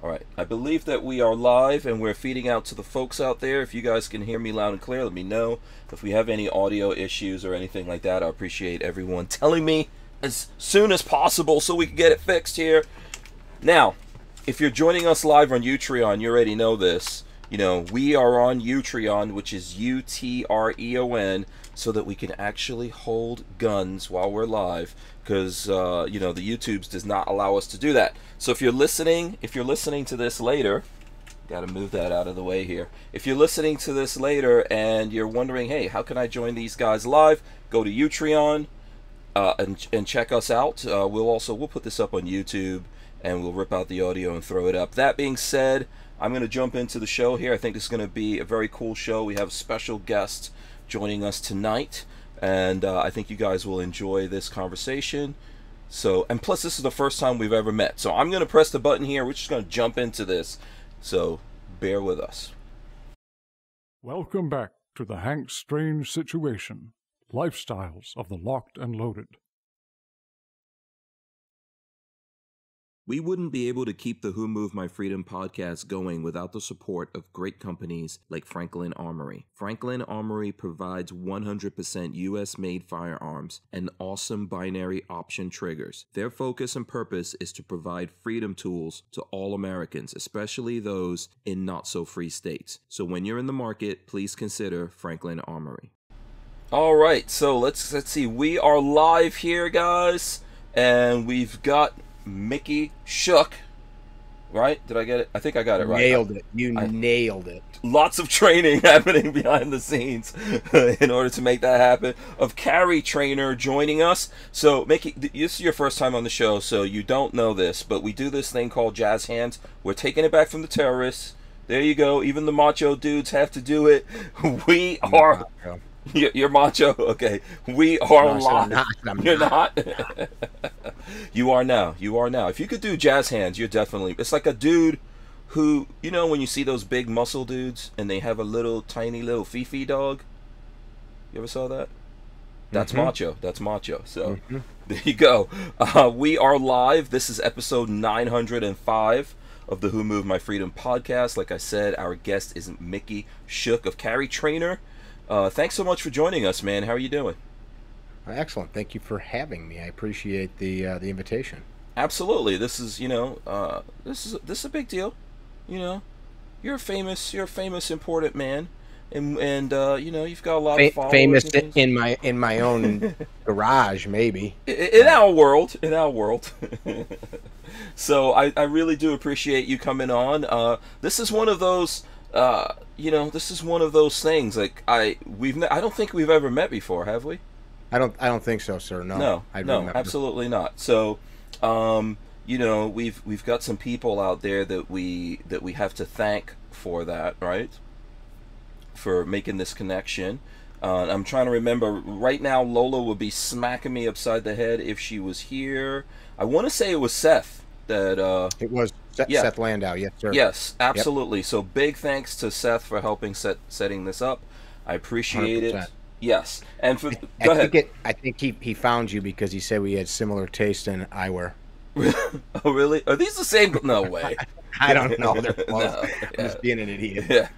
All right, I believe that we are live and we're feeding out to the folks out there. If you guys can hear me loud and clear, let me know. If we have any audio issues or anything like that, I appreciate everyone telling me as soon as possible so we can get it fixed here. Now, if you're joining us live on Utreon, you already know this. You know, we are on Utreon, which is Utreon, so that we can actually hold guns while we're live, because you know, the YouTubes does not allow us to do that. So if you're listening to this later, gotta move that out of the way here. If you're listening to this later and you're wondering, hey, how can I join these guys live? Go to Utreon and check us out. We'll put this up on YouTube and we'll rip out the audio and throw it up. That being said, I'm going to jump into the show here. I think this is going to be a very cool show. We have a special guest joining us tonight, and I think you guys will enjoy this conversation. So, and plus this is the first time we've ever met. So I'm going to press the button here. We're just going to jump into this. So bear with us. Welcome back to the Hank Strange Situation, Lifestyles of the Locked and Loaded. We wouldn't be able to keep the Who Moved My Freedom podcast going without the support of great companies like Franklin Armory. Franklin Armory provides 100% US-made firearms and awesome binary option triggers. Their focus and purpose is to provide freedom tools to all Americans, especially those in not-so-free states. So when you're in the market, please consider Franklin Armory. All right, so let's see. We are live here, guys, and we've got Mickey Schuch, right? Did I get it? I think I got it right. Nailed it. You nailed it. Lots of training happening behind the scenes in order to make that happen. Of carry trainer joining us. So, Mickey, this is your first time on the show, so you don't know this, but we do this thing called jazz hands. We're taking it back from the terrorists. There you go. Even the macho dudes have to do it. We are... You're macho? Okay. We are live. You're not? You are now. You are now. If you could do jazz hands, you're definitely... It's like a dude who... You know when you see those big muscle dudes and they have a little tiny little Fifi dog? You ever saw that? That's macho. That's macho. So there you go. We are live. This is episode 905 of the Who Moved My Freedom podcast. Like I said, our guest is Mickey Schuch of Carry Trainer. Thanks so much for joining us, man. How are you doing? Excellent. Thank you for having me. I appreciate the invitation. Absolutely. This is, you know, this is a big deal. You know, you're a famous, important man, and you know, you've got a lot of followers. Famous in my own garage, maybe. In our world. So I really do appreciate you coming on. This is one of those. You know, this is one of those things. Like I don't think we've ever met before, have we? I don't think so, sir. No, no, absolutely not. So, you know, we've got some people out there that we have to thank for that, right? For making this connection. I'm trying to remember right now. Lola would be smacking me upside the head if she was here. I want to say it was Seth that. It was. Seth Landau, yes, sir. Yes, absolutely. Yep. So big thanks to Seth for helping setting this up. I appreciate 100%. It. Yes, and go ahead. I think he found you because he said we had similar taste in eyewear. Oh, really? Are these the same? No way. I don't know. They're close. No, I'm just being an idiot. Yeah.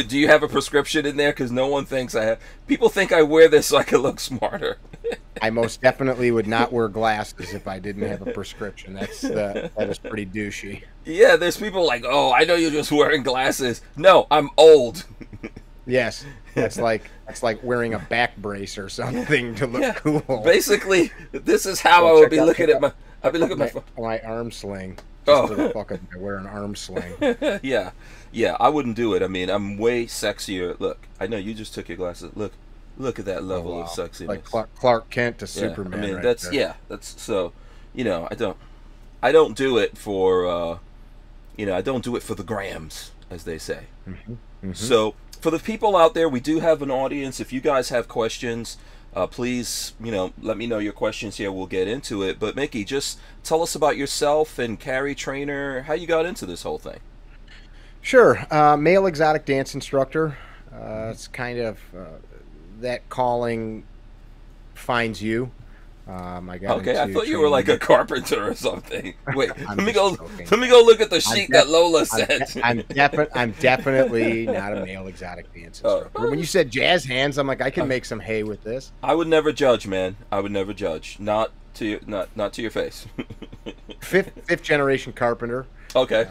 Do you have a prescription in there? Because no one thinks I have. People think I wear this so I can look smarter. I most definitely would not wear glasses if I didn't have a prescription. That is pretty douchey. Yeah, there's people like, oh, I know you're just wearing glasses. No, I'm old. Yes, that's like wearing a back brace or something to look cool. Basically, this is how I would be looking at my. I'd be looking at my arm sling. Oh, for the fuck, I wear an arm sling. Yeah, I wouldn't do it. I mean, I'm way sexier. Look, I know you just took your glasses. Look at that level of sexiness. Like Clark Kent to Superman. I mean, right that's there. that's so. You know, I don't do it for. You know, I don't do it for the grams, as they say. So, for the people out there, we do have an audience. If you guys have questions, please, you know, let me know your questions here. We'll get into it. But Mickey, just tell us about yourself and Carry Trainer, how you got into this whole thing. Sure. Male exotic dance instructor. It's kind of that calling finds you. I got Okay, into I thought you were like a carpenter or something. Wait, I'm let me just go. joking. Let me go look at the sheet that Lola said. I'm definitely not a male exotic dance instructor. When you said jazz hands, I'm like, I can make some hay with this. I would never judge, man. I would never judge. Not to your, not to your face. Fifth generation carpenter. Okay.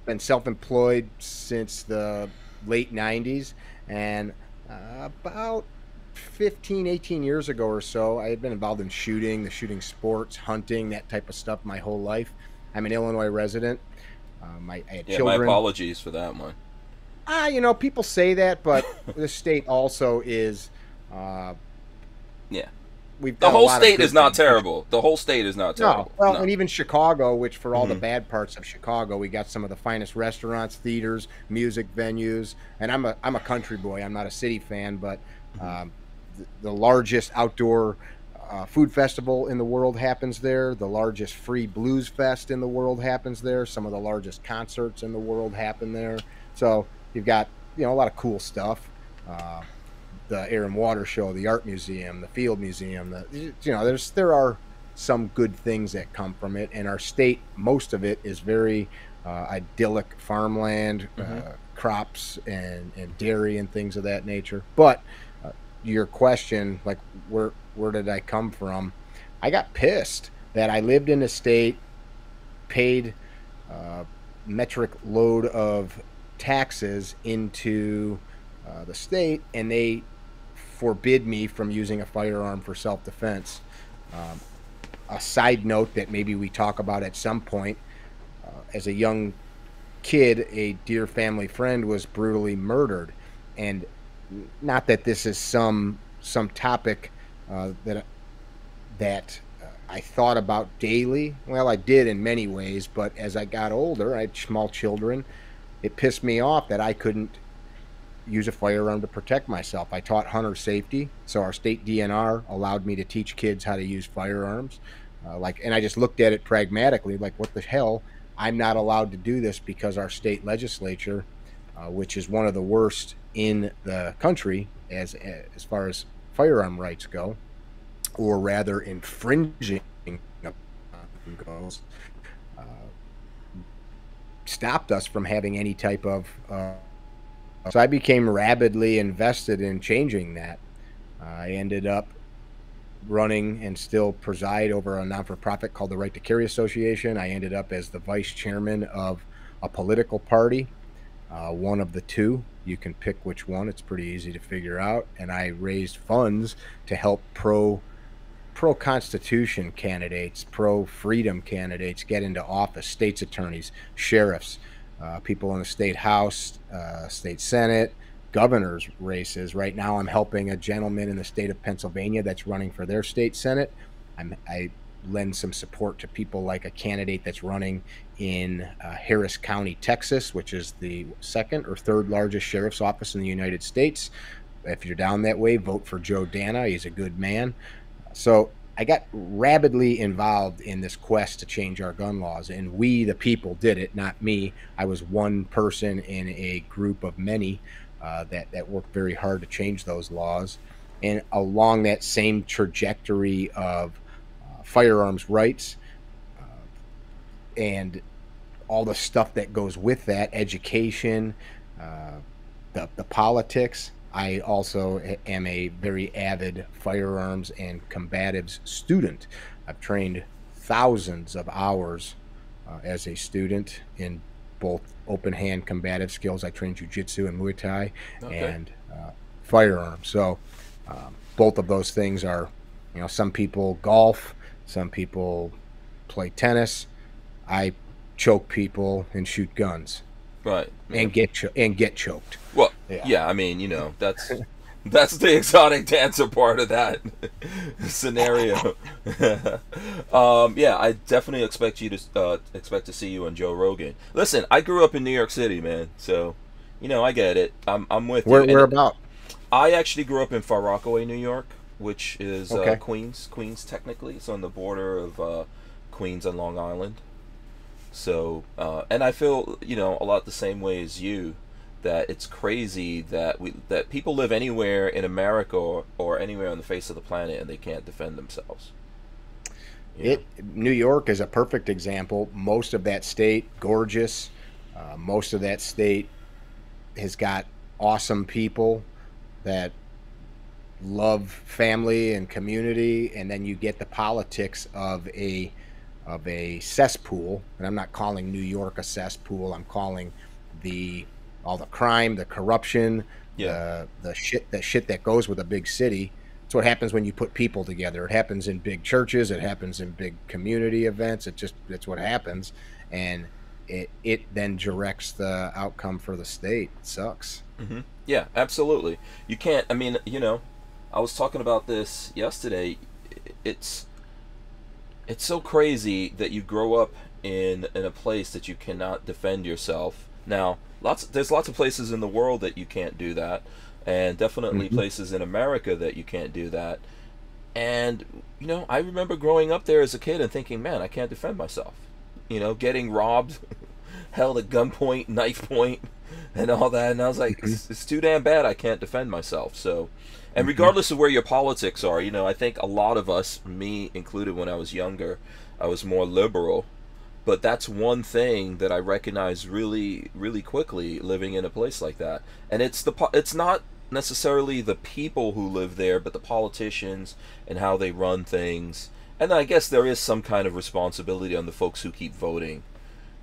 Been self-employed since the late 90s, and about 15, 18 years ago or so, I had been involved in shooting sports, hunting, that type of stuff my whole life. I'm an Illinois resident. I had children. My apologies for that one. You know, people say that, but the state also is. We've the whole state is not terrible. The whole state is not terrible. No. Well, and even Chicago, which for all the bad parts of Chicago, we got some of the finest restaurants, theaters, music venues. And I'm a country boy. I'm not a city fan, but the largest outdoor food festival in the world happens there. The largest free blues fest in the world happens there. Some of the largest concerts in the world happen there. So you've got, you know, a lot of cool stuff. The Air and Water Show, the Art Museum, the Field Museum. You know, there are some good things that come from it, and our state, most of it is very idyllic farmland, crops and dairy and things of that nature. But your question, like where did I come from? I got pissed that I lived in a state, paid metric load of taxes into the state, and they forbid me from using a firearm for self-defense. A side note that maybe we talk about at some point, as a young kid, a dear family friend was brutally murdered. And not that this is some topic that I thought about daily. Well, I did in many ways, but as I got older, I had small children. It pissed me off that I couldn't use a firearm to protect myself. I taught hunter safety, so our state DNR allowed me to teach kids how to use firearms. And I just looked at it pragmatically, like, what the hell? I'm not allowed to do this because our state legislature, which is one of the worst in the country as far as firearm rights go, or rather infringing goes, stopped us from having any type of so I became rabidly invested in changing that. I ended up running and still preside over a non-for-profit called the Right to Carry Association. I ended up as the vice chairman of a political party, one of the two. You can pick which one. It's pretty easy to figure out. And I raised funds to help pro-Constitution candidates, pro-freedom candidates get into office, state's attorneys, sheriffs, people in the state house, state senate, governor's races. Right now I'm helping a gentleman in the state of Pennsylvania that's running for their state senate. I lend some support to people like a candidate that's running in Harris County, Texas, which is the second or third largest sheriff's office in the United States. If you're down that way, vote for Joe Dana. He's a good man. So I got rabidly involved in this quest to change our gun laws, and we, the people, did it, not me. I was one person in a group of many that worked very hard to change those laws. And along that same trajectory of firearms rights and all the stuff that goes with that, education, the politics, I also am a very avid firearms and combatives student. I've trained thousands of hours as a student in both open hand combative skills. I train jiu-jitsu and Muay Thai and firearms. So both of those things are, you know, some people golf, some people play tennis. I choke people and shoot guns. Right. And get choked. Well, yeah, I mean, you know, that's the exotic dancer part of that scenario. Yeah, I definitely expect to see you on Joe Rogan. Listen, I grew up in New York City, man, so you know I get it. I'm with you. Where about? I actually grew up in Far Rockaway, New York, which is Queens technically. It's on the border of Queens and Long Island. So, and I feel, you know, a lot the same way as you, that it's crazy that that people live anywhere in America or anywhere on the face of the planet and they can't defend themselves. You know? New York is a perfect example. Most of that state, gorgeous. Most of that state has got awesome people that love family and community, and then you get the politics of a cesspool. And I'm not calling New York a cesspool. I'm calling all the crime, the corruption, Yeah. the shit that goes with a big city. It's what happens when you put people together. It happens in big churches. It happens in big community events. It's what happens, and it then directs the outcome for the state. It sucks. Yeah, absolutely. You can't. I mean, you know, I was talking about this yesterday. It's it's so crazy that you grow up in a place that you cannot defend yourself. Now, there's lots of places in the world that you can't do that, and definitely Hmm. places in America that you can't do that. And you know, I remember growing up there as a kid and thinking, man, I can't defend myself. You know, getting robbed, held at gunpoint, knife point, and all that. And I was like, Hmm. it's too damn bad. I can't defend myself. So, and Hmm. regardless of where your politics are, you know, I think a lot of us, me included, when I was younger, I was more liberal. But that's one thing that I recognize really, really quickly living in a place like that. And it's not necessarily the people who live there, but the politicians and how they run things. And I guess there is some kind of responsibility on the folks who keep voting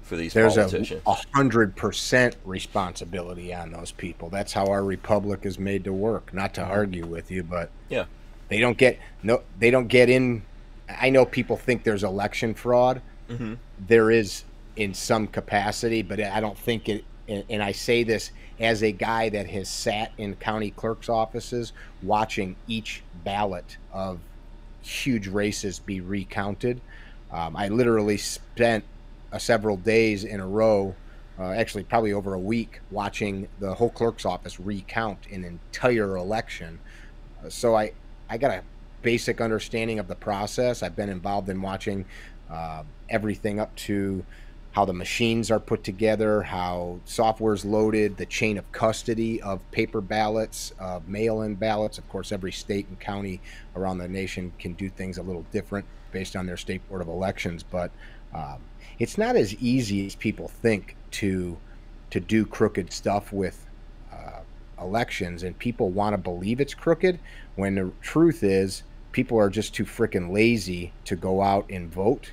for these There's politicians. 100% responsibility on those people. That's how our republic is made to work. Not to Hmm. argue with you, but Yeah. they don't get no. They don't get in. I know people think there's election fraud. Hmm. There is in some capacity, but I don't think it. And I say this as a guy that has sat in county clerk's offices watching each ballot of huge races be recounted. I literally spent several days in a row, actually probably over a week, watching the whole clerk's office recount an entire election. So I got a basic understanding of the process. I've been involved in watching everything up to how the machines are put together, how software's loaded, the chain of custody of paper ballots, mail-in ballots. Of course, every state and county around the nation can do things a little different based on their state board of elections, but um, it's not as easy as people think to do crooked stuff with uh, elections, and people want to believe it's crooked when the truth is people are just too freaking lazy to go out and vote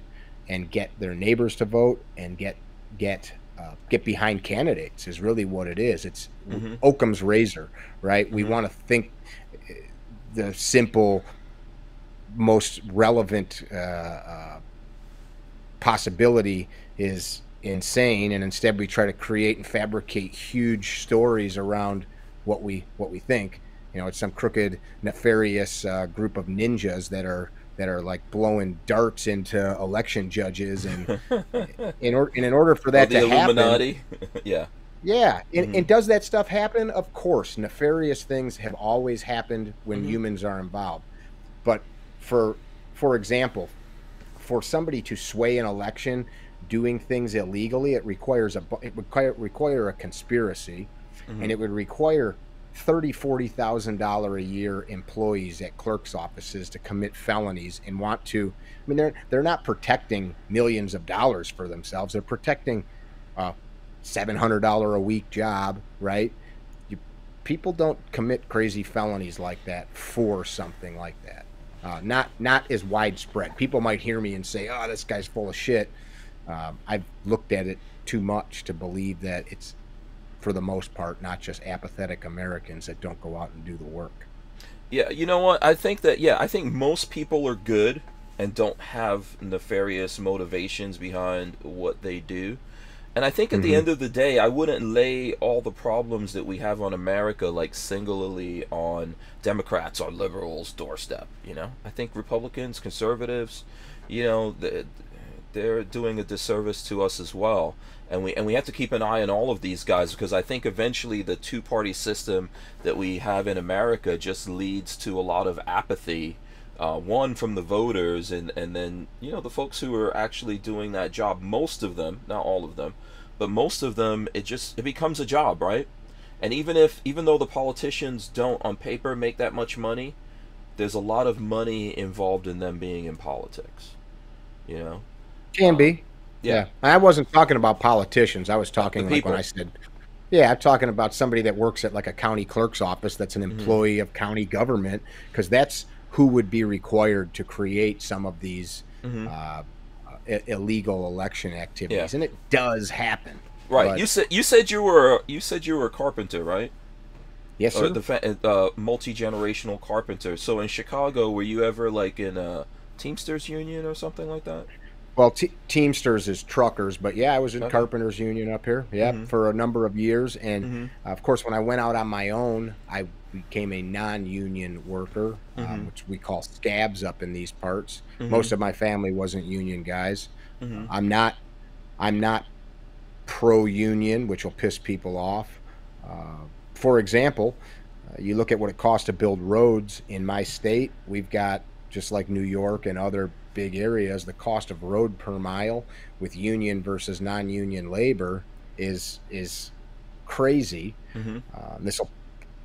and get their neighbors to vote and get behind candidates is really what it is. It's Hmm. Occam's razor, right? We Hmm. want to think the simple, most relevant possibility is insane, and instead we try to create and fabricate huge stories around what we think. It's some crooked, nefarious group of ninjas that are like blowing darts into election judges, and in order for Oh, that the to happen. Illuminati. Yeah. Yeah, and, Hmm. and does that stuff happen? Of course, nefarious things have always happened when Hmm. humans are involved. But for for example, for somebody to sway an election doing things illegally, it would require a conspiracy, and Hmm. it would require 30, $40,000 a year employees at clerks' offices to commit felonies and want to. I mean, they're not protecting millions of dollars for themselves. They're protecting a $700 a week job, right? You, People don't commit crazy felonies like that for something like that. Not as widespread. People might hear me and say, "Oh, this guy's full of shit." I've looked at it too much to believe that it's, for the most part, not just apathetic Americans that don't go out and do the work. Yeah, you know what? I think that, yeah, I think most people are good and don't have nefarious motivations behind what they do. And I think at the Hmm. end of the day, I wouldn't lay all the problems that we have on America like singularly on Democrats or liberals' doorstep. You know, I think Republicans, conservatives, you know, they're doing a disservice to us as well. And we have to keep an eye on all of these guys, because I think eventually the two-party system that we have in America just leads to a lot of apathy. One, from the voters, and then, you know, the folks who are actually doing that job. Most of them, not all of them, but most of them, it becomes a job, right? And even though the politicians don't on paper make that much money, there's a lot of money involved in them being in politics. You know, Can be. yeah, Yeah. I wasn't talking about politicians. I was the talking like when people. I said, yeah, I'm talking about somebody that works at like a county clerk's office that's an Hmm. employee of county government, because that's who would be required to create some of these Hmm. uh, illegal election Yeah, activities. And it does happen. right. But You said you were a carpenter, right? yes, Or sir. the multi-generational carpenter. So in Chicago, were you ever like in a Teamsters union or something like that? Well, Teamsters is truckers, but yeah, I was in Okay. Carpenters Union up here. Yep, Hmm. for a number of years, and Hmm. of course, when I went out on my own, I became a non-union worker, Hmm. which we call scabs up in these parts. Hmm. Most of my family wasn't union guys. Hmm. I'm not. I'm not pro-union, which will piss people off. For example, you look at what it costs to build roads in my state. We've got, just like New York and other big areas, the cost of road per mile with union versus non-union labor is crazy. Hmm. This will,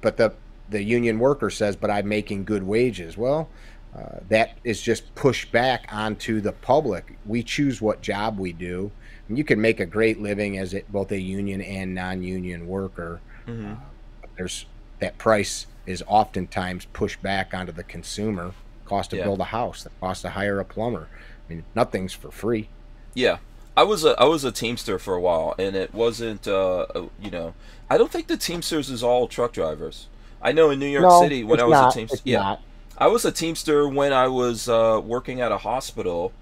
but the union worker says, "But I'm making good wages." Well, that is just pushed back onto the public. We choose what job we do, and you can make a great living as both a union and non-union worker. Hmm. But there's that price is oftentimes pushed back onto the consumer. Cost to Yeah. build a house, the cost to hire a plumber. I mean, nothing's for free. Yeah. I was a Teamster for a while, and it wasn't I don't think the Teamsters is all truck drivers. I know in New York No, City when I it's was a not. Teamster, It's yeah, not. I was a Teamster when I was working at a hospital,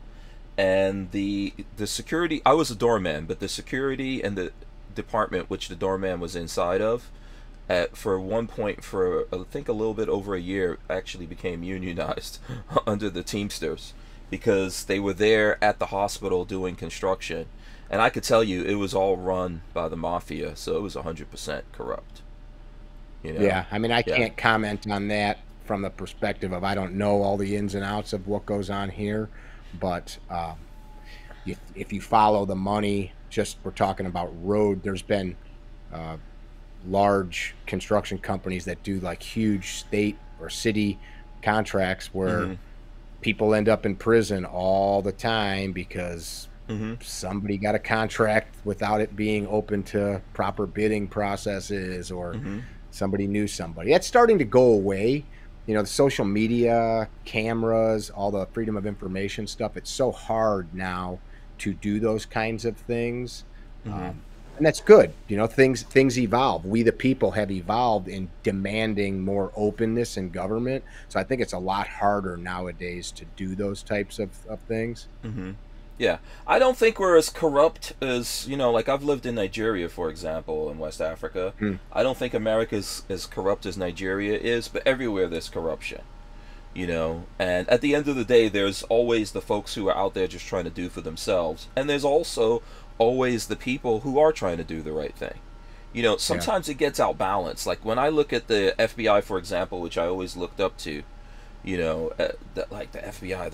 and the security. I was a doorman, but the security and the department which the doorman was inside of, for one point for I think a little bit over a year, actually became unionized under the Teamsters because they were there at the hospital doing construction, and I could tell you it was all run by the mafia, so it was 100% corrupt. You know? Yeah, I mean, I Yeah. can't comment on that from the perspective of I don't know all the ins and outs of what goes on here, but if you follow the money, just we're talking about road. There's been uh, large construction companies that do like huge state or city contracts where Mhm. people end up in prison all the time because Mhm. somebody got a contract without it being open to proper bidding processes, or Mhm. somebody knew somebody. That's starting to go away. You know, the social media, cameras, all the freedom of information stuff, it's so hard now to do those kinds of things. Mhm. And that's good. You know, things evolve. We the people have evolved in demanding more openness in government. So I think it's a lot harder nowadays to do those types of things. Mhm. Yeah, I don't think we're as corrupt as like I've lived in Nigeria, for example, in West Africa. Hmm. I don't think America's as corrupt as Nigeria is, but everywhere there's corruption. And at the end of the day, there's always the folks who are out there just trying to do for themselves, and there's also always the people who are trying to do the right thing. Yeah. Sometimes it gets outbalanced. Like when I look at the FBI, for example, which I always looked up to, that like the FBI,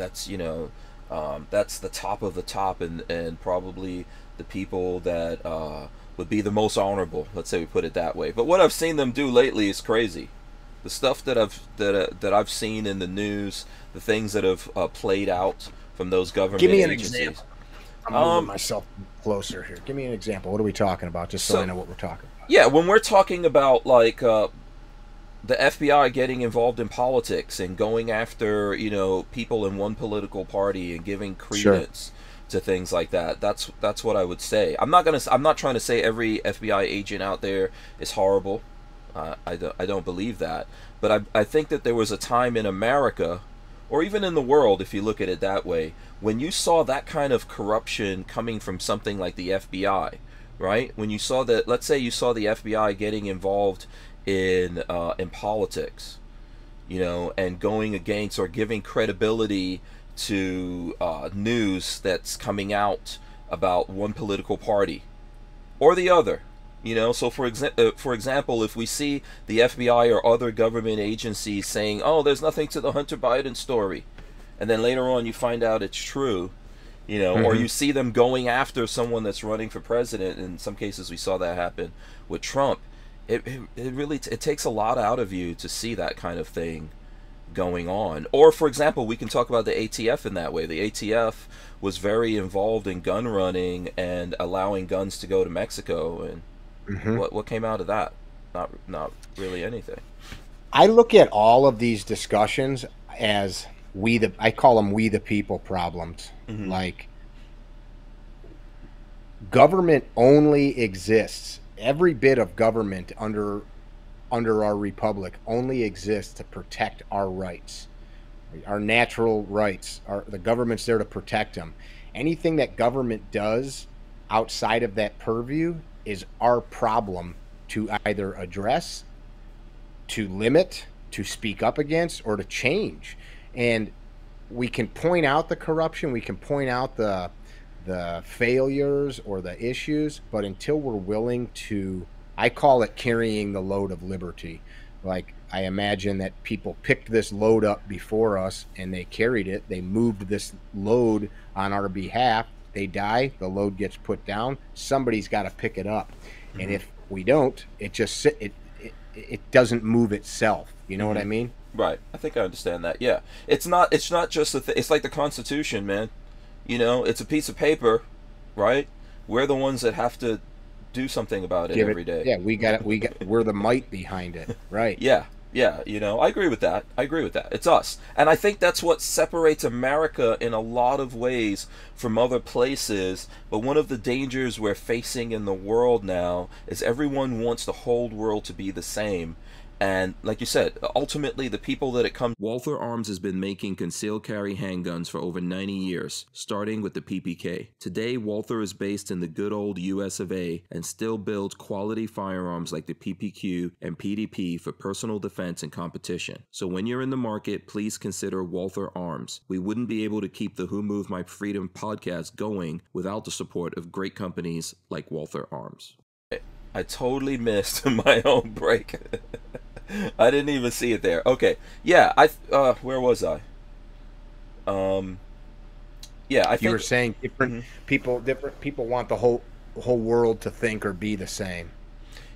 that's the top of the top, and probably the people that would be the most honorable. Let's say we put it that way. But what I've seen them do lately is crazy. The stuff that I've seen in the news, the things that have played out from those government Give me an agencies. example. I'm moving Um, myself closer here. Give me an example. What are we talking about? Just so I so know what we're talking about. yeah, when we're talking about like the FBI getting involved in politics and going after people in one political party and giving Sure. credence to things like that. That's what I would say. I'm not trying to say every FBI agent out there is horrible. I don't believe that. But I think that there was a time in America, or even in the world, if you look at it that way, when you saw that kind of corruption coming from something like the FBI, right? When you saw that, let's say you saw the FBI getting involved in politics, and going against or giving credibility to news that's coming out about one political party or the other. So for example, if we see the FBI or other government agencies saying, "Oh, there's nothing to the Hunter Biden story," and then later on you find out it's true, or Hmm. you see them going after someone that's running for president. In some cases, we saw that happen with Trump. It really it takes a lot out of you to see that kind of thing going on. Or, for example, we can talk about the ATF in that way. The ATF was very involved in gun running and allowing guns to go to Mexico, and what came out of that? Not really anything. I look at all of these discussions as I call them we the people problems. Like, government only exists. Every bit of government under our republic only exists to protect our rights, our natural rights. The government's there to protect them. Anything that government does outside of that purview is our problem to either address, to limit, to speak up against, or to change. And we can point out the corruption, we can point out the failures or the issues, but until we're willing to, I call it carrying the load of liberty. Like, I imagine that people picked this load up before us and they carried it. They moved this load on our behalf. They die, the load gets put down. Somebody's got to pick it up. And if we don't, it just it doesn't move itself. You know what I mean? Right. I think I understand that. Yeah. It's not just it's like the Constitution, man. You know, it's a piece of paper, right? We're the ones that have to do something about it every day. Yeah, we're the might behind it, right? Yeah, you know, I agree with that. It's us. And I think that's what separates America in a lot of ways from other places. But one of the dangers we're facing in the world now is everyone wants the whole world to be the same. And like you said, ultimately the people that it comes... Walther Arms has been making concealed carry handguns for over 90 years, starting with the PPK. Today, Walther is based in the good old US of A and still builds quality firearms like the PPQ and PDP for personal defense and competition. So when you're in the market, please consider Walther Arms. We wouldn't be able to keep the Who Moved My Freedom podcast going without the support of great companies like Walther Arms. I totally missed my own break. I didn't even see it there. Okay. Yeah, where was I? Yeah, I think you were saying different people want the whole world to think or be the same.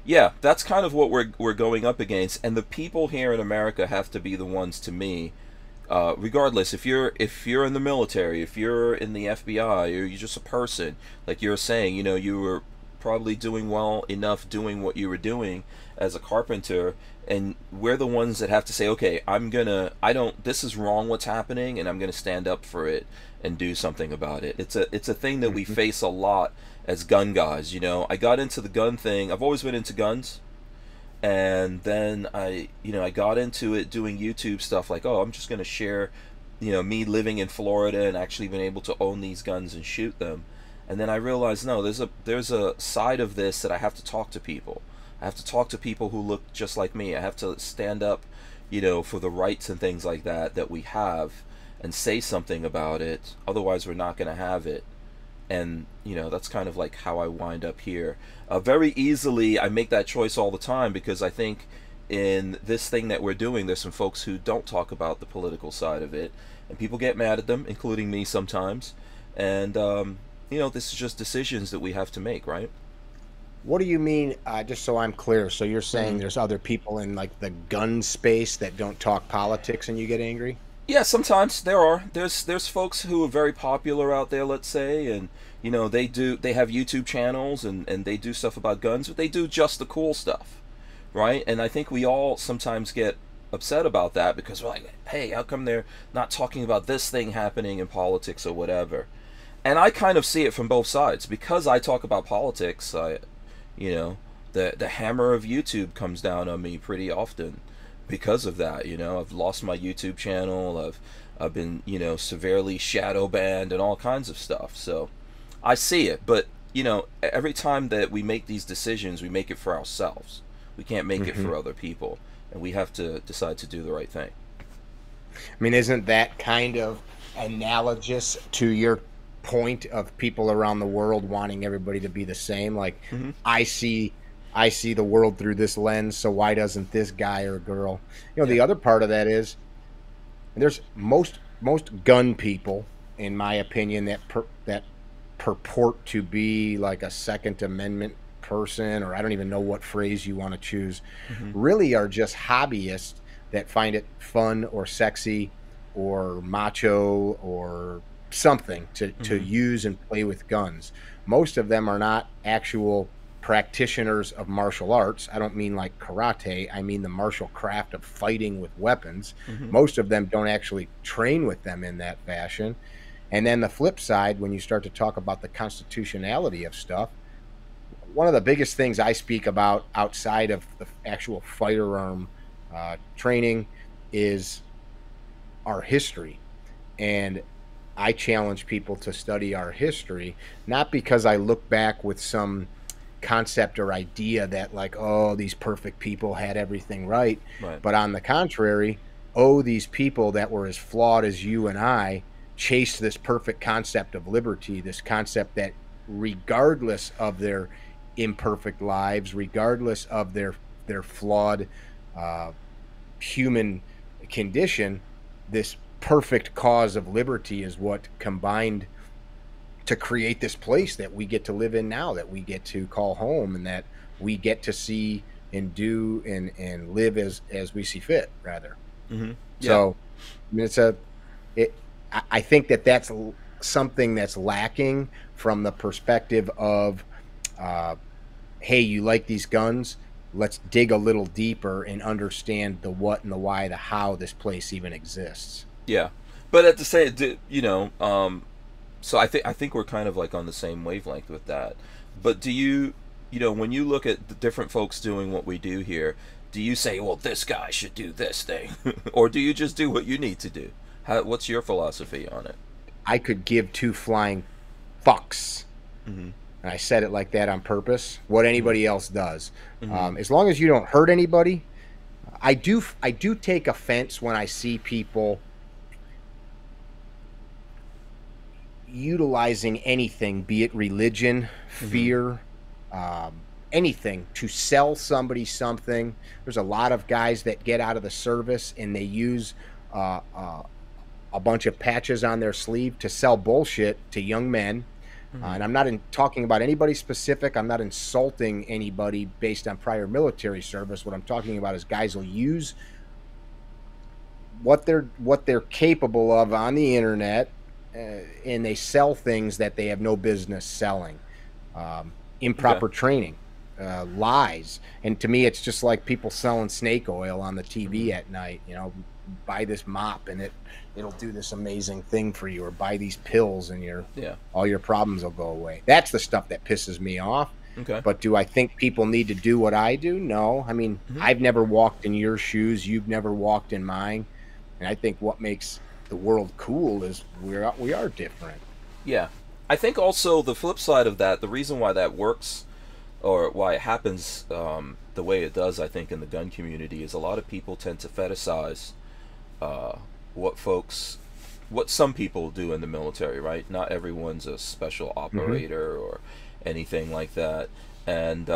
Yeah, that's kind of what we're going up against, and the people here in America have to be the ones, to me, regardless if you're in the military, if you're in the FBI, or you're just a person, like you're saying, you know, you were probably doing well enough doing what you were doing as a carpenter, and we're the ones that have to say, okay, this is wrong what's happening, and I'm gonna stand up for it and do something about it. It's a thing that we face a lot as gun guys. You know, I got into the gun thing. I've always been into guns, and then I got into it doing YouTube stuff, like, oh, I'm just gonna share, you know, me living in Florida and actually being able to own these guns and shoot them. And then I realized, no, there's a side of this that I have to talk to people. I have to talk to people who look just like me. I have to stand up, you know, for the rights and things like that we have, and say something about it. Otherwise, we're not going to have it. And, you know, that's kind of like how I wind up here. Very easily, I make that choice all the time, because I think in this thing that we're doing, there's some folks who don't talk about the political side of it, and people get mad at them, including me sometimes. And, you know, this is just decisions that we have to make, right? What do you mean, just so I'm clear? So you're saying there's other people in, like, the gun space that don't talk politics and you get angry? Yeah, sometimes there are. There's folks who are very popular out there, let's say, and, you know, they have YouTube channels and they do stuff about guns, but they do just the cool stuff, right? And I think we all sometimes get upset about that, because we're like, hey, how come they're not talking about this thing happening in politics or whatever? And I kind of see it from both sides. Because I talk about politics, you know, the hammer of YouTube comes down on me pretty often because of that. You know, I've lost my YouTube channel. I've been, you know, severely shadow banned and all kinds of stuff. So I see it. But, you know, every time that we make these decisions, we make it for ourselves. We can't make it for other people. And we have to decide to do the right thing. I mean, isn't that kind of analogous to your point of people around the world wanting everybody to be the same? Like, I see the world through this lens, so why doesn't this guy or girl? You know, the other part of that is there's most gun people, in my opinion, that purport to be like a Second Amendment person, or I don't even know what phrase you want to choose, really are just hobbyists that find it fun or sexy or macho or something to use and play with guns. Most of them are not actual practitioners of martial arts. I don't mean like karate. I mean the martial craft of fighting with weapons. Most of them don't actually train with them in that fashion. And then the flip side, when you start to talk about the constitutionality of stuff, one of the biggest things I speak about outside of the actual firearm training is our history. And I challenge people to study our history, not because I look back with some concept or idea that like, oh, these perfect people had everything right. But on the contrary, oh, these people that were as flawed as you and I chased this perfect concept of liberty, this concept that regardless of their imperfect lives, regardless of their flawed human condition, this perfect cause of liberty is what combined to create this place that we get to live in now, that we get to call home, and that we get to see and do and live as we see fit, rather. So I mean, I think that's something that's lacking from the perspective of hey, you like these guns, let's dig a little deeper and understand the what and the why, the how this place even exists. Yeah, but at the same, so I think we're kind of like on the same wavelength with that. But do you, when you look at the different folks doing what we do here, do you say, well, this guy should do this thing, or do you just do what you need to do? What's your philosophy on it? I could give two flying fucks. And I said it like that on purpose. What anybody else does, as long as you don't hurt anybody. I do take offense when I see people utilizing anything, be it religion, fear, anything, to sell somebody something. There's a lot of guys that get out of the service and they use a bunch of patches on their sleeve to sell bullshit to young men. And I'm not talking about anybody specific. I'm not insulting anybody based on prior military service. What I'm talking about is guys will use what they're capable of on the internet, and they sell things that they have no business selling. Improper training, lies. And to me, it's just like people selling snake oil on the TV at night. Buy this mop and it'll do this amazing thing for you, or buy these pills and all your problems will go away. That's the stuff that pisses me off. But do I think people need to do what I do? No. I mean, I've never walked in your shoes. You've never walked in mine. And I think what makes the world cool is we are different. Yeah. I think also the flip side of that, the reason why that works, or why it happens the way it does, I think, in the gun community, is a lot of people tend to fetishize what some people do in the military, right? Not everyone's a special operator or anything like that. And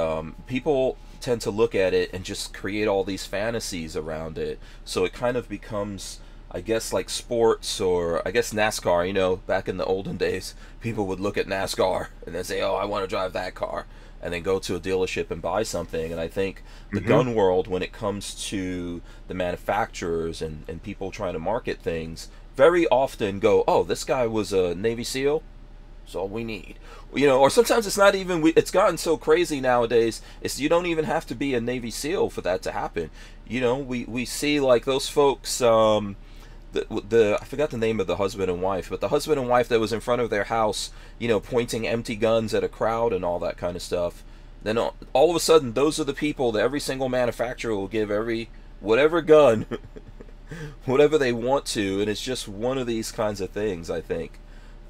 people tend to look at it and just create all these fantasies around it. So it kind of becomes, I guess, like sports, or I guess NASCAR. Back in the olden days, people would look at NASCAR and then say, oh, I want to drive that car, and then go to a dealership and buy something. And I think the gun world, when it comes to the manufacturers and people trying to market things, very often go, oh, this guy was a Navy SEAL, that's all we need. Or sometimes it's not even, it's gotten so crazy nowadays, you don't even have to be a Navy SEAL for that to happen. We see like those folks, I forgot the name of the husband and wife, but the husband and wife that was in front of their house, pointing empty guns at a crowd and all that kind of stuff. Then all of a sudden, those are the people that every single manufacturer will give whatever gun, whatever they want to, and it's just one of these kinds of things, I think,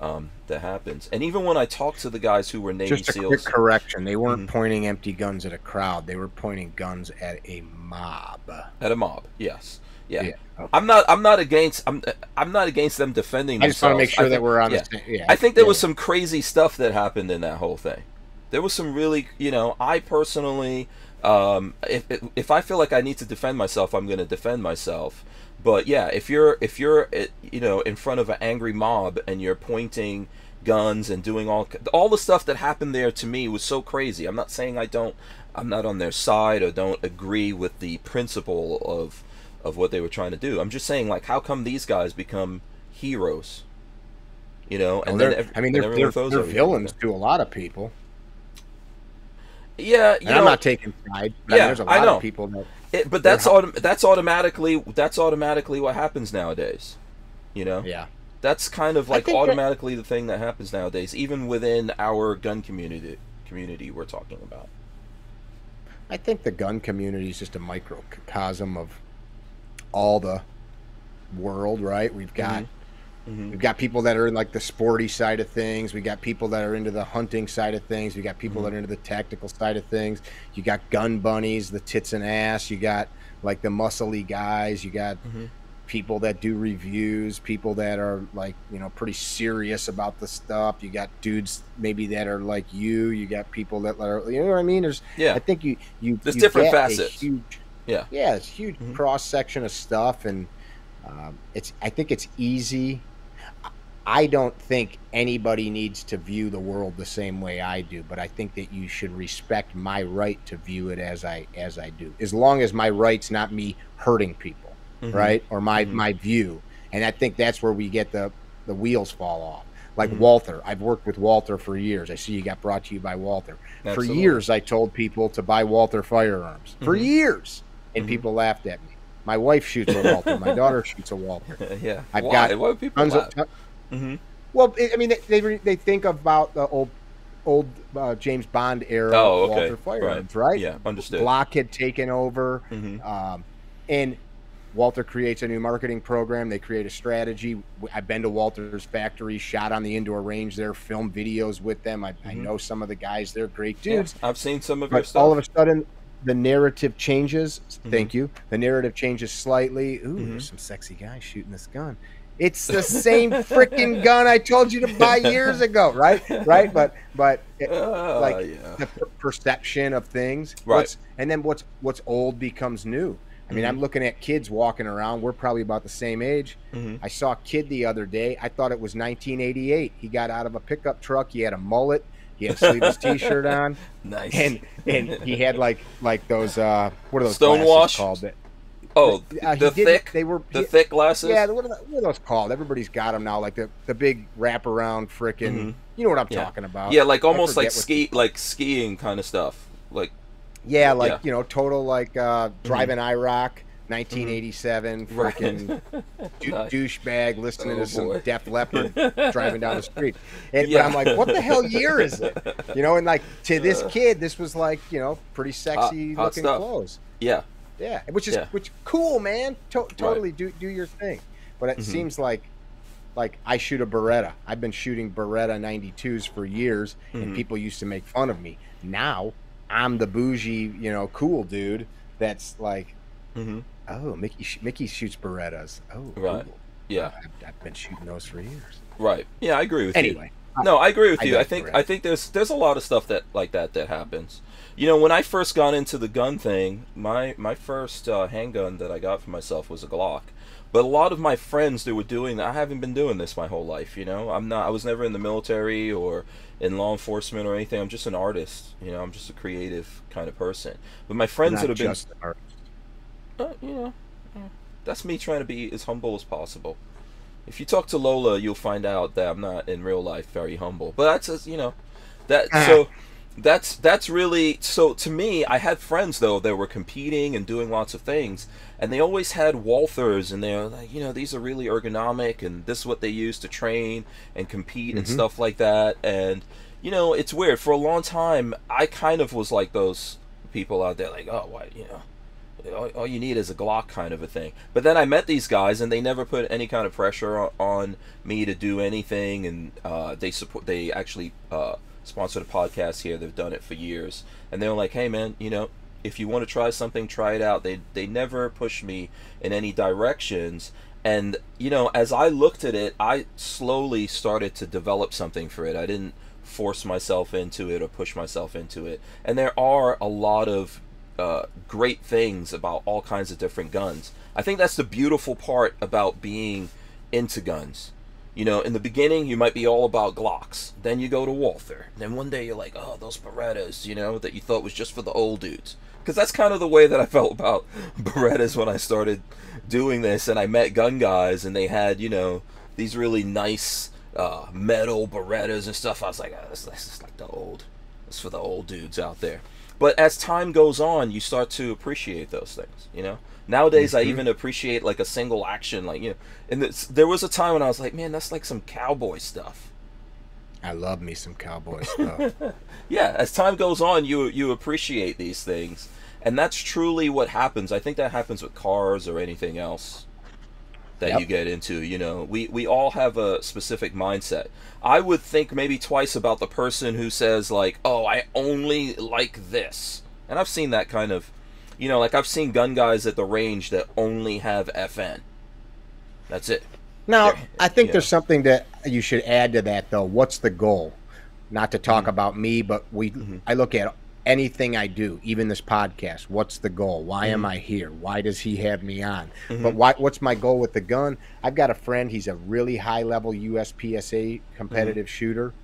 that happens. And even when I talk to the guys who were Navy SEALs... Just a quick correction. They weren't pointing empty guns at a crowd. They were pointing guns at a mob. At a mob, yes. Yeah. Okay. I'm not against them defending themselves. I just want to make sure that we're on the same. Yeah. I think there was some crazy stuff that happened in that whole thing. There was some really, I personally, if I feel like I need to defend myself, I'm going to defend myself. But yeah, if you're in front of an angry mob and you're pointing guns and doing all the stuff that happened there, to me was so crazy. I'm not saying I'm not on their side or don't agree with the principle of what they were trying to do. I'm just saying, like, how come these guys become heroes? You know, and well, then they're villains to a lot of people. Yeah, you know, I'm not taking pride. But yeah, there's a lot of people that. But that's automatically what happens nowadays. You know. Yeah. That's kind of like automatically the thing that happens nowadays, even within our gun community we're talking about. I think the gun community is just a microcosm of all the world, right? We've got people that are in like the sporty side of things. We got people that are into the hunting side of things. We got people that are into the tactical side of things. You got gun bunnies, the tits and ass. You got like the muscly guys. You got people that do reviews, people that are like, you know, pretty serious about the stuff. You got dudes maybe that are like you got people that are, you know what I mean? I think there's different facets. It's huge cross section of stuff, and I think it's easy. I don't think anybody needs to view the world the same way I do, but I think that you should respect my right to view it as I do, as long as my right's not me hurting people, right? Or my view. And I think that's where we get the wheels fall off. Like Walther, I've worked with Walther for years. I see you got brought to you by Walther. Absolutely. For years, I told people to buy Walther firearms. For years. And people laughed at me. My wife shoots a Walther. My daughter shoots a Walther. Yeah. I've Why? got Why would people laugh? Well, I mean, they think about the old James Bond era Walther firearms, right? Yeah, understood. Glock had taken over, and Walther creates a new marketing program. They create a strategy. I've been to Walther's factory, shot on the indoor range there, filmed videos with them. I know some of the guys. They're great dudes. Yeah, I've seen some of your stuff. All of a sudden, the narrative changes. Thank you. The narrative changes slightly. Ooh, there's some sexy guys shooting this gun. It's the same freaking gun I told you to buy years ago, right? Right, but the perception of things, right? And then what's old becomes new. I mean, I'm looking at kids walking around. We're probably about the same age. I saw a kid the other day. I thought it was 1988. He got out of a pickup truck. He had a mullet. He had a sleeveless T-shirt on. Nice. And he had like those what are those Stonewash called? Oh, the thick glasses. Yeah, what are those called? Everybody's got them now, like the big wraparound frickin'. You know what I'm talking about? Yeah, like almost like skiing kind of stuff. Like you know, total like driving IROC, 1987, frickin' douchebag listening to some Def Leppard driving down the street. But I'm like, what the hell year is it? You know, and like to this kid, this was like, you know, pretty sexy hot looking stuff. Clothes. Yeah. Yeah, which cool, man. Totally do your thing. But it seems like I shoot a Beretta. I've been shooting Beretta 92s for years, and people used to make fun of me. Now I'm the bougie, you know, cool dude. That's like, oh, Mickey shoots Berettas. Oh, right. Cool. Yeah, I've been shooting those for years. Right. Yeah, I agree with you. Anyway, no, I agree with you. I think there's a lot of stuff that happens. You know, when I first got into the gun thing, my first handgun that I got for myself was a Glock. But a lot of my friends that were doing that, I haven't been doing this my whole life, you know. I was never in the military or in law enforcement or anything. I'm just an artist, you know. I'm just a creative kind of person. But my friends that have been, you know, that's me trying to be as humble as possible. If you talk to Lola, you'll find out that I'm not in real life very humble. But that's, you know, so. That's really, so to me, I had friends though that were competing and doing lots of things, and they always had Walthers, and they're like, you know, these are really ergonomic, and this is what they use to train and compete and stuff like that. And you know, it's weird. For a long time, I kind of was like those people out there, like, oh, why, you know, all you need is a Glock kind of a thing. But then I met these guys, and they never put any kind of pressure on me to do anything, and they actually sponsored a podcast here. They've done it for years, and they were like, hey man, you know, if you want to try something, try it out. They never pushed me in any directions. And you know, as I looked at it, I slowly started to develop something for it. I didn't force myself into it or push myself into it. And there are a lot of great things about all kinds of different guns. I think that's the beautiful part about being into guns. You know, in the beginning, you might be all about Glocks. Then you go to Walther. Then one day you're like, oh, those Berettas, you know, that you thought was just for the old dudes. Because that's kind of the way that I felt about Berettas when I started doing this. And I met gun guys, and they had, you know, these really nice metal Berettas and stuff. I was like, oh, this is like the old. It's for the old dudes out there. But as time goes on, you start to appreciate those things, you know? Nowadays, I even appreciate like a single action, like, you know, and there was a time when I was like, man, that's like some cowboy stuff. I love me some cowboy stuff. Yeah, as time goes on, you appreciate these things, and that's truly what happens. I think that happens with cars or anything else that you get into. You know, we all have a specific mindset. I would think maybe twice about the person who says like, oh, I only like this, and I've seen that kind of. You know, like I've seen gun guys at the range that only have FN. That's it. Now, I think there's something that you should add to that, though. What's the goal? Not to talk about me, but I look at anything I do, even this podcast. What's the goal? Why am I here? Why does he have me on? But what's my goal with the gun? I've got a friend. He's a really high-level USPSA competitive shooter.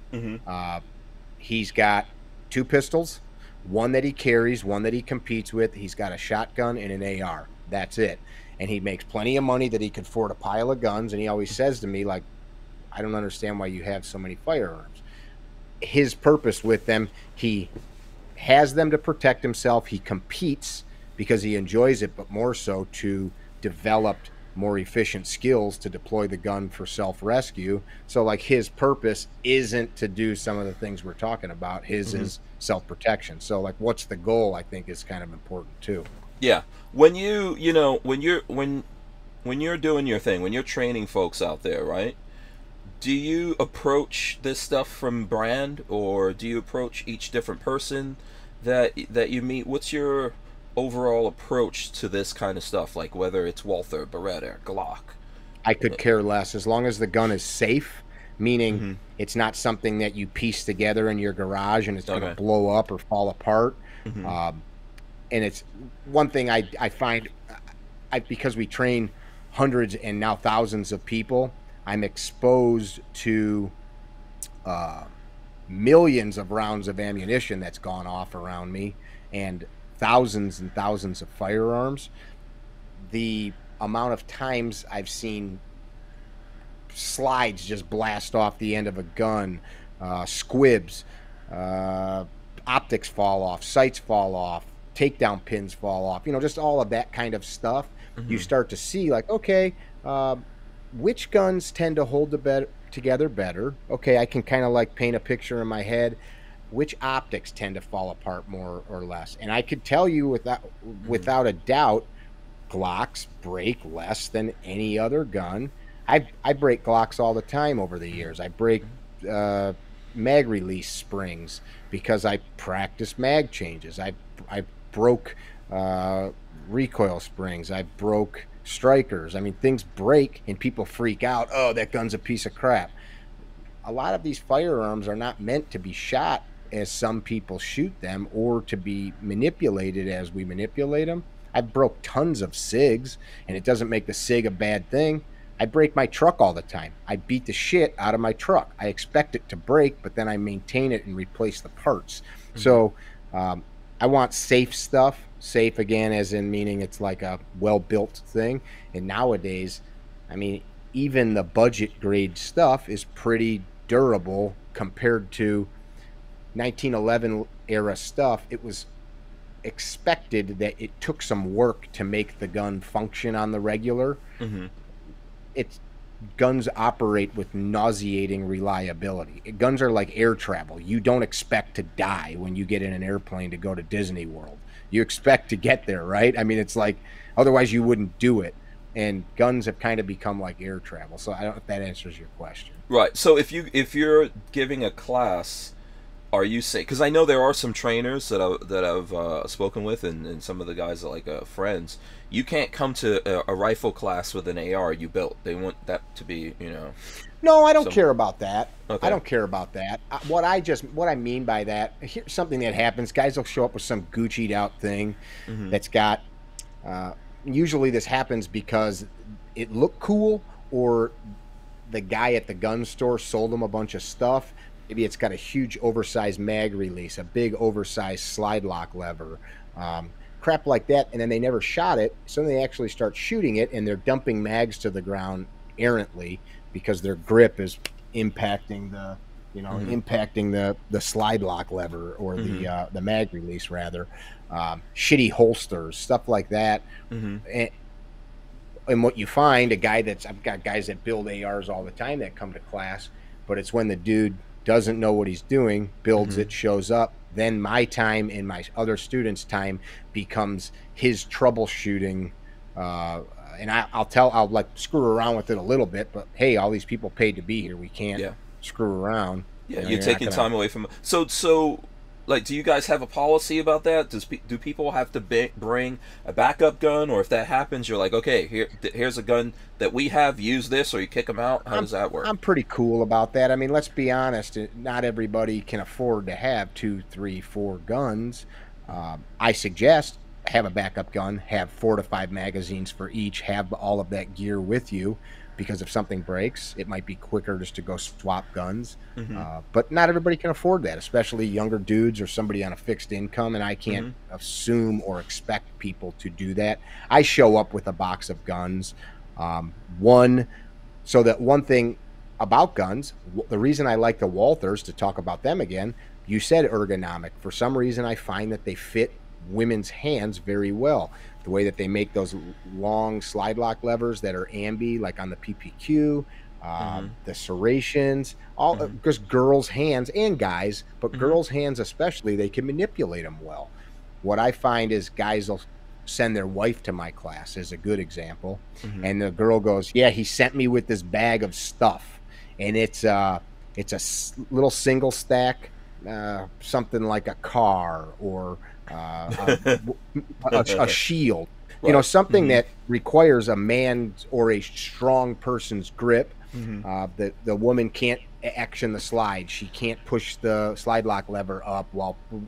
He's got 2 pistols. One that he carries, one that he competes with. He's got a shotgun and an AR. That's it. And he makes plenty of money that he could afford a pile of guns. And he always says to me, like, I don't understand why you have so many firearms. His purpose with them, he has them to protect himself. He competes because he enjoys it, but more so to develop more efficient skills to deploy the gun for self-rescue. So like his purpose isn't to do some of the things we're talking about. His is self-protection. So like what's the goal, I think is kind of important too. Yeah. When you know, when you're doing your thing, when you're training folks out there, right? Do you approach this stuff from brand, or do you approach each different person that you meet? What's your overall approach to this kind of stuff, like whether it's Walther, Beretta, Glock? I could care less as long as the gun is safe, meaning it's not something that you piece together in your garage and it's going to blow up or fall apart. And it's one thing I find, because we train hundreds and now thousands of people, I'm exposed to millions of rounds of ammunition that's gone off around me, and thousands and thousands of firearms. The amount of times I've seen slides just blast off the end of a gun, squibs, optics fall off, sights fall off, takedown pins fall off, you know, just all of that kind of stuff. You start to see like, okay, which guns tend to hold together better? Okay, I can kind of like paint a picture in my head. Which optics tend to fall apart more or less? And I could tell you without a doubt, Glocks break less than any other gun. I break Glocks all the time over the years. I break mag release springs because I practice mag changes. I broke recoil springs. I broke strikers. I mean, things break and people freak out. Oh, that gun's a piece of crap. A lot of these firearms are not meant to be shot as some people shoot them, or to be manipulated as we manipulate them. I broke tons of SIGs, and it doesn't make the SIG a bad thing. I break my truck all the time. I beat the shit out of my truck. I expect it to break, but then I maintain it and replace the parts. So I want safe stuff. Safe, again, as in meaning it's like a well-built thing. And nowadays, I mean, even the budget grade stuff is pretty durable compared to 1911 era stuff. It was expected that it took some work to make the gun function on the regular. Guns operate with nauseating reliability. Guns are like air travel. You don't expect to die when you get in an airplane to go to Disney World. You expect to get there, right? I mean, it's like, otherwise you wouldn't do it. And guns have kind of become like air travel. So I don't know if that answers your question. Right. So if you're giving a class, are you saying, because I know there are some trainers that I've spoken with, and some of the guys are like friends. You can't come to a rifle class with an AR you built. They want that to be, you know. No, I don't care about that. Okay. I don't care about that. What I mean by that, here's something that happens. Guys will show up with some Gucci'd out thing that's got. Usually this happens because it looked cool, or the guy at the gun store sold them a bunch of stuff. Maybe it's got a huge oversized mag release, a big oversized slide lock lever, crap like that, and then they never shot it. So then they actually start shooting it, and they're dumping mags to the ground errantly because their grip is impacting the, impacting the slide lock lever, or the mag release rather. Shitty holsters, stuff like that. And what you find, I've got guys that build ARs all the time that come to class, but it's when the dude doesn't know what he's doing, builds it, shows up, then my time and my other students' time becomes his troubleshooting. And I'll like screw around with it a little bit, but hey, all these people paid to be here. We can't screw around. Yeah, you're taking time away from. So, like, do you guys have a policy about that? Do people have to bring a backup gun, or if that happens, you're like, okay, here's a gun that we have, use this, or you kick them out? How does that work? I'm pretty cool about that. I mean, let's be honest, not everybody can afford to have 2, 3, 4 guns. I suggest have a backup gun, have 4 to 5 magazines for each, have all of that gear with you, because if something breaks, it might be quicker just to go swap guns. But not everybody can afford that, especially younger dudes or somebody on a fixed income, and I can't assume or expect people to do that. I show up with a box of guns. One thing about guns, the reason I like the Walthers, to talk about them again, you said ergonomic. For some reason, I find that they fit women's hands very well. The way that they make those long slide lock levers that are ambi, like on the PPQ, the serrations, all because girls' hands and guys, but girls' hands especially, they can manipulate them well. What I find is guys will send their wife to my class, as a good example, and the girl goes, "Yeah, he sent me with this bag of stuff, and it's a little single stack, something like a car or a shield." Right. Something that requires a man's or a strong person's grip. The woman can't action the slide. She can't push the slide lock lever up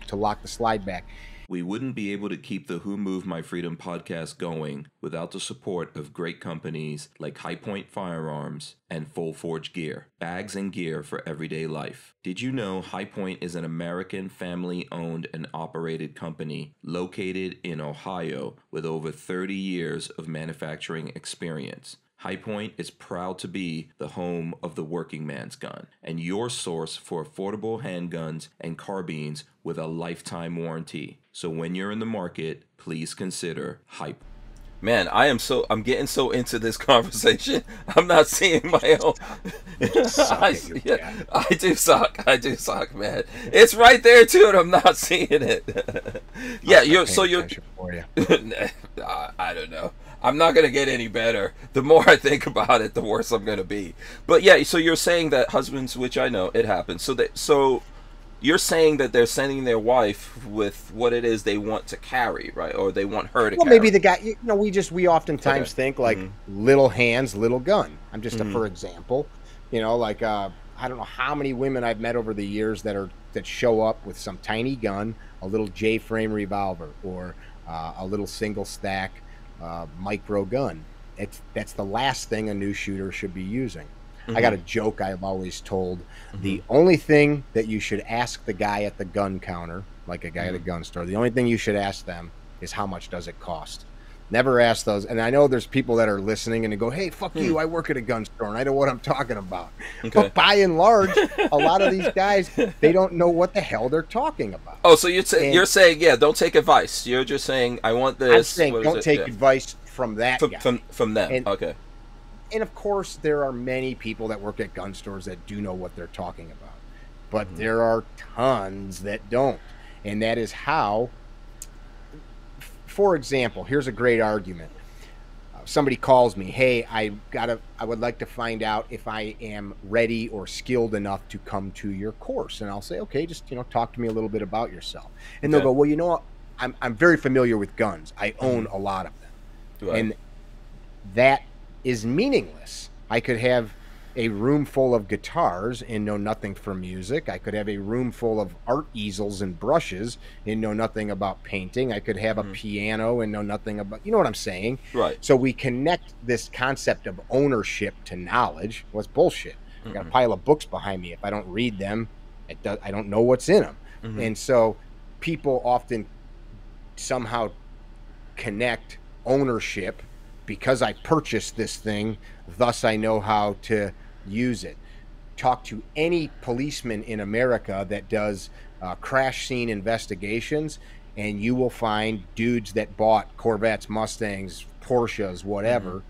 to lock the slide back. We wouldn't be able to keep the Who Moved My Freedom podcast going without the support of great companies like High Point Firearms and Full Forge Gear, bags and gear for everyday life. Did you know High Point is an American family-owned and operated company located in Ohio with over 30 years of manufacturing experience? High Point is proud to be the home of the working man's gun and your source for affordable handguns and carbines with a lifetime warranty. So when you're in the market, please consider High Point. Man, I'm getting so into this conversation. I'm not seeing my own. I do suck, man. It's right there too, and I'm not seeing it. I don't know. I'm not gonna get any better. The more I think about it, the worse I'm gonna be. But yeah, so you're saying that husbands, which I know it happens. So you're saying that they're sending their wife with what it is they want to carry, right? Or they want her to carry. Well, maybe the guy, we oftentimes think like little hands, little gun. I'm just for example, like I don't know how many women I've met over the years that show up with some tiny gun, a little J-frame revolver, or a little single stack micro gun. That's the last thing a new shooter should be using. I got a joke I've always told. The only thing that you should ask the guy at the gun counter, like a guy at a gun store, the only thing you should ask them is how much does it cost? Never ask those. And I know there's people that are listening and they go, "Hey, fuck you, I work at a gun store and I know what I'm talking about." Okay. But by and large, a lot of these guys, they don't know what the hell they're talking about. Oh, so you're saying, don't take advice. You're just saying, I want this. I'm saying don't take advice from that guy. From them. Okay. And of course, there are many people that work at gun stores that do know what they're talking about. But there are tons that don't. And that is how, for example, here's a great argument. Somebody calls me, "Hey, I would like to find out if I am ready or skilled enough to come to your course." And I'll say, "Okay, just, talk to me a little bit about yourself." And they'll go, "Well, I'm very familiar with guns. I own a lot of them." Right. And that is meaningless. I could have a room full of guitars and know nothing from music. I could have a room full of art easels and brushes and know nothing about painting. I could have a piano and know nothing about, you know what I'm saying? Right. So we connect this concept of ownership to knowledge. Well, it's bullshit. I got a pile of books behind me. If I don't read them, I don't know what's in them. And so people often somehow connect ownership because I purchased this thing, thus I know how to use it. Talk to any policeman in America that does crash scene investigations, and you will find dudes that bought Corvettes, Mustangs, Porsches, whatever,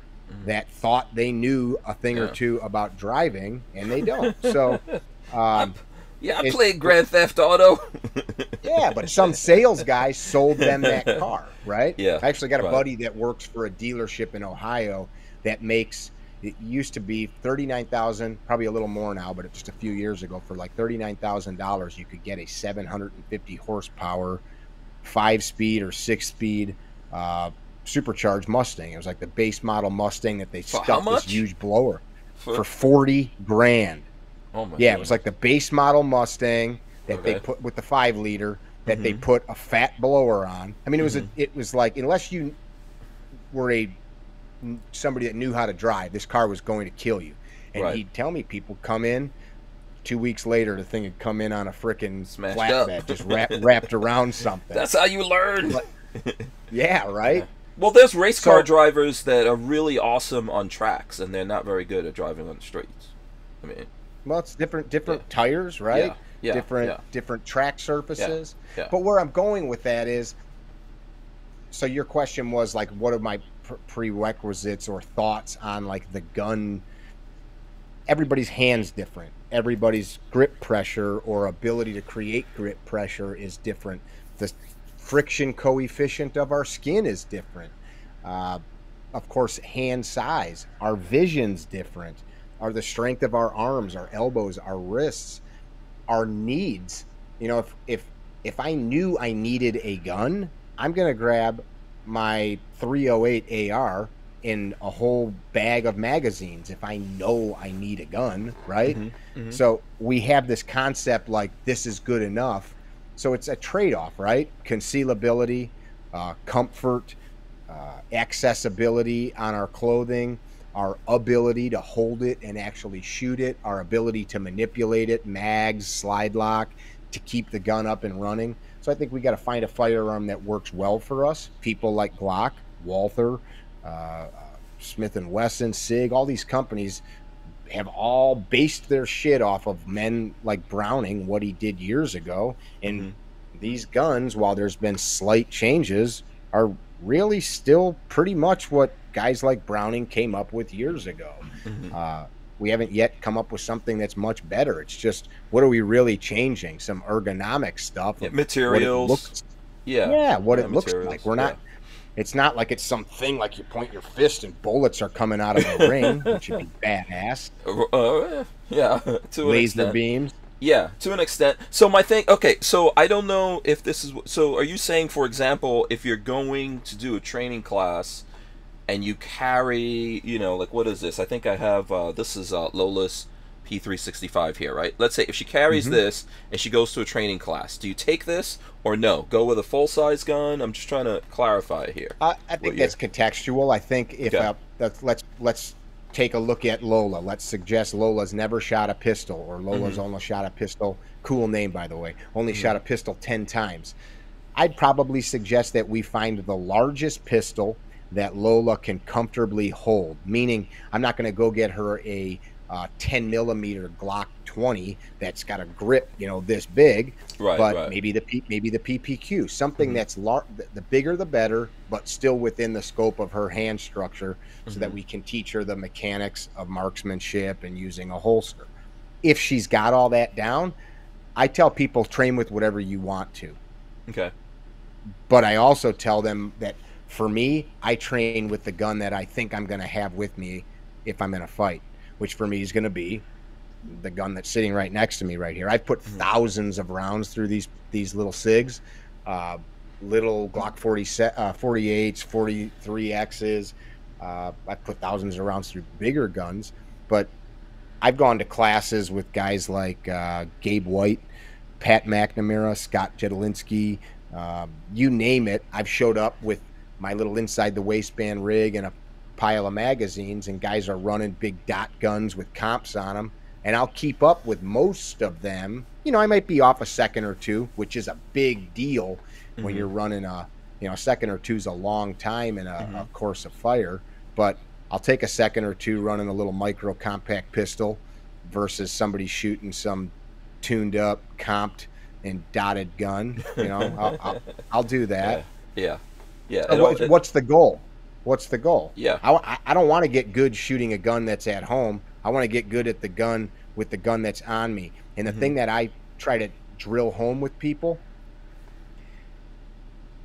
that thought they knew a thing or two about driving, and they don't. So yeah, I played Grand Theft Auto. Yeah, but some sales guy sold them that car, right? Yeah. I actually got a buddy that works for a dealership in Ohio that makes, it used to be $39,000, probably a little more now, but just a few years ago, for like $39,000, you could get a 750 horsepower, 5-speed or 6-speed supercharged Mustang. It was like the base model Mustang that they stuffed this huge blower for 40 grand. Oh my yeah, it was like the base model Mustang that they put with the 5-liter that they put a fat blower on. I mean, it was like, unless you were somebody that knew how to drive, this car was going to kill you. And he'd tell me people come in 2 weeks later, the thing had come in on a frickin' flatbed, just wrapped around something. That's how you learn. Yeah, right. Well, there's race car drivers that are really awesome on tracks, and they're not very good at driving on the streets. I mean, well, it's different tires, right? Yeah. Different track surfaces. Yeah. But where I'm going with that is, so your question was like, what are my prerequisites or thoughts on like the gun? Everybody's hand's different. Everybody's grip pressure or ability to create grip pressure is different. The friction coefficient of our skin is different. Of course, hand size, our vision's different. Are the strength of our arms, our elbows, our wrists, our needs. You know, if I knew I needed a gun, I'm gonna grab my 308 AR in a whole bag of magazines if I know I need a gun, right? So we have this concept like this is good enough. So it's a trade-off, right? Concealability, comfort, accessibility on our clothing, our ability to hold it and actually shoot it, our ability to manipulate it, mags, slide lock, to keep the gun up and running. So I think we got to find a firearm that works well for us. People like Glock, Walther, Smith & Wesson, SIG, all these companies have all based their shit off of men like Browning, what he did years ago. And these guns, while there's been slight changes, are really still pretty much what guys like Browning came up with years ago. We haven't yet come up with something that's much better. It's just, what are we really changing? Some ergonomic stuff. Materials. What it looks like. We're not, it's not like it's something like you point your fist and bullets are coming out of a ring, which would be badass. To laser beams. Yeah, to an extent. So my thing, okay, so I don't know if this is, so are you saying, for example, if you're going to do a training class and you carry, you know, like, what is this? I think I have, this is Lola's P365 here, right? Let's say if she carries this and she goes to a training class, do you take this or no? Go with a full-size gun? I'm just trying to clarify here. I think that's contextual. I think if, let's take a look at Lola. Let's suggest Lola's never shot a pistol, or Lola's only shot a pistol. Cool name, by the way. Only shot a pistol 10 times. I'd probably suggest that we find the largest pistol that Lola can comfortably hold. Meaning, I'm not going to go get her a 10 millimeter Glock 20 that's got a grip, you know, this big. Maybe the PPQ, something that's the bigger the better, but still within the scope of her hand structure, so that we can teach her the mechanics of marksmanship and using a holster. If she's got all that down, I tell people train with whatever you want to. Okay. But I also tell them that for me, I train with the gun that I think I'm going to have with me if I'm in a fight, which for me is going to be the gun that's sitting right next to me right here. I've put thousands of rounds through these little SIGs, little Glock 48s, 43Xs. I've put thousands of rounds through bigger guns, but I've gone to classes with guys like Gabe White, Pat McNamara, Scott Jedlinski, you name it. I've showed up with my little inside the waistband rig and a pile of magazines, and guys are running big dot guns with comps on them, and I'll keep up with most of them. You know, I might be off a second or two, which is a big deal when you're running a second or two is a long time in a course of fire, but I'll take a second or two running a little micro compact pistol versus somebody shooting some tuned up, comped, and dotted gun. You know, I'll do that. Yeah. So what's the goal? What's the goal? Yeah. I don't want to get good shooting a gun that's at home. I want to get good at the gun with the gun that's on me. And the thing that I try to drill home with people,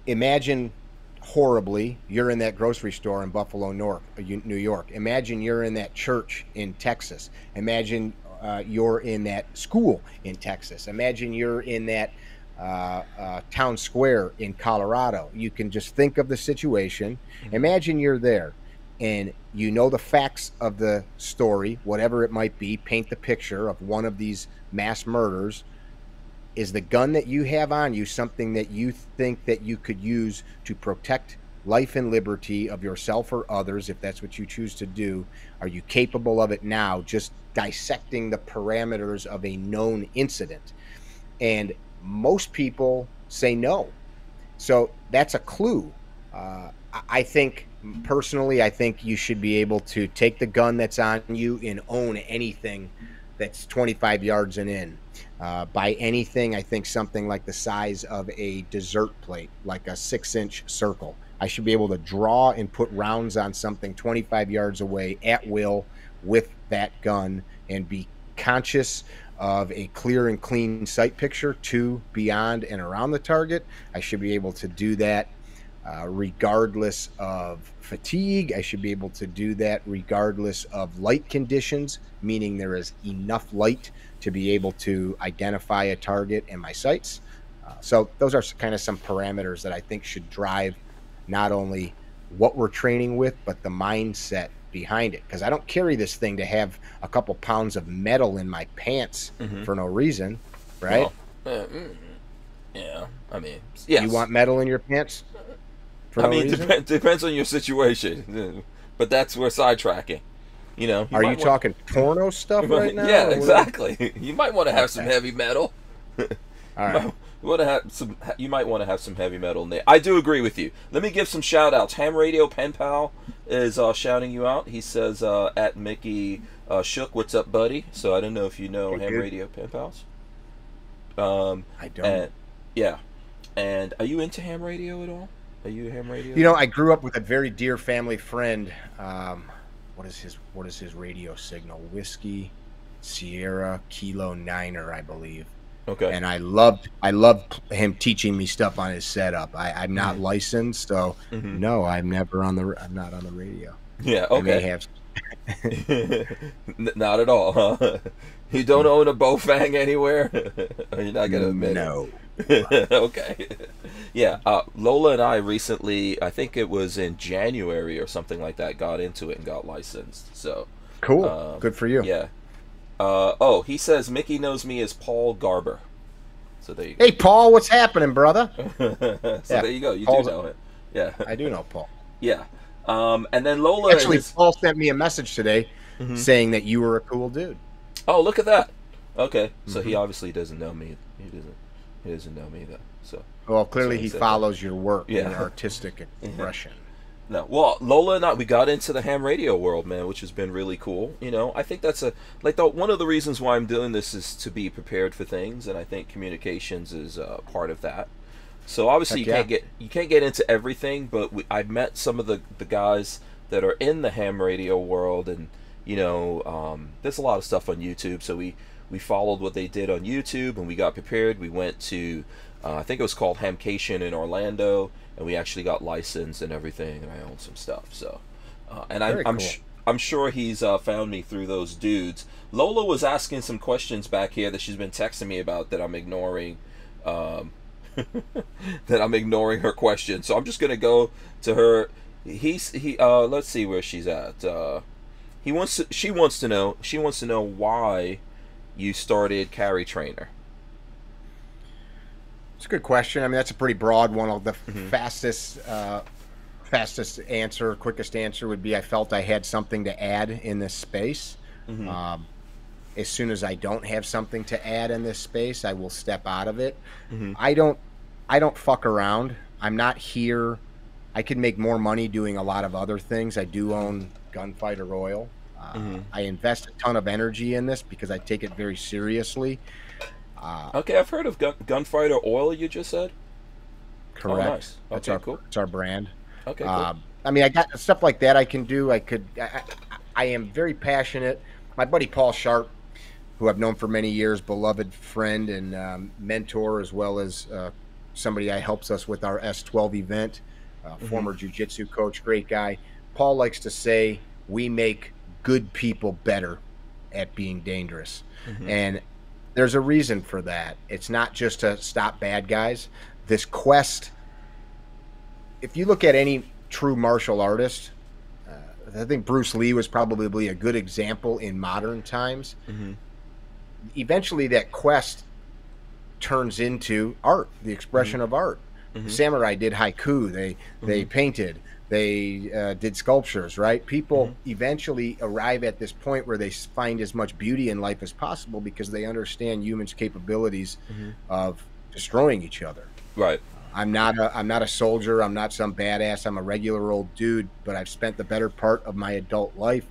imagine horribly you're in that grocery store in Buffalo, New York. Imagine you're in that church in Texas. Imagine you're in that school in Texas. Imagine you're in that town square in Colorado. You can just think of the situation. Imagine you're there and you know the facts of the story, whatever it might be. Paint the picture of one of these mass murders. Is the gun that you have on you something that you think that you could use to protect life and liberty of yourself or others, if that's what you choose to do? Are you capable of it now? Just dissecting the parameters of a known incident. And most people say no. So that's a clue. I think, personally, I think you should be able to take the gun that's on you and own anything that's 25 yards and in. By anything, I think something like the size of a dessert plate, like a 6-inch circle. I should be able to draw and put rounds on something 25 yards away at will with that gun and be conscious of a clear and clean sight picture to, beyond, and around the target. I should be able to do that regardless of fatigue. I should be able to do that regardless of light conditions, meaning there is enough light to be able to identify a target in my sights. So those are kind of some parameters that I think should drive not only what we're training with, but the mindset behind it. Because I don't carry this thing to have a couple pounds of metal in my pants for no reason, right? Well, yeah, I mean, yes. You want metal in your pants? Depends on your situation. But that's where sidetracking. You know, are you talking porno stuff right now? Yeah, exactly. You might want to have some heavy metal. All right. You might want to have some heavy metal in there. I do agree with you. Let me give some shout outs. Ham Radio Pen Pal is shouting you out. He says at Mickey Schuch, what's up, buddy? So I don't know if you know Ham Radio Pen Pals. I don't. And are you into ham radio at all? Are you a ham radio? You know, I grew up with a very dear family friend. What is his radio signal? Whiskey Sierra Kilo Niner, I believe. Okay. And I loved him teaching me stuff on his setup. I'm not licensed, so no, I'm not on the radio. Yeah, okay. I may have. Not at all, huh? You don't own a Bofang anywhere? You're not gonna admit no. it. Okay. Yeah, Lola and I recently, I think it was in January or something like that, got into it and got licensed. So cool. Good for you. Yeah. He says Mickey knows me as Paul Garber. So there you go. Hey, Paul, what's happening, brother? There you go. You do know it. Yeah. I do know Paul. Yeah. And then Lola. Actually, Paul sent me a message today saying that you were a cool dude. Oh, look at that. Okay. So he obviously doesn't know me. He doesn't know me, though. So. Well, clearly he follows your work and your artistic expression. No, well, Lola and I, we got into the ham radio world, man, which has been really cool. You know, I think that's one of the reasons why I'm doing this is to be prepared for things, and I think communications is part of that. So obviously you can't get into everything, but I've met some of the guys that are in the ham radio world, and you know, there's a lot of stuff on YouTube. So we followed what they did on YouTube, and we got prepared. We went to I think it was called Hamcation in Orlando, and we actually got licensed and everything, and I own some stuff. So, and I'm sure he's found me through those dudes. Lola was asking some questions back here that she's been texting me about that I'm ignoring. That I'm ignoring her question. So I'm just gonna go to her. Let's see where she's at. She wants to know. She wants to know why you started Carry Trainer. It's a good question. I mean, that's a pretty broad one. The Mm-hmm. fastest answer, quickest answer would be I felt I had something to add in this space. Mm-hmm. As soon as I don't have something to add in this space, I will step out of it. Mm-hmm. I don't fuck around. I'm not here. I can make more money doing a lot of other things. I do own Gunfighter Oil. Mm-hmm. I invest a ton of energy in this because I take it very seriously. Okay, I've heard of Gunfighter Oil. You just said. Correct. Oh, nice. That's Okay, our cool. It's our brand. Okay, cool. I mean, I got stuff like that I can do. I am very passionate. My buddy Paul Sharp, who I've known for many years, beloved friend and mentor, as well as somebody that helps us with our S12 event, former jiu-jitsu coach, great guy. Paul likes to say, we make good people better at being dangerous. Mm-hmm. And there's a reason for that. It's not just to stop bad guys. This quest, if you look at any true martial artist, I think Bruce Lee was probably a good example in modern times. Mm-hmm. Eventually, that quest turns into art, the expression of art. Mm-hmm. Samurai did haiku. They painted. They did sculptures, right? People eventually arrive at this point where they find as much beauty in life as possible because they understand humans' capabilities of destroying each other. Right. I'm not a soldier. I'm not some badass. I'm a regular old dude, but I've spent the better part of my adult life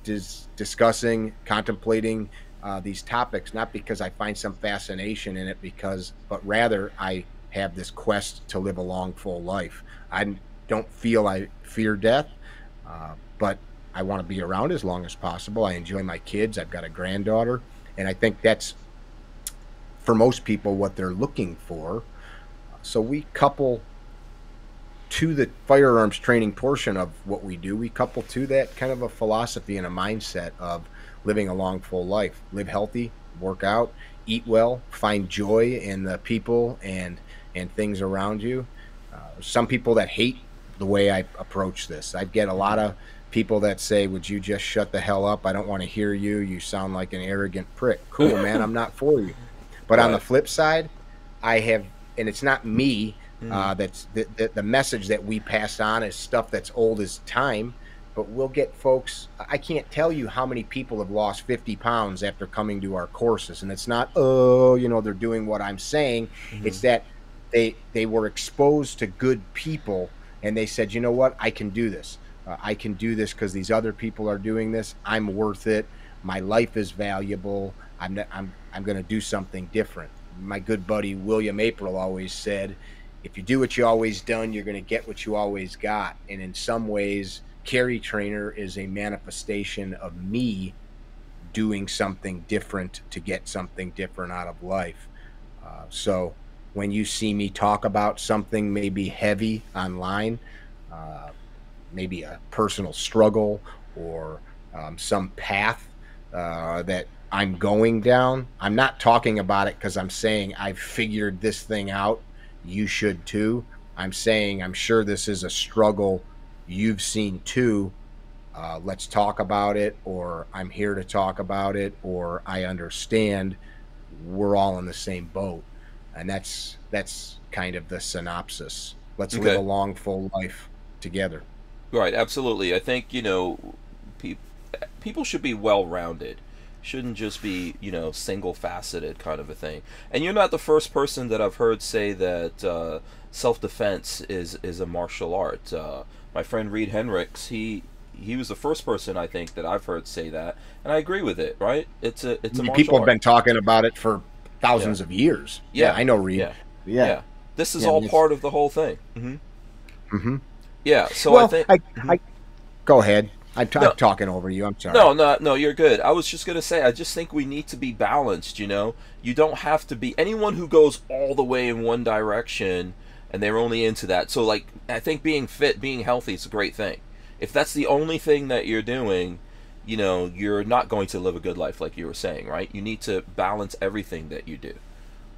discussing, contemplating these topics, not because I find some fascination in it, but rather I have this quest to live a long, full life. I don't feel I fear death, but I want to be around as long as possible. I enjoy my kids. I've got a granddaughter, and I think that's, for most people, what they're looking for. So we couple to the firearms training portion of what we do, we couple to that kind of a philosophy and a mindset of living a long, full life. Live healthy, work out, eat well, find joy in the people and things around you. Some people that hate the way I approach this. I get a lot of people that say, would you just shut the hell up? I don't want to hear you. You sound like an arrogant prick. Cool, man. I'm not for you. But on the flip side, I have, and it's not me, that's the message that we pass on is stuff that's old as time, but we'll get folks, I can't tell you how many people have lost 50 pounds after coming to our courses. And it's not, they're doing what I'm saying. It's that they were exposed to good people and they said, you know what, I can do this. I can do this because these other people are doing this. I'm worth it. My life is valuable. I'm going to do something different. My good buddy William April always said, if you do what you always done, you're going to get what you always got. And in some ways, Carry Trainer is a manifestation of me doing something different to get something different out of life. So when you see me talk about something maybe heavy online, maybe a personal struggle or some path that I'm going down, I'm not talking about it because I'm saying I've figured this thing out. You should too. I'm saying I'm sure this is a struggle you've seen too. Let's talk about it, or I'm here to talk about it, or I understand we're all in the same boat. And that's kind of the synopsis. Let's live a long, full life together. Right, absolutely. I think, people should be well-rounded. Shouldn't just be, single-faceted kind of a thing. And you're not the first person that I've heard say that self-defense is a martial art. My friend Reed Henricks, he was the first person I think that I've heard say that, and I agree with it. Right? It's a martial people have art. been talking about it for thousands of years. Yeah, I know Reed. Yeah. This is all part of the whole thing. Yeah. So well, I think. I go ahead. I'm talking over you. I'm sorry. No, you're good. I was just going to say, I just think we need to be balanced, You don't have to be... Anyone who goes all the way in one direction, and they're only into that. So, I think being fit, being healthy is a great thing. If that's the only thing that you're doing, you're not going to live a good life, like you were saying, right? You need to balance everything that you do.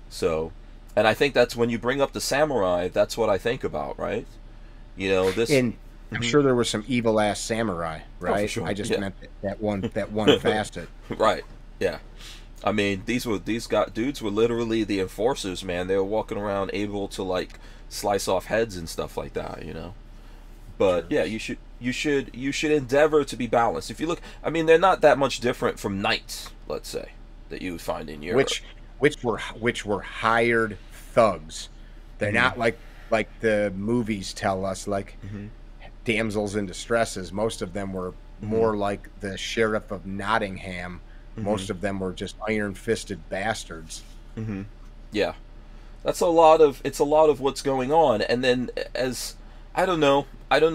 So, and I think that's when you bring up the samurai, that's what I think about, right? This... I'm sure there was some evil ass samurai, right? Oh, for sure. I just Yeah. meant that one facet. Right. Yeah. I mean, these dudes were literally the enforcers, man. They were walking around able to like slice off heads and stuff like that, you know. But Sure. yeah, you should endeavor to be balanced. If you look, I mean, they're not that much different from knights, let's say, that you would find in Europe. Which were hired thugs. They're not like the movies tell us, like damsels in distresses. Most of them were more like the sheriff of Nottingham. Most of them were just iron-fisted bastards. Yeah, that's a lot of what's going on. And then as I don't know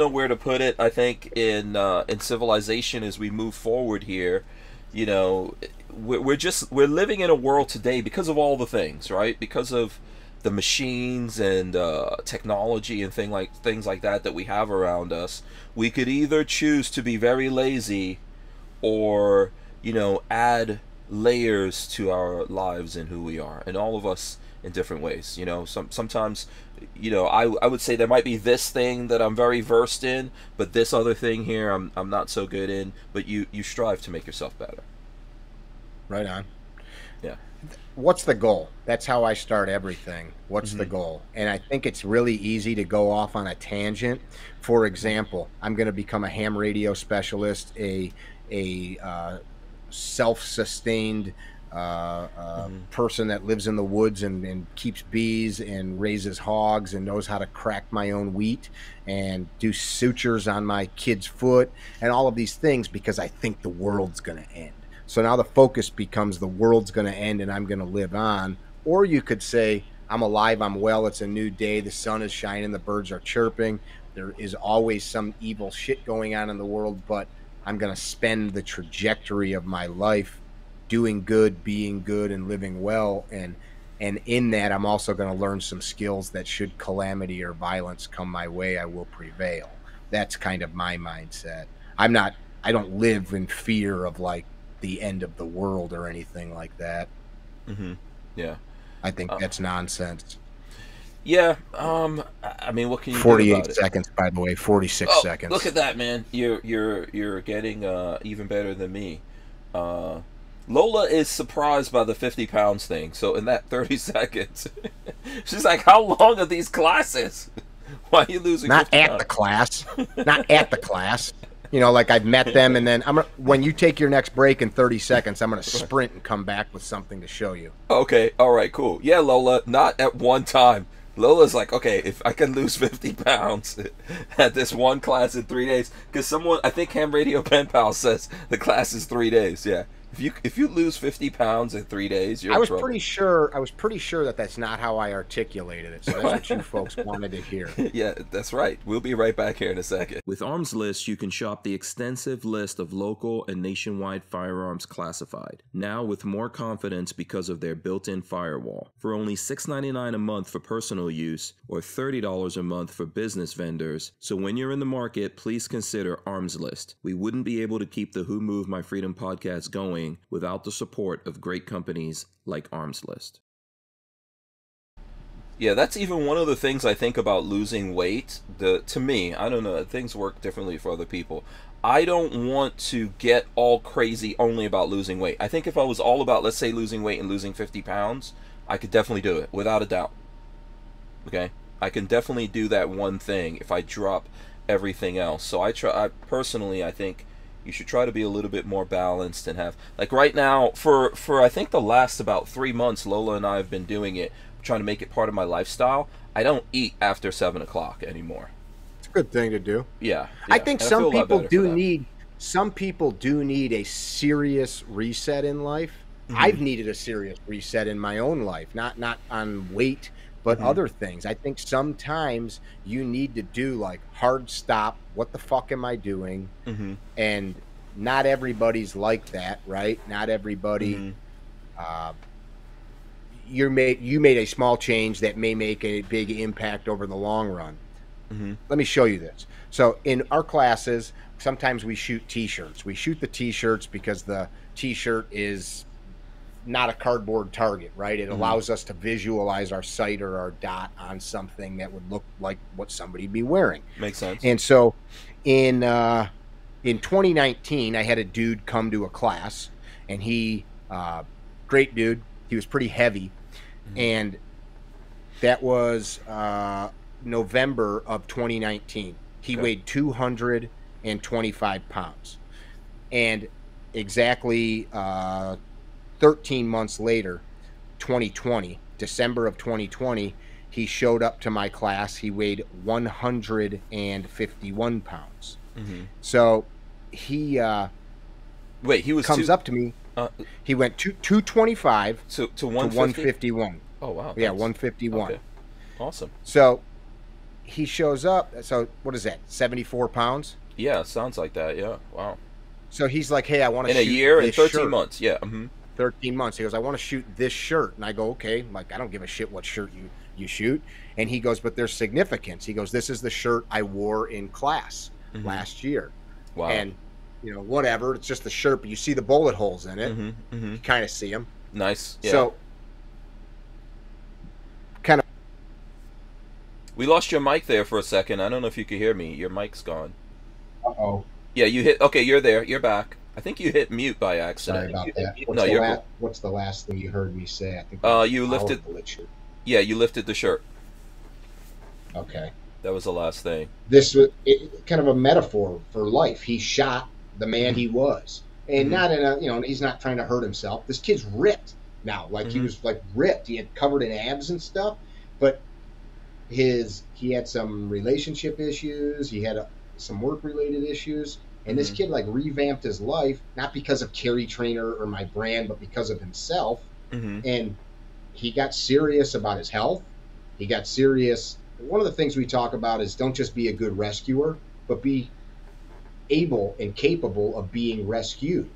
where to put it. I think in civilization as we move forward here, you know, we're living in a world today because of all the things, right? Because of the machines and technology and things like that we have around us. We could either choose to be very lazy, or you know, add layers to our lives and who we are, and all of us in different ways. You know, sometimes, you know, I would say there might be this thing that I'm very versed in, but this other thing here I'm not so good in. But you strive to make yourself better. Right on. Yeah. What's the goal? That's how I start everything. What's the goal? And I think it's really easy to go off on a tangent. For example, I'm going to become a ham radio specialist, a self-sustained person that lives in the woods and keeps bees and raises hogs and knows how to crack my own wheat and do sutures on my kid's foot and all of these things, because I think the world's going to end. So now the focus becomes the world's going to end and I'm going to live on. Or you could say, I'm alive, I'm well, it's a new day, the sun is shining, the birds are chirping. There is always some evil shit going on in the world, but I'm going to spend the trajectory of my life doing good, being good, and living well. And in that, I'm also going to learn some skills that should calamity or violence come my way, I will prevail. That's kind of my mindset. I don't live in fear of like the end of the world or anything like that. Yeah. I think that's nonsense. Yeah. I mean, what can you do 48 about it? seconds, by the way, 46 seconds. Look at that, man. You're getting even better than me. Lola is surprised by the 50 pounds thing. So in that 30 seconds, she's like, "How long are these classes? Why are you losing?" Not 50 at pounds? the class. Not at the class. You know, like I've met them, and then when you take your next break in 30 seconds, I'm going to sprint and come back with something to show you. Okay, all right, cool. Yeah, Lola, not at one time. Lola's like, okay, if I can lose 50 pounds at this one class in 3 days, because I think Ham Radio Pen Pal says the class is 3 days. Yeah, if you lose 50 pounds in 3 days, you're in trouble. I was pretty sure that that's not how I articulated it. So that's what you folks wanted to hear. Yeah, that's right. We'll be right back here in a second. With Armslist, you can shop the extensive list of local and nationwide firearms classified, now with more confidence because of their built-in firewall. For only $6.99 a month for personal use, or $30 a month for business vendors. So when you're in the market, please consider Armslist. We wouldn't be able to keep the Who Moved My Freedom podcast going without the support of great companies like Armslist. Yeah, that's even one of the things I think about losing weight. To me, I don't know, things work differently for other people. I don't want to get all crazy only about losing weight. I think if I was all about, let's say, losing weight and losing 50 pounds, I could definitely do it, without a doubt. Okay? I can definitely do that one thing if I drop everything else. So I personally, I think you should try to be a little bit more balanced and have, like right now, for I think the last about 3 months, Lola and I have been doing it, trying to make it part of my lifestyle. I don't eat after 7 o'clock anymore. It's a good thing to do. Yeah. I think some people do need a serious reset in life. I've needed a serious reset in my own life, not on weight, but other things. I think sometimes you need to do like hard stop. What the fuck am I doing? And not everybody's like that, right? Not everybody. You made a small change that may make a big impact over the long run. Let me show you this. So in our classes, sometimes we shoot t-shirts. We shoot the t-shirts because the t-shirt is not a cardboard target, right? It allows us to visualize our sight or our dot on something that would look like what somebody'd be wearing. Makes sense. And so in 2019, I had a dude come to a class, and he, great dude, he was pretty heavy, and that was November of 2019. He weighed 225 pounds, and exactly 13 months later, 2020, December of 2020, he showed up to my class. He weighed 151 pounds. So he wait, he was comes up to me. He went 225 to to 151. Oh wow! Yeah, 151. Okay. Awesome. So he shows up. So what is that? 74 pounds. Yeah, sounds like that. Yeah. Wow. So he's like, "Hey, I want to shoot in a year and 13 shirt. months." Yeah. 13 months. He goes, "I want to shoot this shirt." And I go, "Okay." I'm like, I don't give a shit what shirt you shoot. And he goes, "But there's significance." He goes, "This is the shirt I wore in class last year." Wow. And whatever. It's just the shirt, but you see the bullet holes in it. You kind of see them. Nice. Yeah. So kind of. We lost your mic there for a second. I don't know if you could hear me. Your mic's gone. Uh-oh. Yeah, you hit. Okay, you're there. You're back. I think you hit mute by accident. Sorry about that. What's the last thing you heard me say? I think you lifted. Yeah, you lifted the shirt. Okay. That was the last thing. This was kind of a metaphor for life. He shot the man he was, and not in a he's not trying to hurt himself. This kid's ripped now, like he was like ripped. He had covered in abs and stuff, but he had some relationship issues. He had some work related issues. And this kid like revamped his life, not because of Carry Trainer or my brand, but because of himself. And he got serious about his health. He got serious. One of the things we talk about is don't just be a good rescuer, but be able and capable of being rescued.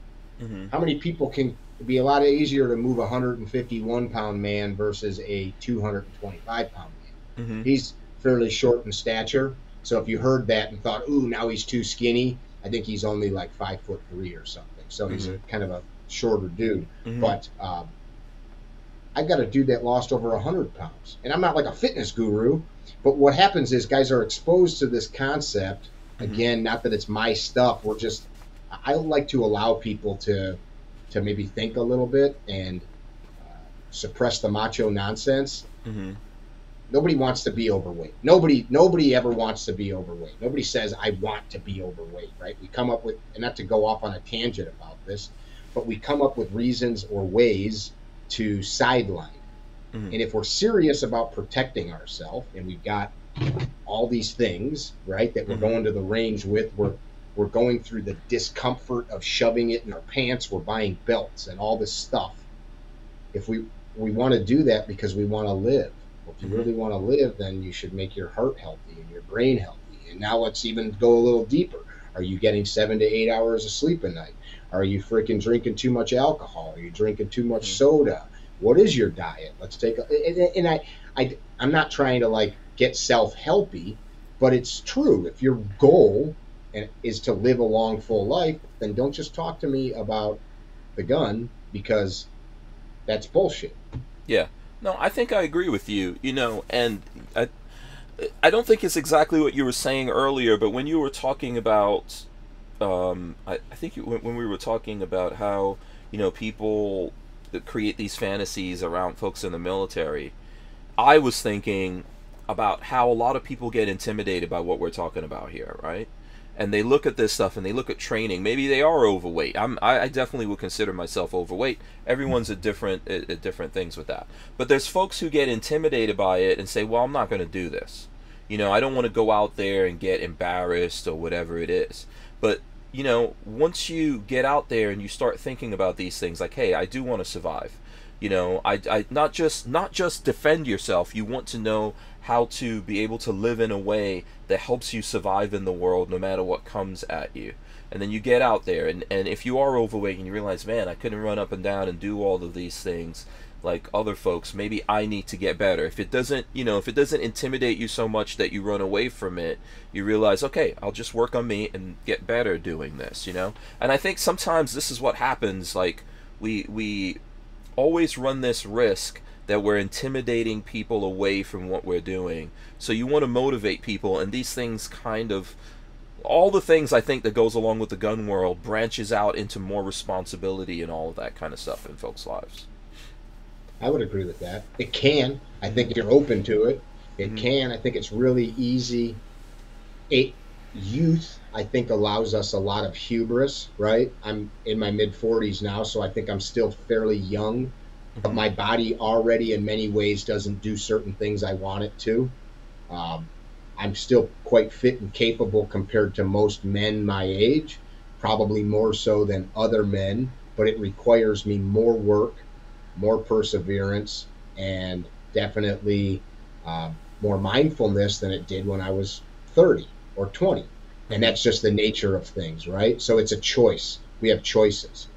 How many people can be a lot easier to move a 151-pound man versus a 225-pound man? He's fairly short in stature. So if you heard that and thought, ooh, now he's too skinny, I think he's only like 5'3" or something. So he's a kind of a shorter dude. But I've got a dude that lost over 100 pounds. And I'm not like a fitness guru, but what happens is guys are exposed to this concept. Again, not that it's my stuff. I like to allow people to maybe think a little bit and suppress the macho nonsense. Nobody wants to be overweight. Nobody ever wants to be overweight. Nobody says, I want to be overweight, right? We come up with, and not to go off on a tangent about this, but we come up with reasons or ways to sideline. And if we're serious about protecting ourselves, and we've got all these things, right, that we're going to the range with, we're going through the discomfort of shoving it in our pants, we're buying belts and all this stuff. If we want to do that because we want to live. If you really want to live, then you should make your heart healthy and your brain healthy. And now let's even go a little deeper. Are you getting 7 to 8 hours of sleep a night? Are you freaking drinking too much alcohol? Are you drinking too much soda? What is your diet? Let's take I'm not trying to like get self-helpy, but it's true. If your goal is to live a long, full life, then don't just talk to me about the gun, because that's bullshit. Yeah. No, I think I agree with you, and I don't think it's exactly what you were saying earlier, but when you were talking about, I think when we were talking about how, people that create these fantasies around folks in the military, I was thinking about how a lot of people get intimidated by what we're talking about here, right? And they look at this stuff and they look at training. Maybe they are overweight. I definitely would consider myself overweight. Everyone's at different things with that. But there's folks who get intimidated by it and say, well, I'm not going to do this. I don't want to go out there and get embarrassed or whatever it is. But, once you get out there and you start thinking about these things like, hey, I do want to survive. I not just defend yourself. You want to know how to be able to live in a way that helps you survive in the world no matter what comes at you. And then you get out there, and if you are overweight and you realize, man, I couldn't run up and down and do all of these things like other folks, maybe I need to get better. If it doesn't intimidate you so much that you run away from it, you realize, okay, I'll just work on me and get better doing this, And I think sometimes this is what happens, like we always run this risk that we're intimidating people away from what we're doing. So you want to motivate people, and these things kind of, all the things I think that goes along with the gun world branches out into more responsibility and all of that kind of stuff in folks' lives. I would agree with that. It can. I think if you're open to it, it can. I think it's really easy. Youth, I think, allows us a lot of hubris, right? I'm in my mid-40s now, so I think I'm still fairly young, but my body already in many ways doesn't do certain things I want it to. I'm still quite fit and capable compared to most men my age, probably more so than other men, but it requires me more work, more perseverance, and definitely more mindfulness than it did when I was 30 or 20. And that's just the nature of things, right? So it's a choice. We have choices.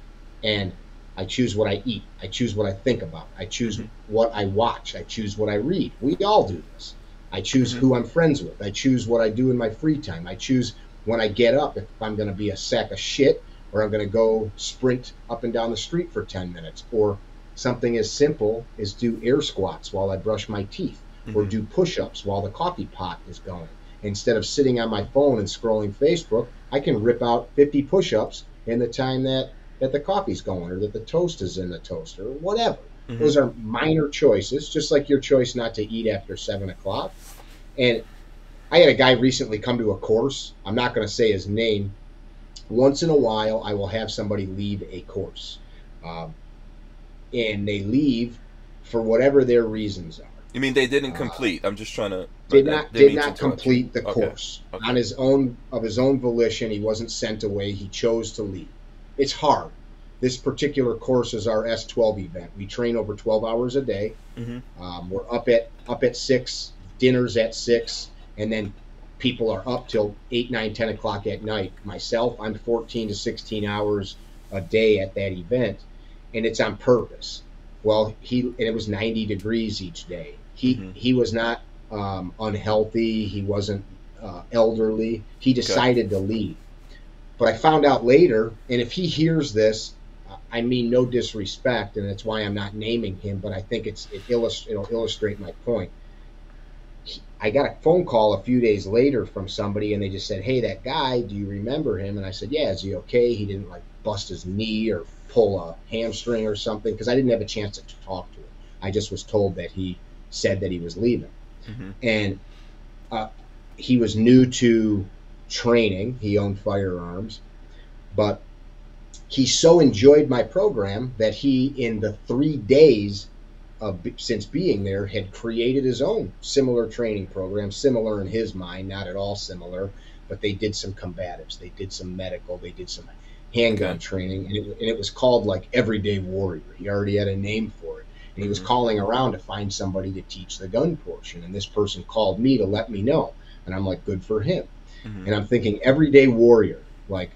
And I choose what I eat. I choose what I think about. I choose what I watch. I choose what I read. We all do this. I choose who I'm friends with. I choose what I do in my free time. I choose when I get up if I'm going to be a sack of shit, or I'm going to go sprint up and down the street for 10 minutes, or something as simple as do air squats while I brush my teeth, or do push-ups while the coffee pot is going. Instead of sitting on my phone and scrolling Facebook, I can rip out 50 push-ups in the time that the coffee's going, or that the toast is in the toaster, or whatever. Those are minor choices, just like your choice not to eat after 7 o'clock. And I had a guy recently come to a course. I'm not going to say his name. Once in a while, I will have somebody leave a course. And they leave for whatever their reasons are. You mean they didn't complete? I'm just trying to... Did not complete the course. Okay. On his own volition. He wasn't sent away. He chose to leave. It's hard. This particular course is our S12 event. We train over 12 hours a day. We're up at 6, dinner's at 6, and then people are up till 8, 9, 10 o'clock at night. Myself, I'm 14 to 16 hours a day at that event, and it's on purpose. Well, it was 90 degrees each day. He was not unhealthy. He wasn't elderly. He decided to leave. But I found out later, and if he hears this, I mean no disrespect, and that's why I'm not naming him, but I think it'll illustrate my point. I got a phone call a few days later from somebody, and they just said, "Hey, that guy, do you remember him?" And I said, "Yeah, is he okay? He didn't like bust his knee or pull a hamstring or something," because I didn't have a chance to talk to him. I just was told that he said that he was leaving. And he was new to training. He owned firearms, but he so enjoyed my program that he, in the 3 days since being there, had created his own similar training program, similar in his mind, not at all similar, but they did some combatives, they did some medical, they did some handgun training, and it was called like Everyday Warrior. He already had a name for it, and he was calling around to find somebody to teach the gun portion, and this person called me to let me know, and I'm like, good for him. And I'm thinking, Everyday Warrior, like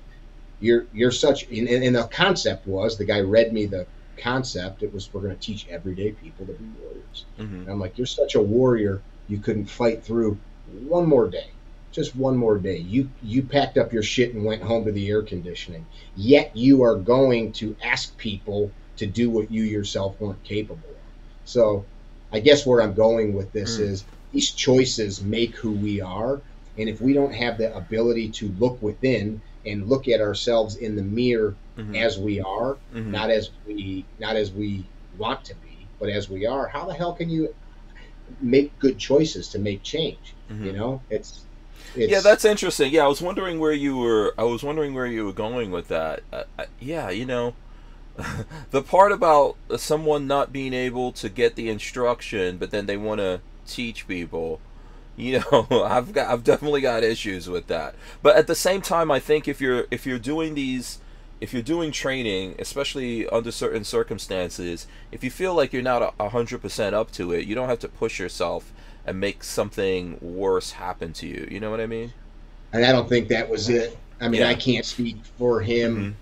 you're such, and the concept was, the guy read me the concept, it was, we're going to teach everyday people to be warriors. And I'm like, you're such a warrior, you couldn't fight through one more day, just one more day. You packed up your shit and went home to the air conditioning, yet you are going to ask people to do what you yourself weren't capable of. So I guess where I'm going with this is, these choices make who we are, and if we don't have the ability to look within and look at ourselves in the mirror as we are, not as we want to be, but as we are, how the hell can you make good choices to make change? You know, it's yeah, that's interesting. Yeah, I was wondering where you were going with that. Yeah, you know, the part about someone not being able to get the instruction, but then they want to teach people. You know, I've definitely got issues with that. But at the same time, I think if you're doing training, especially under certain circumstances, if you feel like you're not 100% up to it, you don't have to push yourself and make something worse happen to you. You know what I mean? And I don't think that was it. I mean, I can't speak for him.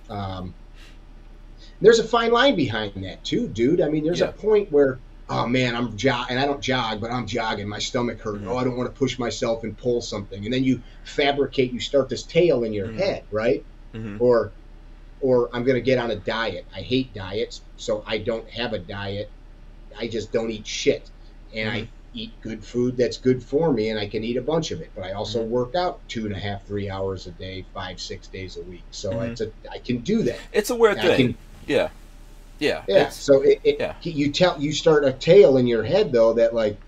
There's a fine line behind that too, dude. I mean, there's a point where, oh man, and I don't jog, but I'm jogging, my stomach hurt. Oh, I don't want to push myself and pull something. And then you start this tale in your head, right? Or or I'm going to get on a diet. I hate diets, so I don't have a diet. I just don't eat shit. And I eat good food that's good for me, and I can eat a bunch of it. But I also work out 2.5, 3 hours a day, 5, 6 days a week. So I can do that. It's a weird thing. Yeah. So you start a tale in your head though that like,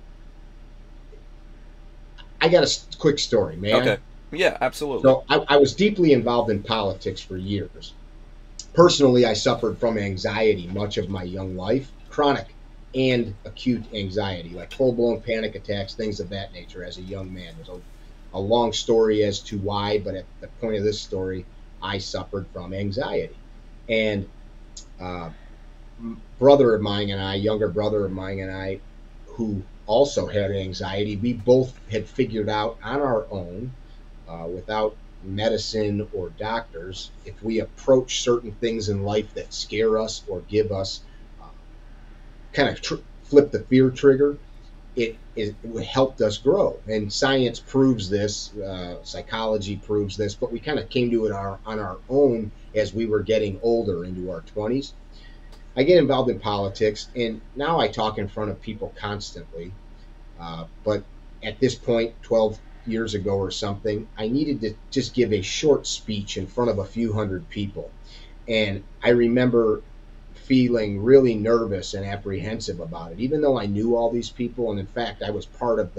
I got a quick story, man. Okay. Yeah, absolutely. So I was deeply involved in politics for years. Personally, I suffered from anxiety much of my young life, chronic and acute anxiety, like full-blown panic attacks, things of that nature as a young man. There's a long story as to why, but at the point of this story, I suffered from anxiety. And brother of mine and I, younger brother of mine and I, who also had anxiety, we both had figured out on our own, without medicine or doctors, if we approach certain things in life that scare us or give us kind of flip the fear trigger, it helped us grow. And science proves this, psychology proves this, but we kind of came to it on our own as we were getting older into our 20s. I get involved in politics, and now I talk in front of people constantly. But at this point, 12 years ago or something, I needed to just give a short speech in front of a few hundred people. And I remember feeling really nervous and apprehensive about it, even though I knew all these people. And in fact, I was part of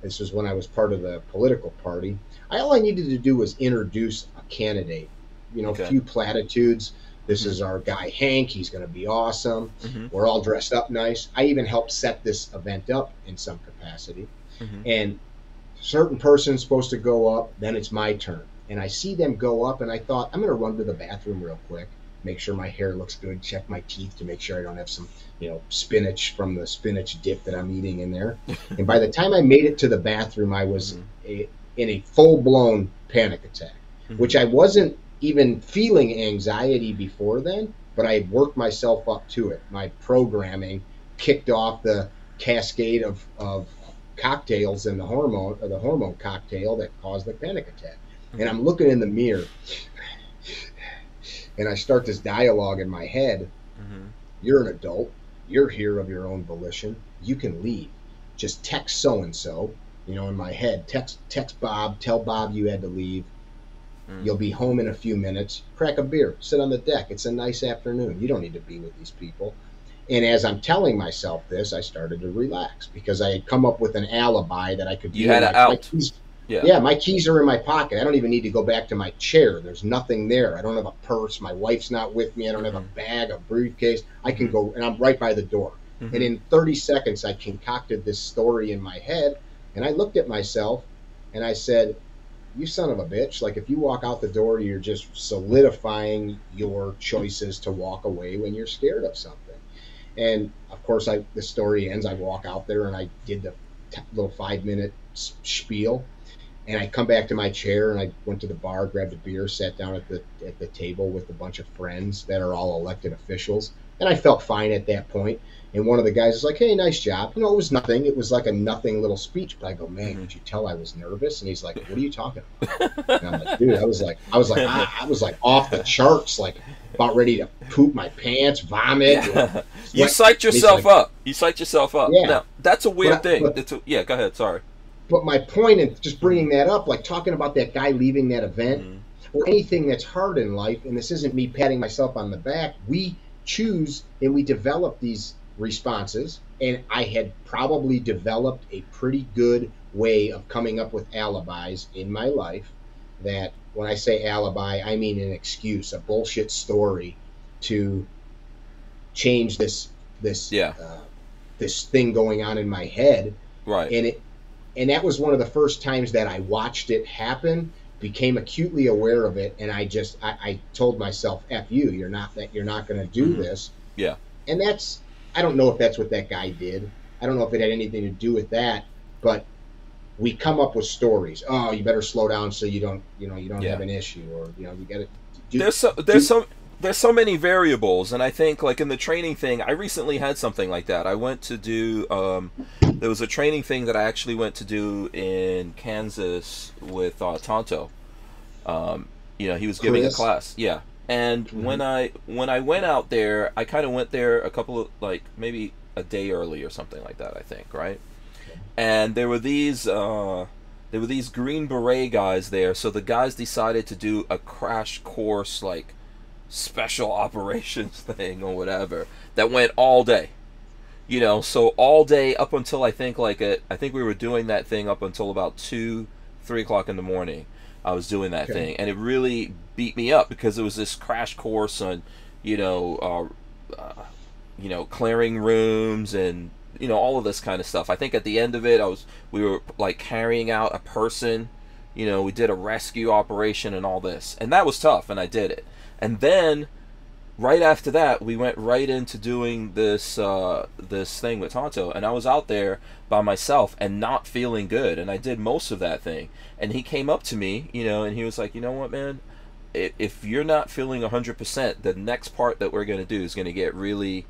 this was when I was part of the political party. All I needed to do was introduce a candidate, a few platitudes. This is our guy, Hank. He's going to be awesome. We're all dressed up nice. I even helped set this event up in some capacity. And certain person's supposed to go up, then it's my turn. And I see them go up, and I thought, I'm going to run to the bathroom real quick, make sure my hair looks good, check my teeth to make sure I don't have some, spinach from the spinach dip that I'm eating in there. And by the time I made it to the bathroom, I was in a full-blown panic attack, which I wasn't even feeling anxiety before then, but I had worked myself up to it. My programming kicked off the cascade of cocktails and the hormone cocktail that caused the panic attack. And I'm looking in the mirror, and I start this dialogue in my head. You're an adult. You're here of your own volition. You can leave. Just text so-and-so, in my head. Text Bob. Tell Bob you had to leave. You'll be home in a few minutes. Crack a beer. Sit on the deck. It's a nice afternoon. You don't need to be with these people. And as I'm telling myself this, I started to relax because I had come up with an alibi that I could. You had it out. Yeah, my keys are in my pocket. I don't even need to go back to my chair. There's nothing there. I don't have a purse. My wife's not with me. I don't have a bag, a briefcase. I can go, and I'm right by the door. And in 30 seconds, I concocted this story in my head, and I looked at myself, and I said, you son of a bitch. Like, if you walk out the door, you're just solidifying your choices to walk away when you're scared of something. And, of course, the story ends. I walk out there, and I did the little 5-minute spiel. And I come back to my chair, and I went to the bar, grabbed a beer, sat down at the table with a bunch of friends that are all elected officials. And I felt fine at that point. And one of the guys was like, hey, nice job. It was nothing. It was like a nothing little speech. But I go, man, could you tell I was nervous? And he's like, what are you talking about? And I'm like, dude, I was like off the charts, like about ready to poop my pants, vomit. Yeah. You psyched yourself up. You psyched yourself up. Yeah. Now, that's a weird thing. Yeah, go ahead. Sorry. But my point in just bringing that up, like talking about that guy leaving that event or anything that's hard in life, and this isn't me patting myself on the back, we choose and we develop these responses, and I had probably developed a pretty good way of coming up with alibis in my life. That when I say alibi, I mean an excuse, a bullshit story to change this thing going on in my head. Right. And that was one of the first times that I watched it happen, became acutely aware of it, and I told myself, F you, you're not going to do this. Yeah. And I don't know if that's what that guy did. I don't know if it had anything to do with that, but we come up with stories. Oh, you better slow down so you don't have an issue, or you got to. There's so many variables, and I think like in the training thing, I recently had something like that. I went to do there was a training thing that I actually went to do in Kansas with Tonto. He was giving a class. Yeah. And when I went out there, I kind of went there a couple of, like, maybe a day early or something like that, I think, right? And there were these Green Beret guys there, so the guys decided to do a crash course, like, special operations thing or whatever that went all day. You know, so all day up until I think we were doing that thing up until about 2-3 o'clock in the morning. I was doing that thing, and it really beat me up because it was this crash course on, clearing rooms and, all of this kind of stuff. I think at the end of it, we were like carrying out a person. We did a rescue operation and all this, and that was tough, and I did it. And then right after that, we went right into doing this thing with Tonto, and I was out there by myself and not feeling good, and I did most of that thing. And he came up to me, and he was like, "You know what, man? If you're not feeling 100%, the next part that we're gonna do is gonna get really,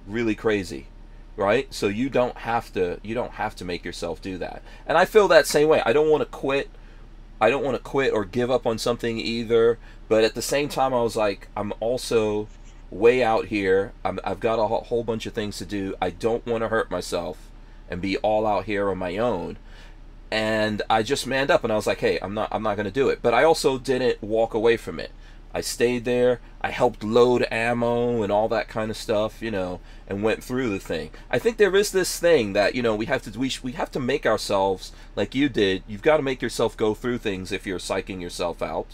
really crazy, right? So you don't have to make yourself do that." And I feel that same way. I don't want to quit. I don't want to quit or give up on something either. But at the same time, I was like, I'm also way out here. I've got a whole bunch of things to do. I don't want to hurt myself and be all out here on my own. And I just manned up, and I was like, hey, I'm not going to do it. But I also didn't walk away from it. I stayed there. I helped load ammo and all that kind of stuff, and went through the thing. I think there is this thing that, we have to make ourselves, like you did. You've got to make yourself go through things if you're psyching yourself out.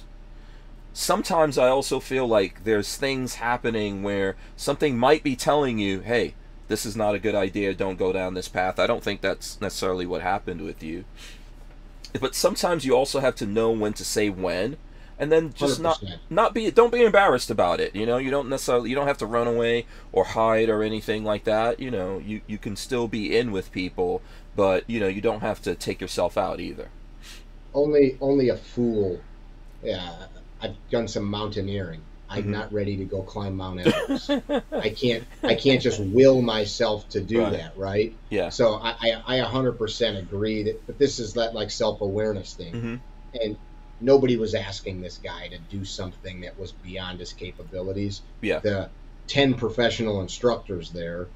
Sometimes I also feel like there's things happening where something might be telling you, hey, this is not a good idea, don't go down this path. I don't think that's necessarily what happened with you. But sometimes you also have to know when to say when, and then just 100%. Don't be embarrassed about it. You don't have to run away or hide or anything like that. You can still be in with people, but you don't have to take yourself out either. Only a fool. Yeah, I've done some mountaineering. I'm not ready to go climb Mount Everest. I can't just will myself to do that, right? Yeah. So I 100% agree but this is that like self-awareness thing. And nobody was asking this guy to do something that was beyond his capabilities. Yeah. The 10 professional instructors there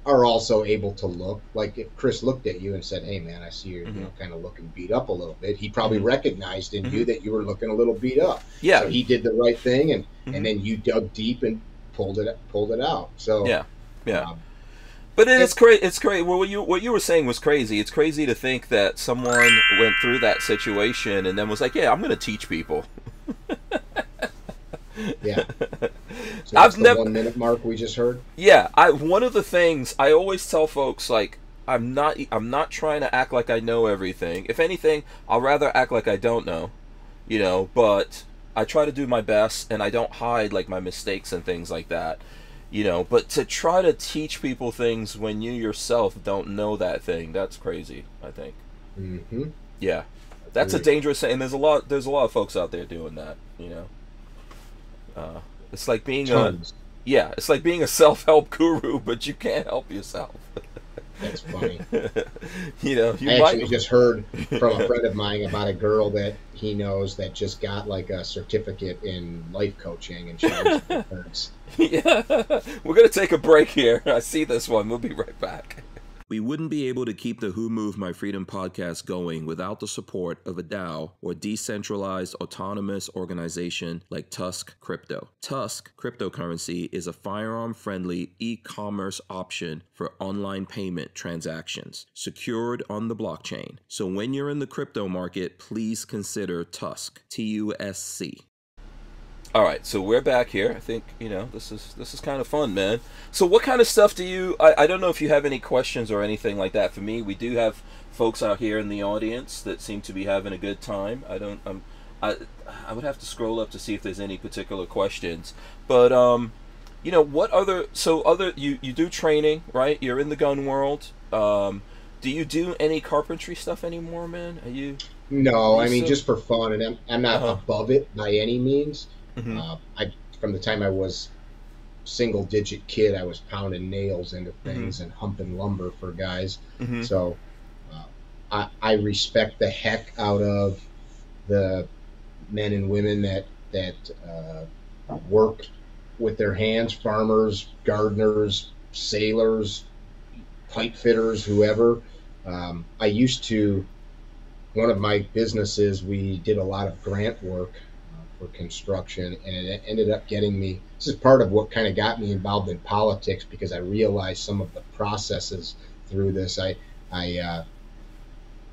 are also able to look. Like if Chris looked at you and said, "Hey man, I see you're kind of looking beat up a little bit," he probably recognized in you that you were looking a little beat up. Yeah. So he did the right thing, and then you dug deep and pulled it out. So yeah. But it's crazy. It's crazy. Well, what you were saying was crazy. It's crazy to think that someone went through that situation and then was like, "Yeah, I'm going to teach people." Yeah. So that's the 1 minute mark we just heard. Yeah, one of the things I always tell folks, like, I'm not trying to act like I know everything. If anything, I'll rather act like I don't know, but I try to do my best, and I don't hide like my mistakes and things like that, but to try to teach people things when you yourself don't know that thing, that's crazy, I think. Yeah. That's a dangerous thing, and there's a lot of folks out there doing that, It's like being it's like being a self-help guru, but you can't help yourself. That's funny. I actually just heard from a friend of mine about a girl that he knows that just got like a certificate in life coaching, and she knows the difference. Yeah, we're gonna take a break here. I see this one. We'll be right back. We wouldn't be able to keep the Who Moved My Freedom podcast going without the support of a DAO, or decentralized autonomous organization like TUSC Crypto. TUSC cryptocurrency is a firearm-friendly e-commerce option for online payment transactions, secured on the blockchain. So when you're in the crypto market, please consider TUSC, TUSC. All right, so we're back here. I think, this is kind of fun, man. So what kind of stuff do you, I don't know if you have any questions or anything like that for me. We do have folks out here in the audience that seem to be having a good time. I would have to scroll up to see if there's any particular questions. But, what you do training, right? You're in the gun world. Do you do any carpentry stuff anymore, man? No, I mean, just for fun, and I'm not above it by any means. From the time I was single-digit kid, I was pounding nails into things and humping lumber for guys. So I respect the heck out of the men and women that that work with their hands, farmers, gardeners, sailors, pipe fitters, whoever. I used to, one of my businesses, we did a lot of grant work for construction, and it ended up getting me, this is part of what kind of got me involved in politics, because I realized some of the processes through this. I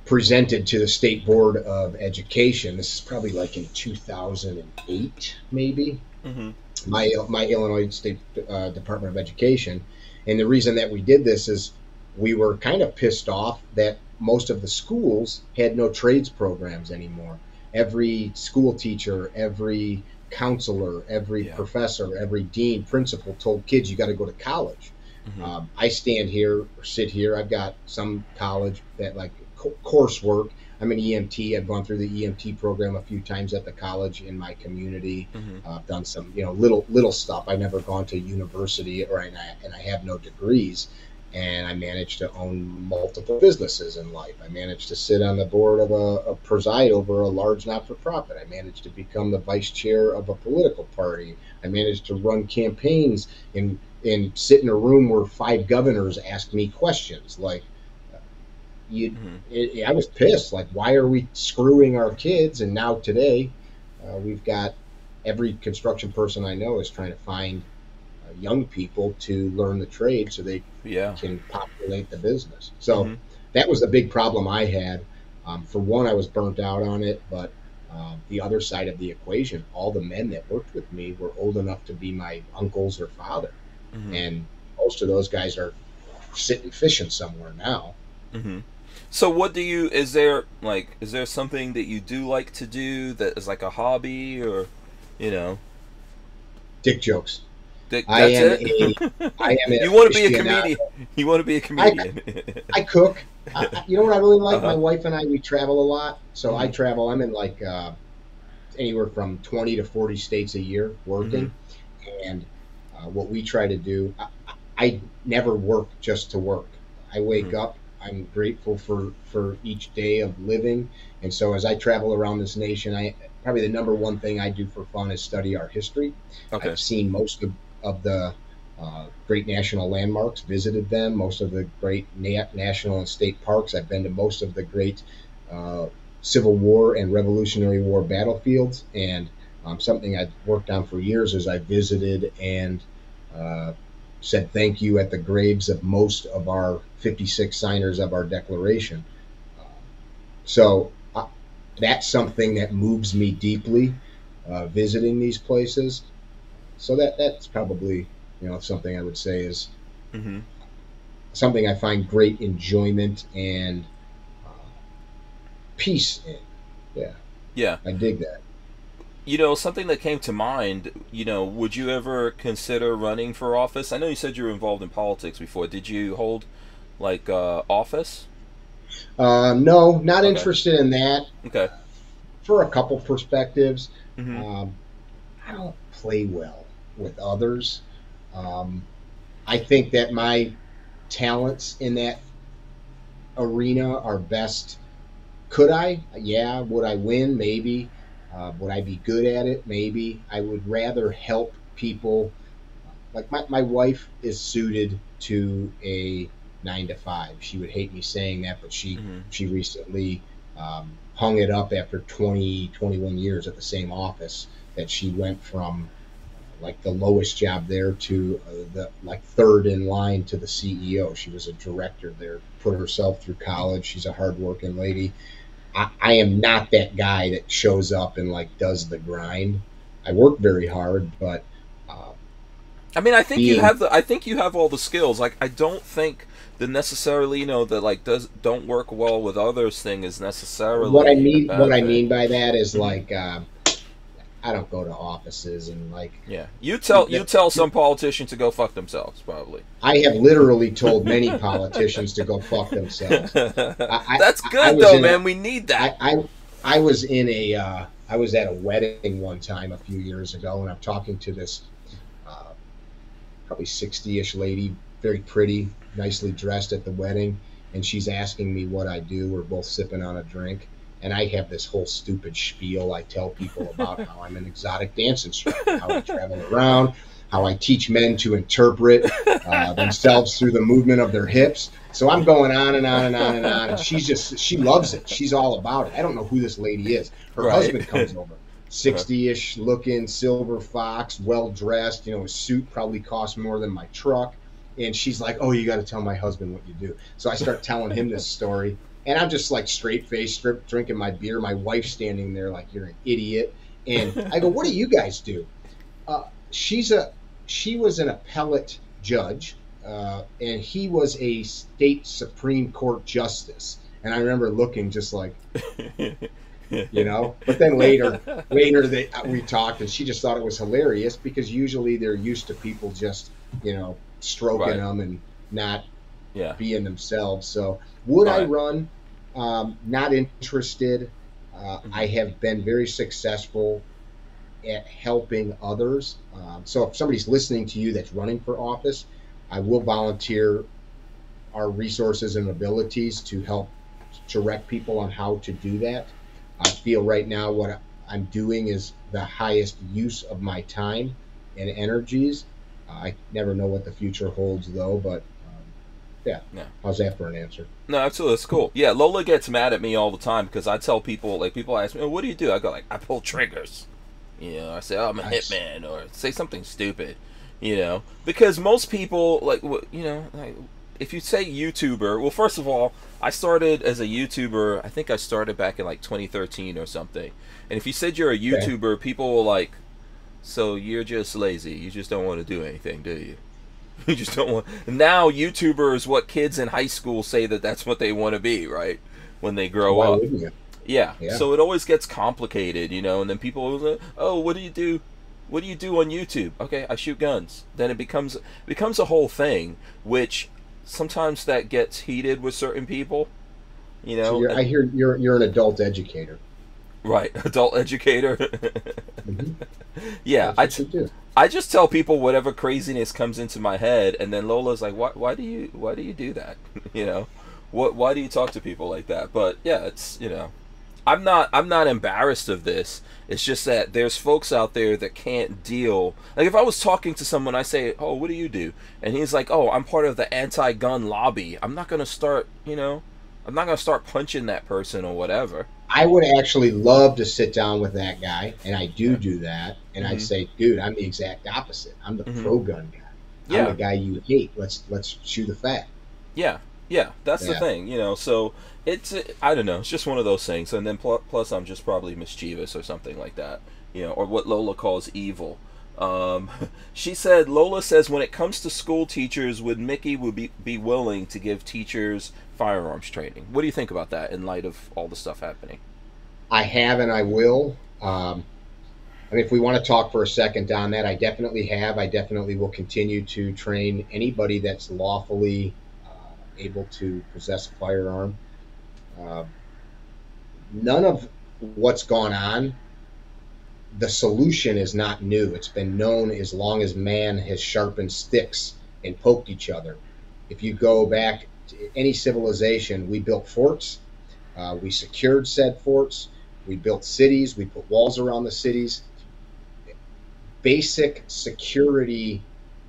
presented to the State Board of Education. This is probably like in 2008, maybe. Mm-hmm. My Illinois State Department of Education. And the reason that we did this is we were kind of pissed off that most of the schools had no trades programs anymore. Every school teacher, every counselor, every professor, every dean, principal told kids, you got to go to college. Mm-hmm. I stand here or sit here. I've got some college that like coursework. I'm an EMT. I've gone through the EMT program a few times at the college in my community. Mm-hmm. I've done some, little stuff. I've never gone to university, and I have no degrees. And I managed to own multiple businesses in life. I managed to sit on the board of preside over a large not-for-profit. I managed to become the vice chair of a political party. I managed to run campaigns and sit in a room where 5 governors asked me questions. Like, I was pissed. Like, why are we screwing our kids? And now today, we've got every construction person I know is trying to find young people to learn the trade so they can populate the business. So that was the big problem I had. For one, I was burnt out on it, but the other side of the equation, all the men that worked with me were old enough to be my uncles or father. Mm-hmm. And most of those guys are sitting fishing somewhere now. Mm-hmm. So what do you, is there something that you do like to do that is like a hobby, or, Dick jokes. I am you want to be a comedian. You want to be a comedian. I cook. You know what I really like? My wife and I, we travel a lot. So I travel. I'm in like anywhere from 20 to 40 states a year working. Mm-hmm. And what we try to do, I never work just to work. I wake up. I'm grateful for each day of living. And so as I travel around this nation, probably the number one thing I do for fun is study our history. Okay. I've seen most of the great national landmarks, visited them, most of the great national and state parks. I've been to most of the great Civil War and Revolutionary War battlefields. And something I've worked on for years is I visited and said thank you at the graves of most of our 56 signers of our Declaration. So that's something that moves me deeply, visiting these places. So that's probably, something I would say is something I find great enjoyment and peace in. Yeah. Yeah. I dig that. Something that came to mind, would you ever consider running for office? I know you said you were involved in politics before. Did you hold, office? No, not interested in that. Okay. For a couple perspectives, I don't play well with others. I think that my talents in that arena are best. Could I? Yeah. Would I win? Maybe. Would I be good at it? Maybe. I would rather help people. Like my wife is suited to a 9-to-5. She would hate me saying that, but she recently hung it up after 21 years at the same office, that she went from like the lowest job there to the third in line to the CEO. She was a director there, put herself through college. She's a hardworking lady. I am not that guy that shows up and does the grind. I work very hard, but I think you have all the skills. I don't think the necessarily don't work well with others thing is necessarily what I mean by that is I don't go to offices and you tell some politicians to go fuck themselves, probably. I have literally told many politicians to go fuck themselves. That's good though, man. We need that. I was I was at a wedding one time a few years ago, and I'm talking to this probably 60-ish lady, very pretty, nicely dressed at the wedding, and she's asking me what I do. We're both sipping on a drink, And I have this whole stupid spiel I tell people about how I'm an exotic dance instructor, how I travel around, how I teach men to interpret themselves through the movement of their hips. So I'm going on and on and on and on. And she loves it. She's all about it. I don't know who this lady is. Her husband comes over, 60-ish looking, silver fox, well-dressed, you know, his suit probably cost more than my truck. And she's like, oh, you got to tell my husband what you do. So I start telling him this story. And I'm just like straight-faced, drinking my beer. My wife's standing there like, you're an idiot. And I go, what do you guys do? She was an appellate judge, and he was a state Supreme Court justice. And I remember looking just like, you know. But then later we talked, and she just thought it was hilarious because usually they're used to people just, you know, stroking them and not being themselves. So would I run? Not interested. I have been very successful at helping others. So if somebody's listening to you that's running for office, I will volunteer our resources and abilities to help direct people on how to do that. I feel right now what I'm doing is the highest use of my time and energies. I never know what the future holds though, but yeah. How's that for an answer? No, absolutely. That's cool. Yeah, Lola gets mad at me all the time because I tell people, like, people ask me, oh, what do you do? I go, like, I pull triggers. You know, I say, oh, I'm a hitman, or say something stupid, you know, because most people, like, you know, like, if you say YouTuber, well, first of all, I started as a YouTuber, I think I started back in, like, 2013 or something, and if you said you're a YouTuber, people will, like, so you're just lazy, you just don't want to do anything, do you? You just don't want. Now YouTuber is what kids in high school say that's what they want to be, right? When they grow up. Yeah. So it always gets complicated, you know. And then people will say, "Oh, what do you do? What do you do on YouTube?" Okay, I shoot guns. Then it becomes a whole thing, which sometimes that gets heated with certain people, you know. So I hear you're an adult educator. Right, adult educator. Yeah, I just tell people whatever craziness comes into my head, and then Lola's like, "Why do you do that?" You know, why do you talk to people like that? But yeah, it's, you know, I'm not embarrassed of this. It's just that there's folks out there that can't deal. Like if I was talking to someone, I say, "Oh, what do you do?" and he's like, "Oh, I'm part of the anti-gun lobby." I'm not gonna start, you know, I'm not gonna start punching that person or whatever. I would actually love to sit down with that guy, and I do that, and I'd say, dude, I'm the exact opposite. I'm the pro-gun guy. I'm the guy you hate. Let's chew the fat. Yeah, that's the thing, you know. So it's, I don't know, it's just one of those things. And then plus I'm just probably mischievous or something like that, you know, or what Lola calls evil. She said, Lola says, when it comes to school teachers, would Mickey be willing to give teachers firearms training? What do you think about that in light of all the stuff happening? I have and I will. I mean, if we want to talk for a second on that, I definitely have. I definitely will continue to train anybody that's lawfully able to possess a firearm. None of what's gone on, the solution is not new. It's been known as long as man has sharpened sticks and poked each other. If you go back to any civilization, we built forts, we secured said forts, we built cities, we put walls around the cities. Basic security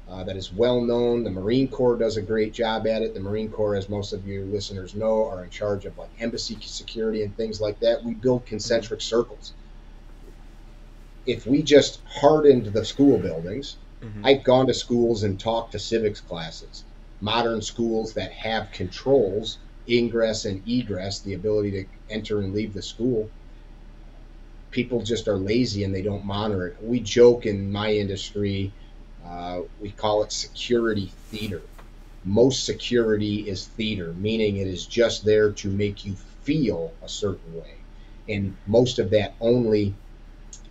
that is well known. The Marine Corps does a great job at it. The Marine Corps, as most of you listeners know, are in charge of like embassy security and things like that. We build concentric circles. If we just hardened the school buildings, I've gone to schools and talked to civics classes, modern schools that have controls, ingress and egress, the ability to enter and leave the school. People just are lazy and they don't monitor it. We joke in my industry, we call it security theater. Most security is theater, meaning it is just there to make you feel a certain way. And most of that only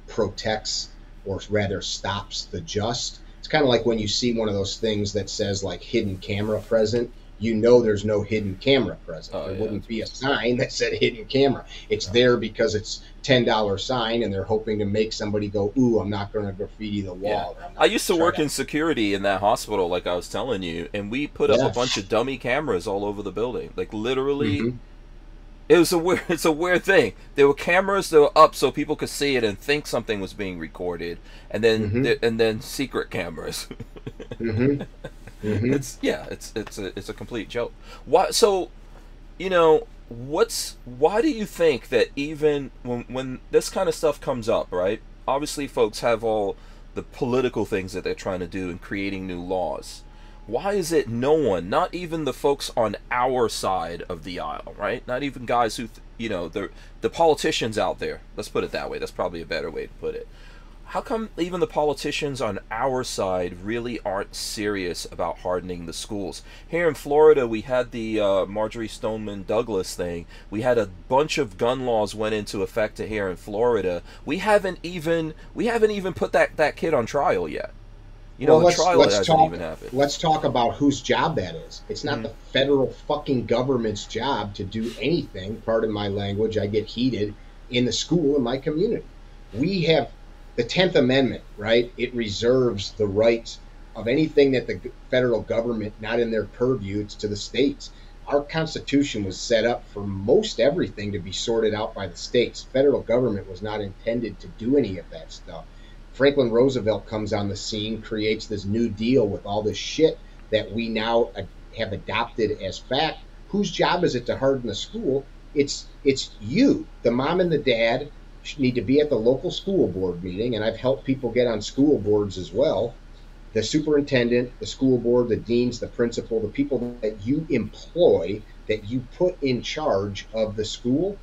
protects, or rather stops, the just. It's kind of like when you see one of those things that says like hidden camera present, you know there's no hidden camera present. There wouldn't be a sign that said hidden camera. It's there because it's $10 sign and they're hoping to make somebody go, ooh, I'm not going to graffiti the wall. I used to work in security in that hospital, like I was telling you, and we put up a bunch of dummy cameras all over the building. Like literally It was a weird. It's a weird thing. There were cameras that were up so people could see it and think something was being recorded, and then secret cameras. It's a complete joke. Why? So, why do you think that even when this kind of stuff comes up, right? Obviously, folks have all the political things that they're trying to do and creating new laws. Why is it no one, not even the folks on our side of the aisle, right? Not even guys who, the politicians out there. Let's put it that way. That's probably a better way to put it. How come even the politicians on our side really aren't serious about hardening the schools? Here in Florida, we had the Marjorie Stoneman Douglas thing. We had a bunch of gun laws went into effect here in Florida. We haven't even put that kid on trial yet. The trial hasn't even happened. Let's talk about whose job that is. It's not the federal fucking government's job to do anything, pardon my language, I get heated, in the school in my community. We have the 10th Amendment, right? It reserves the rights of anything that the federal government, not in their purview, it's to the states. Our Constitution was set up for most everything to be sorted out by the states. Federal government was not intended to do any of that stuff. Franklin Roosevelt comes on the scene, creates this New Deal with all this shit that we now have adopted as fact. Whose job is it to harden the school? It's you. The mom and the dad need to be at the local school board meeting, and I've helped people get on school boards as well. The superintendent, the school board, the deans, the principal, the people that you employ, that you put in charge of the school,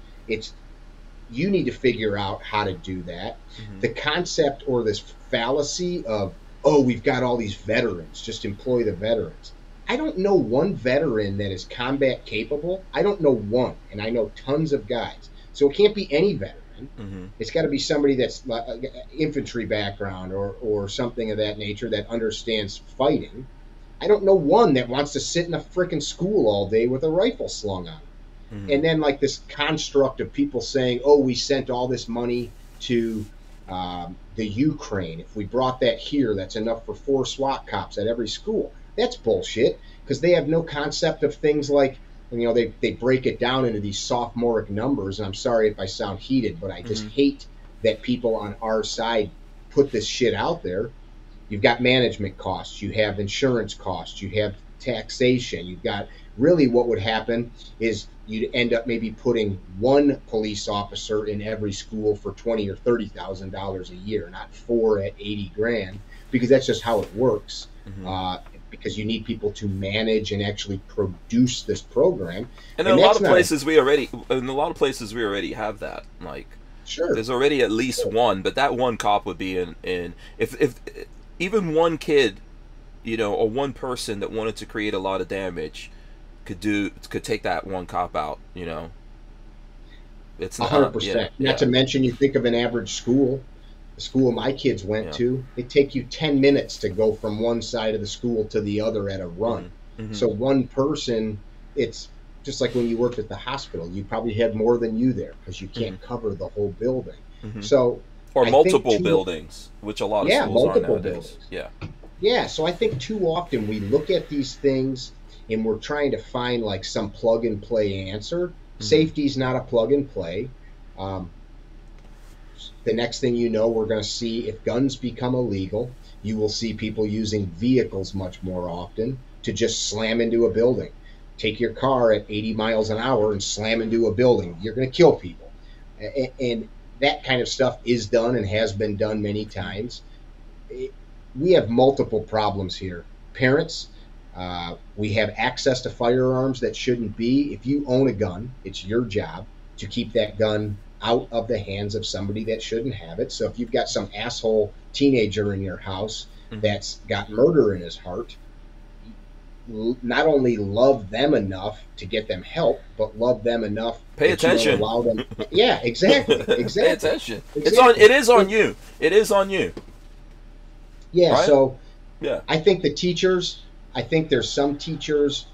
you need to figure out how to do that. The concept or this fallacy of, we've got all these veterans, just employ the veterans. I don't know one veteran that is combat capable. I don't know one, and I know tons of guys. So it can't be any veteran. It's got to be somebody that's infantry background or something of that nature that understands fighting. I don't know one that wants to sit in a frickin' school all day with a rifle slung on. And then like this construct of people saying, we sent all this money to the Ukraine. If we brought that here, that's enough for 4 SWAT cops at every school. That's bullshit, because they have no concept of things like, they break it down into these sophomoric numbers. And I'm sorry if I sound heated, but I just hate that people on our side put this shit out there. You've got management costs, you have insurance costs, you have taxation, you've got, really what would happen is you'd end up maybe putting one police officer in every school for $20,000 or $30,000 a year, not 4 at 80 grand, because that's just how it works. Because you need people to manage and actually produce this program. And in a lot of places we already have that. Like, sure, there's already at least one, but that one cop would be in if even one kid, or one person that wanted to create a lot of damage could take that one cop out. It's 100%. Not to mention, you think of an average school. The school my kids went to, it take you 10 minutes to go from one side of the school to the other at a run. So one person, it's just like when you worked at the hospital, you probably had more than you there because you can't cover the whole building. So or multiple buildings, which a lot of schools are nowadays. Yeah, so I think too often we look at these things and we're trying to find like some plug and play answer. Safety's not a plug and play. The next thing you know, we're going to see, if guns become illegal, you will see people using vehicles much more often to just slam into a building. Take your car at 80 miles an hour and slam into a building. You're going to kill people. And that kind of stuff is done and has been done many times. We have multiple problems here. Parents, we have access to firearms that shouldn't be. If you own a gun, it's your job to keep that gun out of the hands of somebody that shouldn't have it. So if you've got some asshole teenager in your house that's got murder in his heart, not only love them enough to get them help, but love them enough. Pay attention. Allow them. Yeah, exactly. Pay attention. It is on you. It is on you. Yeah. Right? So yeah, I think the teachers. I think there's some teachers.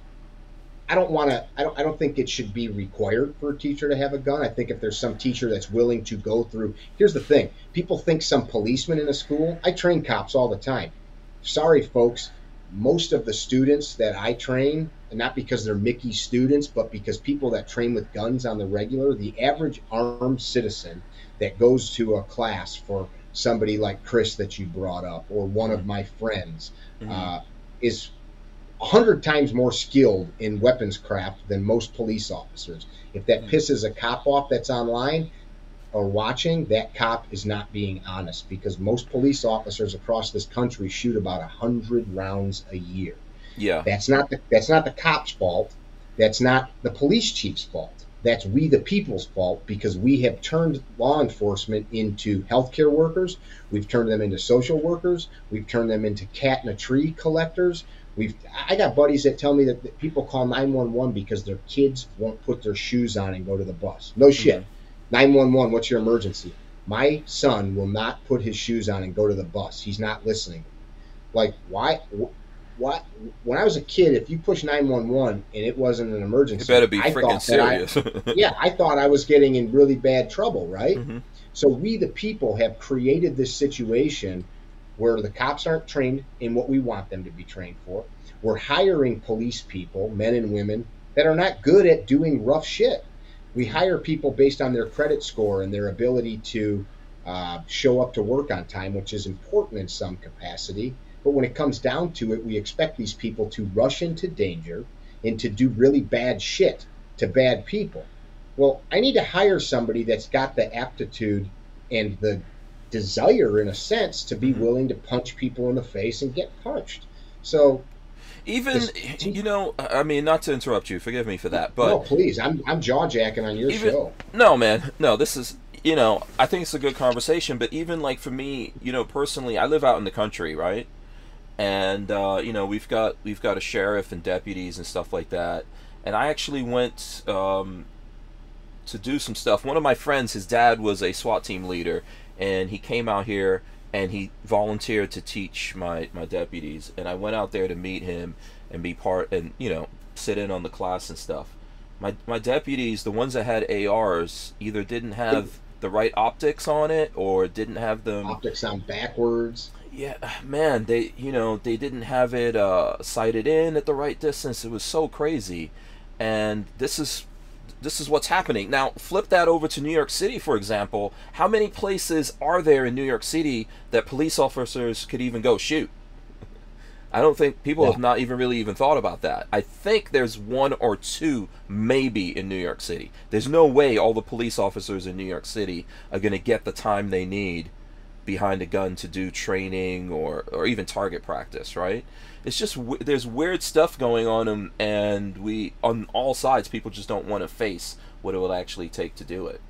I don't think it should be required for a teacher to have a gun. I think if there's some teacher that's willing to go through. Here's the thing. People think some policeman in a school. I train cops all the time. Sorry, folks. most of the students that I train, and not because they're Mickey students, but because people that train with guns on the regular, the average armed citizen that goes to a class for somebody like Chris that you brought up, or one of my friends, is 100 times more skilled in weapons craft than most police officers. If that pisses a cop off that's online or watching, that cop is not being honest, because most police officers across this country shoot about 100 rounds a year. Yeah. That's not the cop's fault. That's not the police chief's fault. That's we the people's fault, because we have turned law enforcement into healthcare workers. We've turned them into social workers. We've turned them into cat in a tree collectors. I got buddies that tell me that people call 911 because their kids won't put their shoes on and go to the bus. No shit. 911, what's your emergency? My son will not put his shoes on and go to the bus. He's not listening. Like, why? What? When I was a kid, if you push 911 and it wasn't an emergency, it better be freaking serious. I thought I was getting in really bad trouble, right? So we, the people, have created this situation where the cops aren't trained in what we want them to be trained for. We're hiring police people, men and women, that are not good at doing rough shit. We hire people based on their credit score and their ability to show up to work on time, which is important in some capacity. But when it comes down to it, we expect these people to rush into danger and to do really bad shit to bad people. Well, I need to hire somebody that's got the aptitude and the desire, in a sense, to be willing to punch people in the face and get punched. So even, I mean, not to interrupt you, forgive me for that, but... No, please, I'm jaw-jacking on your show. No, man, no, this is, I think it's a good conversation, but even, like, for me, personally, I live out in the country, right? And, we've got a sheriff and deputies and stuff like that, and I actually went to do some stuff. One of my friends, his dad was a SWAT team leader, and he came out here and he volunteered to teach my deputies, and I went out there to meet him and be part and sit in on the class and stuff. My deputies, the ones that had ARs, either didn't have the right optics on it or didn't have them optics on backwards. Yeah, man, they didn't have it sighted in at the right distance. It was so crazy. And this is what's happening. Now, flip that over to New York City, for example. How many places are there in New York City that police officers could even go shoot? I don't think people have not really thought about that. I think there's one or two maybe in New York City. There's no way all the police officers in New York City are going to get the time they need behind a gun to do training or even target practice, right? It's just there's weird stuff going on, and we, on all sides, people just don't want to face what it will actually take to do it.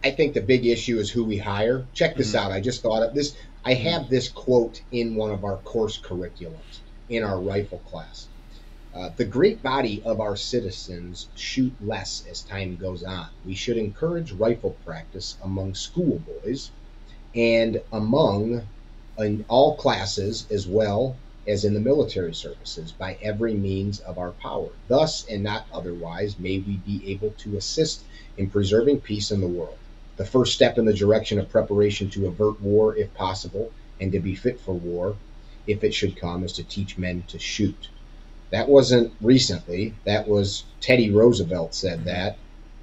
I think the big issue is who we hire. Check this out. I just thought of this. I have this quote in one of our course curriculums in our rifle class. The great body of our citizens shoot less as time goes on. We should encourage rifle practice among schoolboys and in all classes, as well as in the military services, by every means of our power. Thus, and not otherwise, may we be able to assist in preserving peace in the world. The first step in the direction of preparation to avert war, if possible, and to be fit for war, if it should come, is to teach men to shoot. That wasn't recently. That was Teddy Roosevelt said that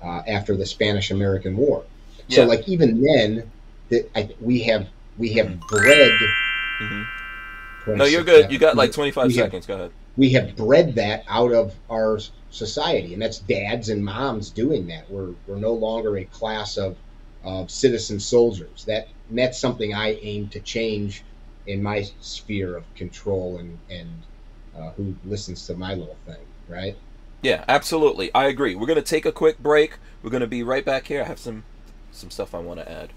after the Spanish-American War. Yeah. So, like, even then, we have bred. No, you're good. You got like 25 seconds. Go ahead. We have bred that out of our society, and that's dads and moms doing that. We're no longer a class of citizen soldiers. That's something I aim to change in my sphere of control and who listens to my little thing, right? Yeah, absolutely. I agree. We're going to take a quick break. We're going to be right back here. I have some stuff I want to add.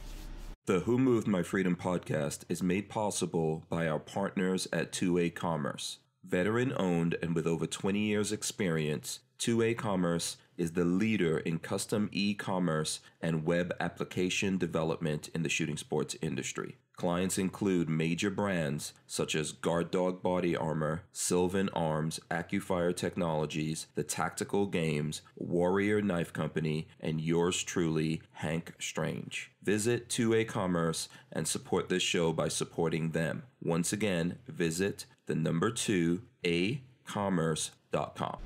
The Who Moved My Freedom podcast is made possible by our partners at 2A Commerce. Veteran-owned and with over 20 years experience, 2A Commerce is the leader in custom e-commerce and web application development in the shooting sports industry. Clients include major brands such as Guard Dog Body Armor, Sylvan Arms, AccuFire Technologies, The Tactical Games, Warrior Knife Company, and yours truly, Hank Strange. Visit 2A Commerce and support this show by supporting them. Once again, visit the number 2acommerce.com.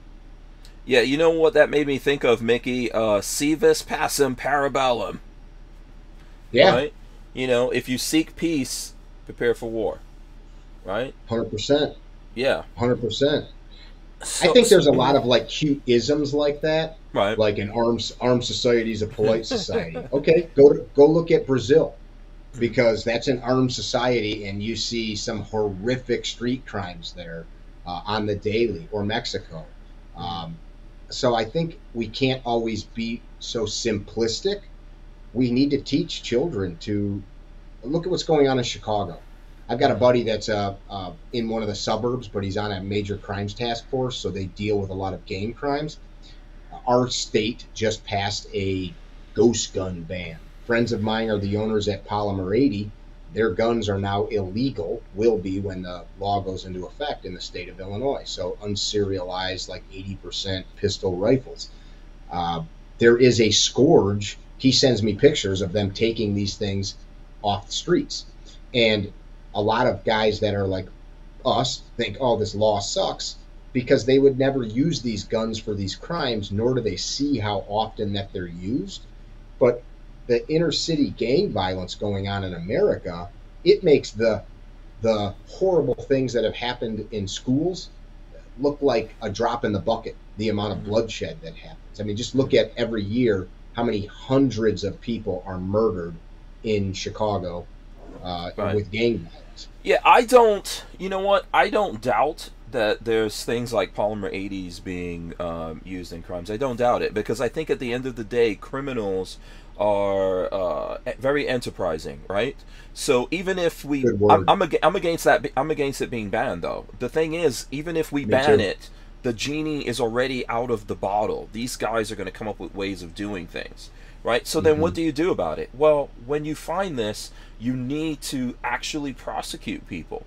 Yeah, you know what that made me think of, Mickey? Civis Pacem Parabellum. Yeah. Right? You know, if you seek peace, prepare for war. Right? 100%. Yeah. 100%. I think there's a lot of like cute isms like that. Right. Like an armed society is a polite society. Okay, go look at Brazil, because that's an armed society, and you see some horrific street crimes there on the daily, or Mexico. So I think we can't always be so simplistic. We need to teach children to look at what's going on in Chicago. I've got a buddy that's in one of the suburbs, but he's on a major crimes task force, so they deal with a lot of gang crimes. Our state just passed a ghost gun ban. Friends of mine are the owners at Polymer 80. Their guns are now illegal, will be when the law goes into effect in the state of Illinois. So unserialized, like 80% pistol rifles. There is a scourge. He sends me pictures of them taking these things off the streets. And a lot of guys that are like us think, oh, this law sucks, because they would never use these guns for these crimes, nor do they see how often that they're used. But the inner city gang violence going on in America, it makes the horrible things that have happened in schools look like a drop in the bucket, the amount of bloodshed that happens. I mean, just look at every year how many hundreds of people are murdered in Chicago with gang violence. Yeah, you know what? I don't doubt that there's things like Polymer 80s being used in crimes. I don't doubt it, because I think at the end of the day, criminals are very enterprising, right? So even if I'm against that. I'm against it being banned, though. The thing is, even if we ban it, the genie is already out of the bottle. These guys are going to come up with ways of doing things, right? So then what do you do about it? Well, when you find this, you need to actually prosecute people.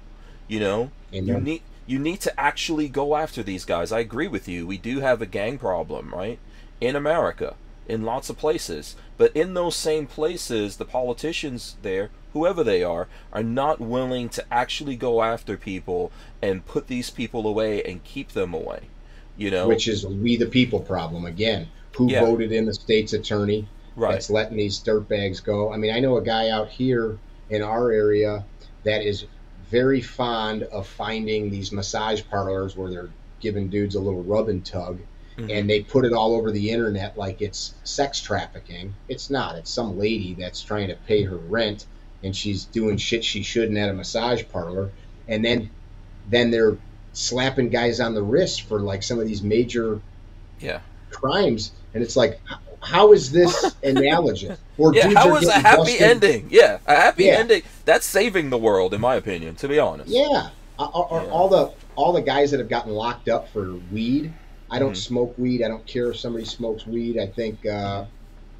You know, Amen. you need to actually go after these guys. I agree with you. We do have a gang problem, right? In America, in lots of places. But in those same places, the politicians there, whoever they are not willing to actually go after people and put these people away and keep them away. You know? Which is we the people problem again. Who voted in the state's attorney that's letting these dirtbags go? I mean, I know a guy out here in our area that is very fond of finding these massage parlors where they're giving dudes a little rub and tug, and they put it all over the internet like it's sex trafficking. It's not. It's some lady that's trying to pay her rent, and she's doing shit she shouldn't at a massage parlor, and then they're slapping guys on the wrist for like some of these major crimes, and it's like, how is this analogous? Or how is a happy ending? Yeah, a happy ending. That's saving the world, in my opinion, to be honest. Yeah. All the guys that have gotten locked up for weed. I don't smoke weed. I don't care if somebody smokes weed. I think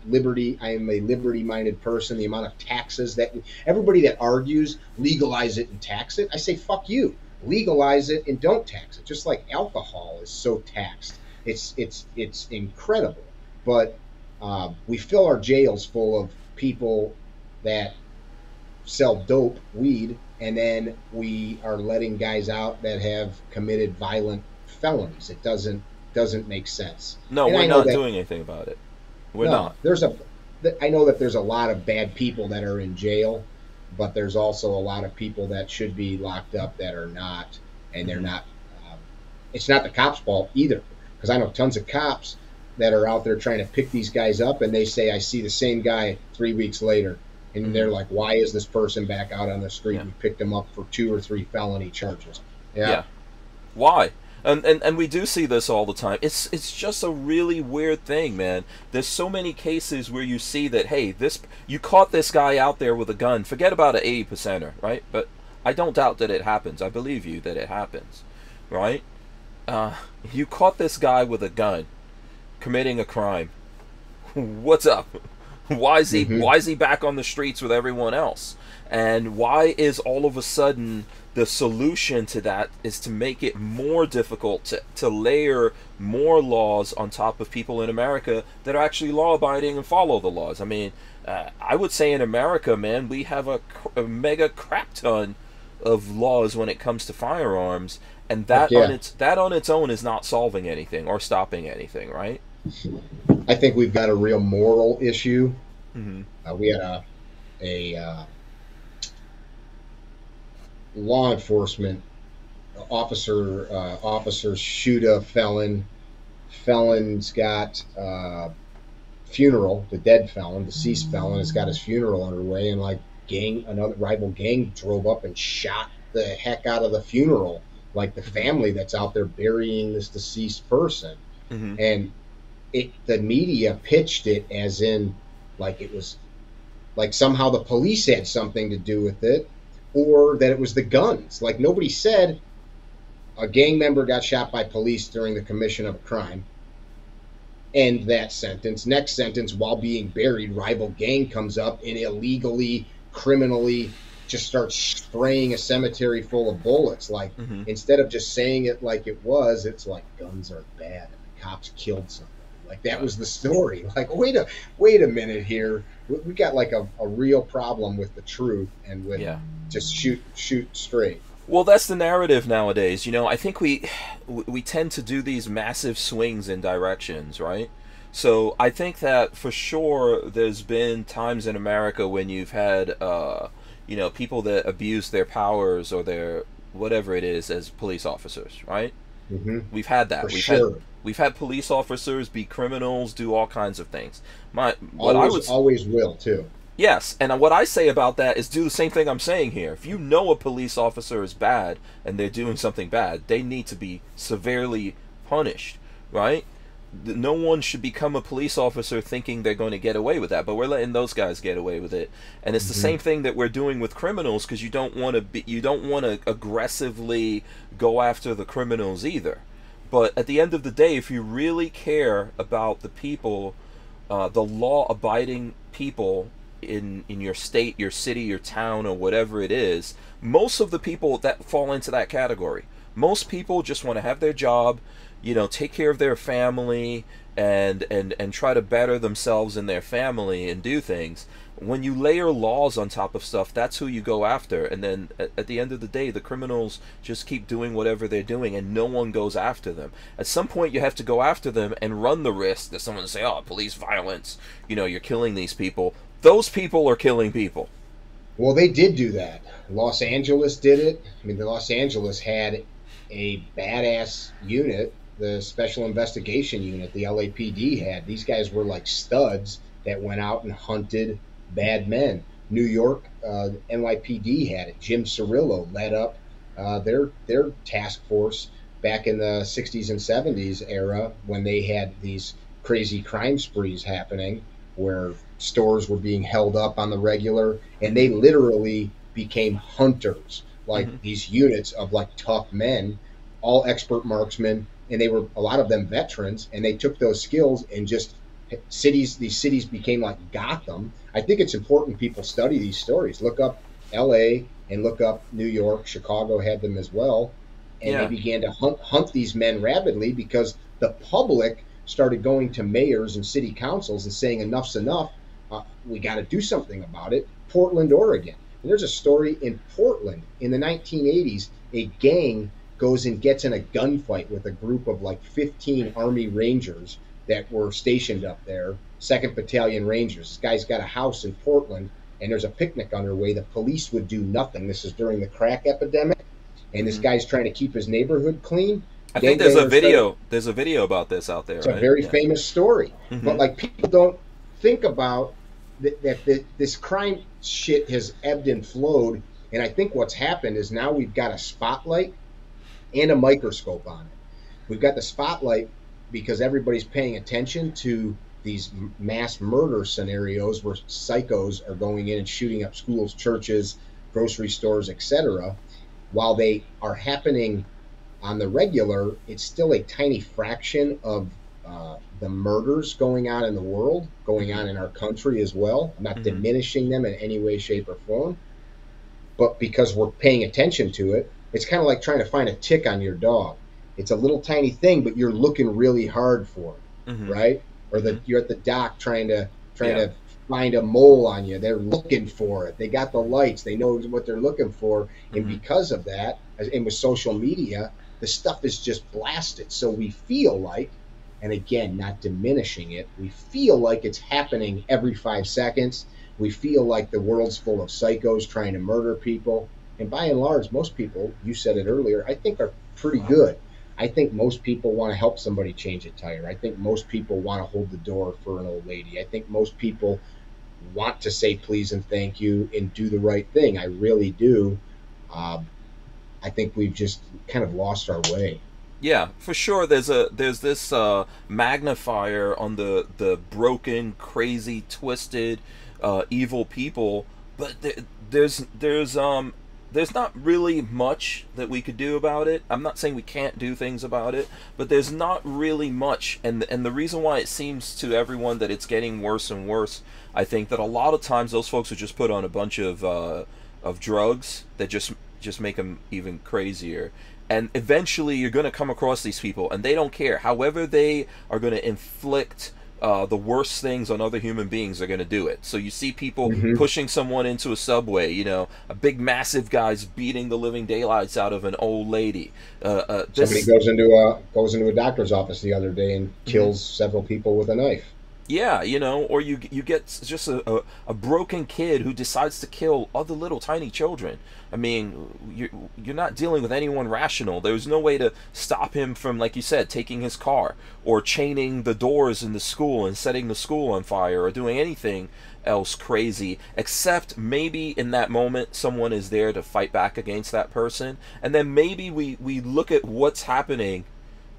liberty. I am a liberty-minded person. The amount of taxes that everybody that argues legalize it and tax it, I say fuck you. Legalize it and don't tax it. Just like alcohol is so taxed. It's incredible. But we fill our jails full of people that sell dope, weed, and then we are letting guys out that have committed violent felonies. It doesn't make sense. No, we're not doing anything about it. We're not. I know that there's a lot of bad people that are in jail, but there's also a lot of people that should be locked up that are not, and they're not. It's not the cops' fault either, because I know tons of cops that are out there trying to pick these guys up, and they say, I see the same guy 3 weeks later, and they're like, why is this person back out on the street? We picked him up for 2 or 3 felony charges. Yeah. Why? And we do see this all the time. It's just a really weird thing, man. There's so many cases where you see that, hey, you caught this guy out there with a gun. Forget about an 80%er, right? But I don't doubt that it happens. I believe you that it happens, right? You caught this guy with a gun committing a crime. What's up? Why is he back on the streets with everyone else? And why is all of a sudden the solution to that is to make it more difficult to layer more laws on top of people in America that are actually law-abiding and follow the laws? I mean, I would say in America, man, we have a mega crap ton of laws when it comes to firearms, and that on its own is not solving anything or stopping anything, right? I think we've got a real moral issue. We had a law enforcement officers shoot a felon. Felon's got funeral. The dead felon, deceased felon, has got his funeral underway, and like another rival gang drove up and shot the heck out of the funeral, like the family that's out there burying this deceased person. And the media pitched it as in like it was like somehow the police had something to do with it, or that it was the guns. Like nobody said a gang member got shot by police during the commission of a crime. End that sentence. Next sentence, while being buried, rival gang comes up and illegally, criminally just starts spraying a cemetery full of bullets. Like instead of just saying it like it was, it's like guns are bad and the cops killed somebody. Like that was the story. Like wait a minute here. We got like a real problem with the truth and with just shoot straight. Well, that's the narrative nowadays. You know, I think we tend to do these massive swings in directions, right? So I think that for sure there's been times in America when you've had, you know, people that abuse their powers or their whatever it is as police officers, right? We've had that. We've had police officers be criminals, do all kinds of things. Always will too. Yes, and what I say about that is do the same thing I'm saying here. If you know a police officer is bad and they're doing something bad, they need to be severely punished, right? No one should become a police officer thinking they're going to get away with that, but we're letting those guys get away with it. And it's the same thing that we're doing with criminals, because you don't want to aggressively go after the criminals either. But at the end of the day, if you really care about the people, the law-abiding people in your state, your city, your town, or whatever it is, most of the people that fall into that category, most people just want to have their job, you know, take care of their family and try to better themselves and their family and do things. When you layer laws on top of stuff, that's who you go after. And then at the end of the day, the criminals just keep doing whatever they're doing and no one goes after them. At some point, you have to go after them and run the risk that someone will say, oh, police violence, you know, you're killing these people. Those people are killing people. Well, they did do that. Los Angeles did it. I mean, Los Angeles had a badass unit, the Special Investigation Unit, the LAPD had. These guys were like studs that went out and hunted bad men. New York, NYPD had it. Jim Cirillo led up their task force back in the 60s and 70s era when they had these crazy crime sprees happening where stores were being held up on the regular, and they literally became hunters, like these units of like tough men, all expert marksmen, and they were a lot of them veterans, and they took those skills and just these cities became like Gotham. I think it's important people study these stories. Look up LA and look up New York. Chicago had them as well, and they began to hunt these men rapidly because the public started going to mayors and city councils and saying enough's enough. We got to do something about it. Portland, Oregon. And there's a story in Portland in the 1980s. A gang goes and gets in a gunfight with a group of like 15 Army Rangers that were stationed up there, 2nd Battalion Rangers. This guy's got a house in Portland, and there's a picnic underway. The police would do nothing. This is during the crack epidemic, and this guy's trying to keep his neighborhood clean. I think there's a video. There's a video about this out there. It's a very famous story, but like people don't think about that this crime shit has ebbed and flowed, and I think what's happened is now we've got a spotlight and a microscope on it. We've got the spotlight because everybody's paying attention to these mass murder scenarios where psychos are going in and shooting up schools, churches, grocery stores, etc. While they are happening on the regular, it's still a tiny fraction of the murders going on in the world, going on in our country as well. I'm not diminishing them in any way, shape, or form, but because we're paying attention to it, it's kind of like trying to find a tick on your dog. It's a little tiny thing, but you're looking really hard for it, right? Or you're at the dock trying to find a mole on you. They're looking for it. They got the lights. They know what they're looking for, and because of that, and with social media, the stuff is just blasted. So we feel like, and again, not diminishing it, we feel like it's happening every 5 seconds. We feel like the world's full of psychos trying to murder people. And by and large, most people, you said it earlier, I think are pretty good. I think most people want to help somebody change a tire. I think most people want to hold the door for an old lady. I think most people want to say please and thank you and do the right thing. I really do. I think we've just kind of lost our way. Yeah, for sure. There's this magnifier on the broken, crazy, twisted, evil people, but there's not really much that we could do about it. I'm not saying we can't do things about it, but there's not really much. And the reason why it seems to everyone that it's getting worse and worse, I think that a lot of times those folks are just put on a bunch of drugs that just make them even crazier. And eventually you're going to come across these people, and they don't care. However they are going to inflict the worst things on other human beings, are going to do it. So you see people pushing someone into a subway, you know, a big massive guy's beating the living daylights out of an old lady. Somebody goes into a doctor's office the other day and kills several people with a knife. Yeah, you know, or you get just a broken kid who decides to kill other little tiny children. I mean, you're not dealing with anyone rational. There's no way to stop him from, like you said, taking his car or chaining the doors in the school and setting the school on fire or doing anything else crazy, except maybe in that moment someone is there to fight back against that person. And then maybe we look at what's happening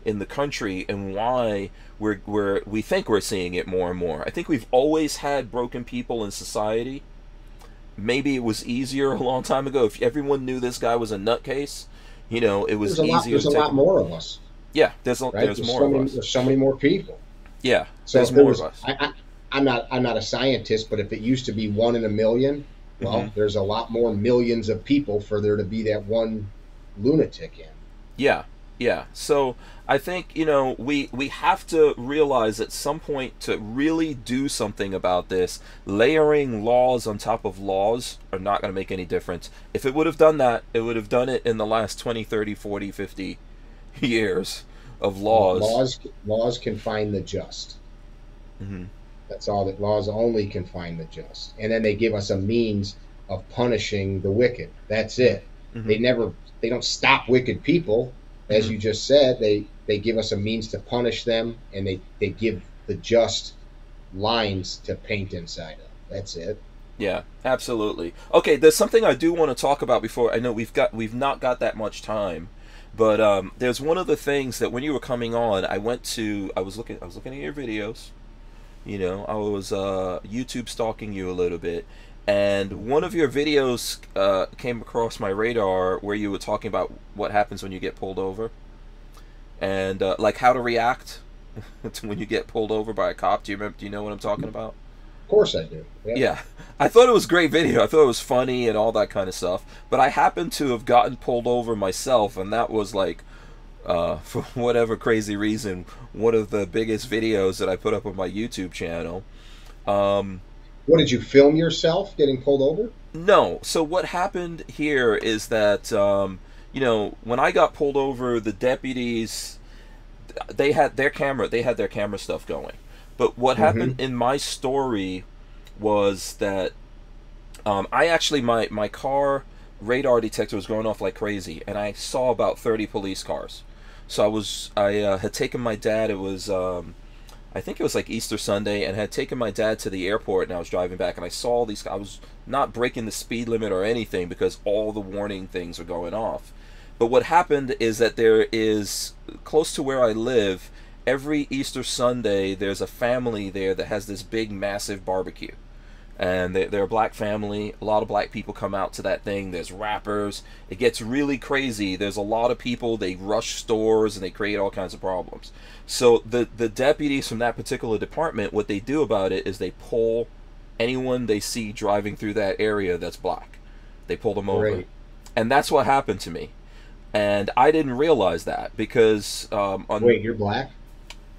in the country and why we think we're seeing it more and more. I think we've always had broken people in society. Maybe it was easier a long time ago. If everyone knew this guy was a nutcase, you know, it was easier. There's a lot more of us. Yeah, there's more of us. There's so many more people. Yeah, so there's more of us. I'm not a scientist, but if it used to be 1 in a million, well, there's a lot more millions of people for there to be that one lunatic in. Yeah. So I think, you know, we have to realize at some point to really do something about this. Layering laws on top of laws are not going to make any difference. If it would have done that, it would have done it in the last 20, 30, 40, 50 years of laws. Laws can find the just. That's all. That laws only can find the just. And then they give us a means of punishing the wicked. That's it. They don't stop wicked people. As you just said, they give us a means to punish them, and they give the just lines to paint inside of. That's it. Yeah, absolutely. Okay, there's something I do want to talk about before. I know we've not got that much time, but there's one of the things that when you were coming on, I was looking at your videos. You know, I was YouTube stalking you a little bit. And one of your videos came across my radar where you were talking about what happens when you get pulled over. And like how to react to when you get pulled over by a cop. Do you know what I'm talking about? Of course I do. Yeah. I thought it was a great video. I thought it was funny and all that kind of stuff. But I happened to have gotten pulled over myself, and that was like, for whatever crazy reason, one of the biggest videos that I put up on my YouTube channel. What, did you film yourself getting pulled over? No. So what happened here is that, you know, when I got pulled over, the deputies, they had their camera stuff going. But what happened in my story was that I actually, my car radar detector was going off like crazy, and I saw about 30 police cars. So I had taken my dad, it was... I think it was like Easter Sunday, and had taken my dad to the airport, and I was driving back, and I saw these. I was not breaking the speed limit or anything because all the warning things are going off. But what happened is that there is, close to where I live, every Easter Sunday there's a family there that has this big massive barbecue. and they're a black family. A lot of black people come out to that thing. There's rappers. It gets really crazy. There's a lot of people. They rush stores and they create all kinds of problems. So the deputies from that particular department, what they do about it is they pull anyone they see driving through that area that's black. They pull them over. Right. And that's what happened to me. And I didn't realize that because wait, you're black?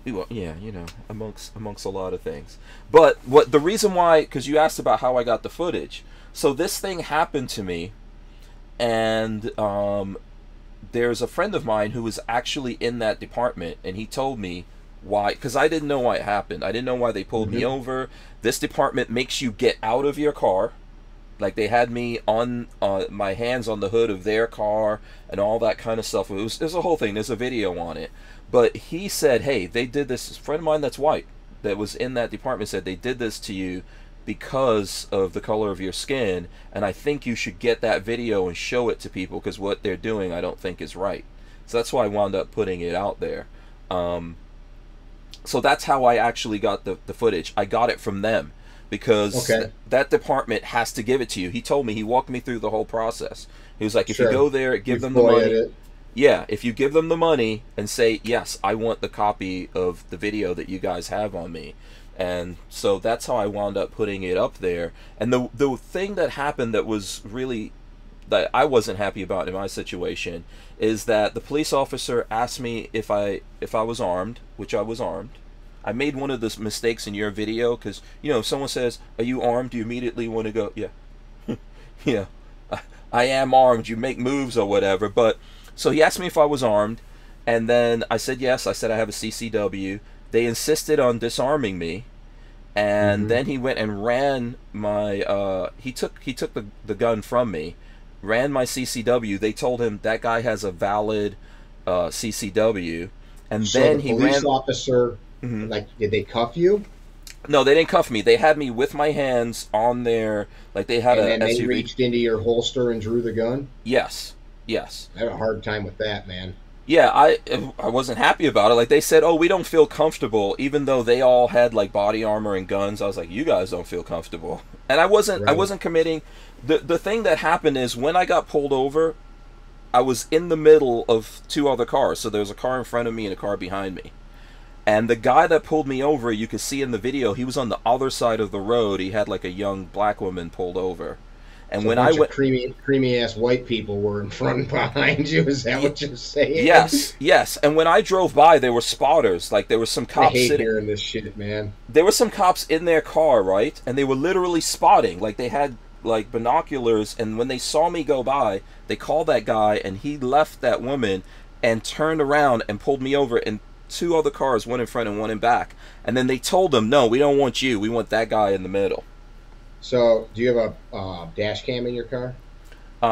Well, yeah, you know, amongst a lot of things. But what the reason why, because you asked about how I got the footage. So this thing happened to me, and there's a friend of mine who was actually in that department, and he told me why, because I didn't know why it happened. I didn't know why they pulled me over. This department makes you get out of your car. Like, they had me on my hands on the hood of their car and all that kind of stuff. There's a whole thing. There's a video on it. But he said, hey, they did this. A friend of mine that's white that was in that department said they did this to you because of the color of your skin, and I think you should get that video and show it to people, because what they're doing I don't think is right. So that's why I wound up putting it out there. So that's how I actually got the footage. I got it from them, because that department has to give it to you. He told me, he walked me through the whole process. He was like, if you go there, give them the money. Yeah, if you give them the money and say, yes, I want the copy of the video that you guys have on me. And so that's how I wound up putting it up there. And the thing that happened that was really, that I wasn't happy about in my situation, is that the police officer asked me if I was armed, which I was armed. I made one of the mistakes in your video, because, you know, if someone says, are you armed, you immediately want to go, yeah, yeah, I am armed, you make moves or whatever. But so he asked me if I was armed, and then I said yes. I said I have a CCW. They insisted on disarming me, and then he went and ran my he took the gun from me, ran my CCW. They told him that guy has a valid CCW, and so then the he police ran. officer, like, did they cuff you? No, they didn't cuff me. They had me with my hands on their, like, they had and a then SUV. they reached into your holster and drew the gun? Yes. Yes. I had a hard time with that, man. Yeah, I wasn't happy about it. Like, they said, oh, we don't feel comfortable, even though they all had like body armor and guns. I was like, you guys don't feel comfortable. And I wasn't committing. The thing that happened is, when I got pulled over, I was in the middle of two other cars. So there was a car in front of me and a car behind me. And the guy that pulled me over, you could see in the video, he was on the other side of the road. He had like a young black woman pulled over. And so when I went, creamy ass white people were in front and behind you. Is that what you're saying? Yes, yes. And when I drove by, there were spotters. Like, there were some cops. I hate hearing this shit, man. There were some cops in their car, right? And they were literally spotting. Like, they had like binoculars. And when they saw me go by, they called that guy, and he left that woman and turned around and pulled me over. And two other cars, one in front and one in back. And then they told him, no, we don't want you. We want that guy in the middle. So, do you have a dash cam in your car?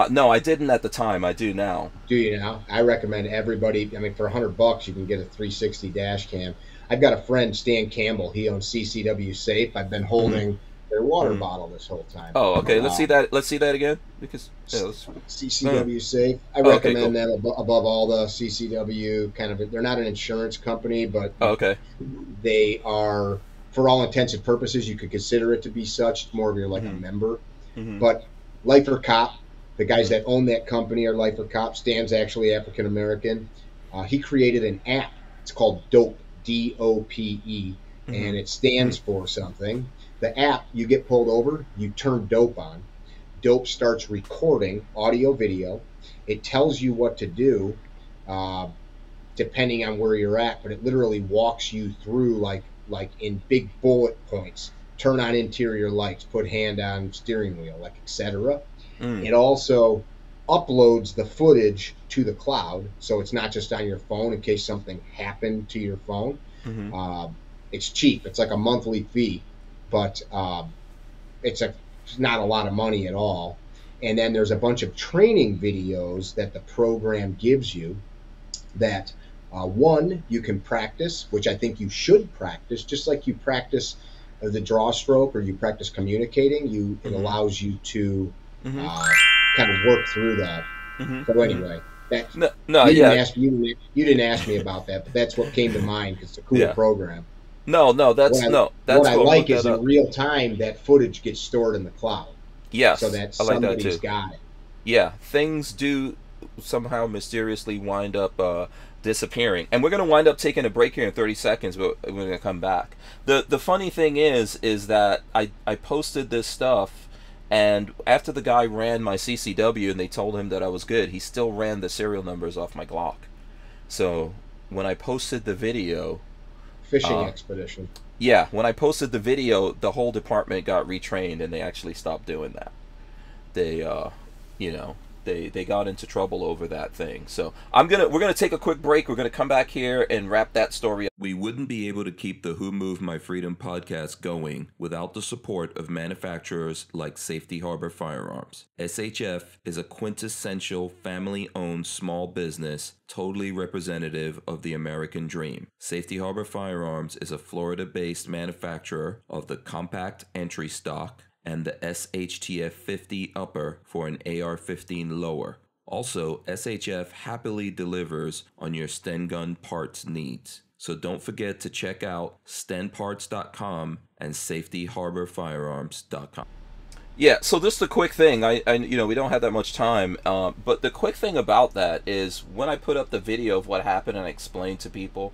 No, I didn't at the time. I do now. Do you now? I recommend everybody. I mean, for $100, you can get a 360 dash cam. I've got a friend, Stan Campbell. He owns CCW Safe. I've been holding their water bottle this whole time. Oh, okay. Let's see that. Let's see that again. Because CCW Safe. I recommend them above all the CCW kind of. They're not an insurance company, but they are. For all intents and purposes, you could consider it to be such. More of you're like a member. But Lifer Cop, the guys that own that company are Lifer Cop. Stan's actually African American. He created an app. It's called DOPE, DOPE, and it stands for something. The app, you get pulled over, you turn DOPE on. DOPE starts recording audio, video. It tells you what to do, depending on where you're at, but it literally walks you through like in big bullet points. Turn on interior lights, put hand on steering wheel, like etc. It also uploads the footage to the cloud, so it's not just on your phone in case something happened to your phone. It's cheap. It's like a monthly fee, but it's not a lot of money at all. And then there's a bunch of training videos that the program gives you that one, you can practice, which I think you should practice, just like you practice the draw stroke or you practice communicating. It allows you to kind of work through that. So anyway, you didn't ask me about that, but that's what came to mind because it's a cool program. No, that's What I cool. like Look is that in up. real time that footage gets stored in the cloud, so Yes, that I like that somebody's too. got it. Yeah, things do somehow mysteriously wind up disappearing, and we're gonna wind up taking a break here in 30 seconds, but we're gonna come back. The funny thing is that I posted this stuff, and after the guy ran my CCW and they told him that I was good, he still ran the serial numbers off my Glock. So when I posted the video, Fishing uh, expedition. yeah, when I posted the video, the whole department got retrained and they actually stopped doing that. They you know, they got into trouble over that thing. So we're gonna take a quick break. We're gonna come back here and wrap that story up. We wouldn't be able to keep the Who Moved My Freedom podcast going without the support of manufacturers like Safety Harbor Firearms. SHF is a quintessential family-owned small business, totally representative of the American dream. Safety Harbor Firearms is a Florida-based manufacturer of the compact entry stock and the SHTF 50 upper for an AR-15 lower. Also, SHF happily delivers on your Sten gun parts needs. So don't forget to check out stenparts.com and safetyharborfirearms.com. Yeah, so this is the quick thing. I we don't have that much time, but the quick thing about that is when I put up the video of what happened and I explained to people,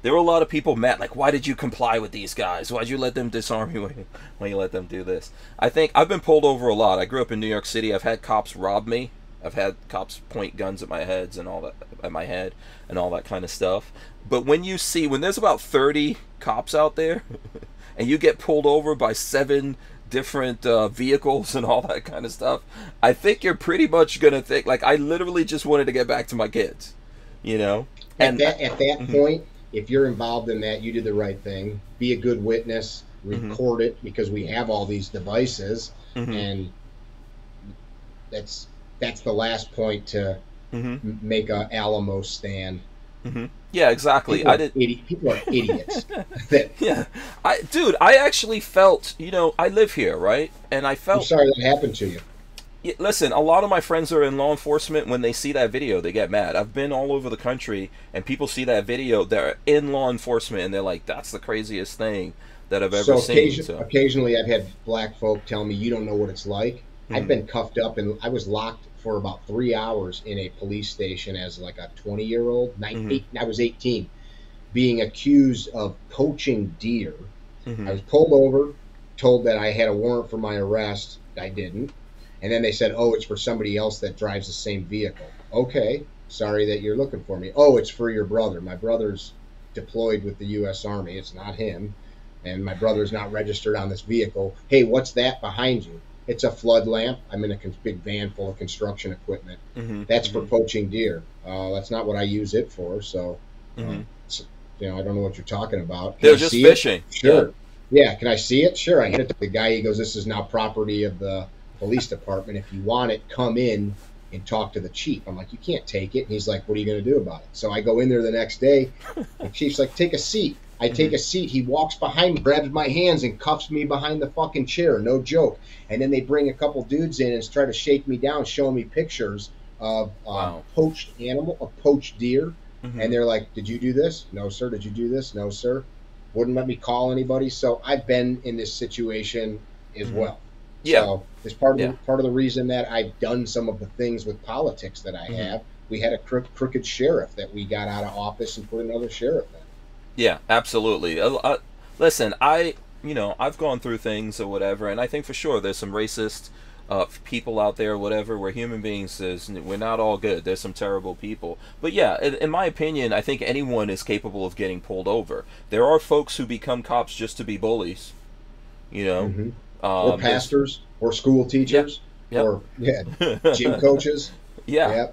there were a lot of people mad, like, why did you comply with these guys? Why'd you let them disarm you when you let them do this? I think I've been pulled over a lot. I grew up in New York City. I've had cops rob me. I've had cops point guns at my heads and all that, at my head and all that kind of stuff. But when there's about 30 cops out there and you get pulled over by 7 different vehicles and all that kind of stuff, I think you're pretty much going to think, like, I literally just wanted to get back to my kids, you know? At that point, if you're involved in that, you did the right thing. Be a good witness, record it, because we have all these devices, and that's the last point to make a Alamo stand. Yeah, exactly. People are idiots. Yeah, I actually felt, I live here, right? And I felt. I'm sorry that happened to you. Yeah, listen, a lot of my friends are in law enforcement. When they see that video, they get mad. I've been all over the country, and people see that video, they're in law enforcement, and they're like, that's the craziest thing that I've ever seen. So occasionally I've had black folk tell me, you don't know what it's like. I've been cuffed up, and I was locked for about 3 hours in a police station as like a 20-year-old. I was 18, being accused of poaching deer. I was pulled over, told that I had a warrant for my arrest. I didn't. And then they said, oh, it's for somebody else that drives the same vehicle. Okay, sorry that you're looking for me. Oh, it's for your brother. My brother's deployed with the U.S. Army. It's not him. And my brother's not registered on this vehicle. Hey, what's that behind you? It's a flood lamp. I'm in a big van full of construction equipment. That's for poaching deer. That's not what I use it for. So, I don't know what you're talking about. They're just fishing. Sure. Yeah, can I see it? Sure. I hand it to the guy. He goes, this is now property of the police department. If you want it, come in and talk to the chief. I'm like, you can't take it. And he's like, what are you going to do about it? So I go in there the next day. The chief's like, take a seat. I take a seat. He walks behind me, grabs my hands, and cuffs me behind the fucking chair. No joke. And then they bring a couple dudes in and try to shake me down, showing me pictures of poached deer. And they're like, did you do this? No, sir. Did you do this? No, sir. Wouldn't let me call anybody. So I've been in this situation as well. Yeah. So it's part of the reason that I've done some of the things with politics that I have. We had a crooked sheriff that we got out of office and put another sheriff in. Yeah, absolutely. Listen, I've gone through things or whatever, and I think for sure there's some racist people out there, whatever. We're human beings. We're not all good. There's some terrible people. But yeah, in my opinion, I think anyone is capable of getting pulled over. There are folks who become cops just to be bullies, or pastors, or school teachers, or gym coaches. Yeah.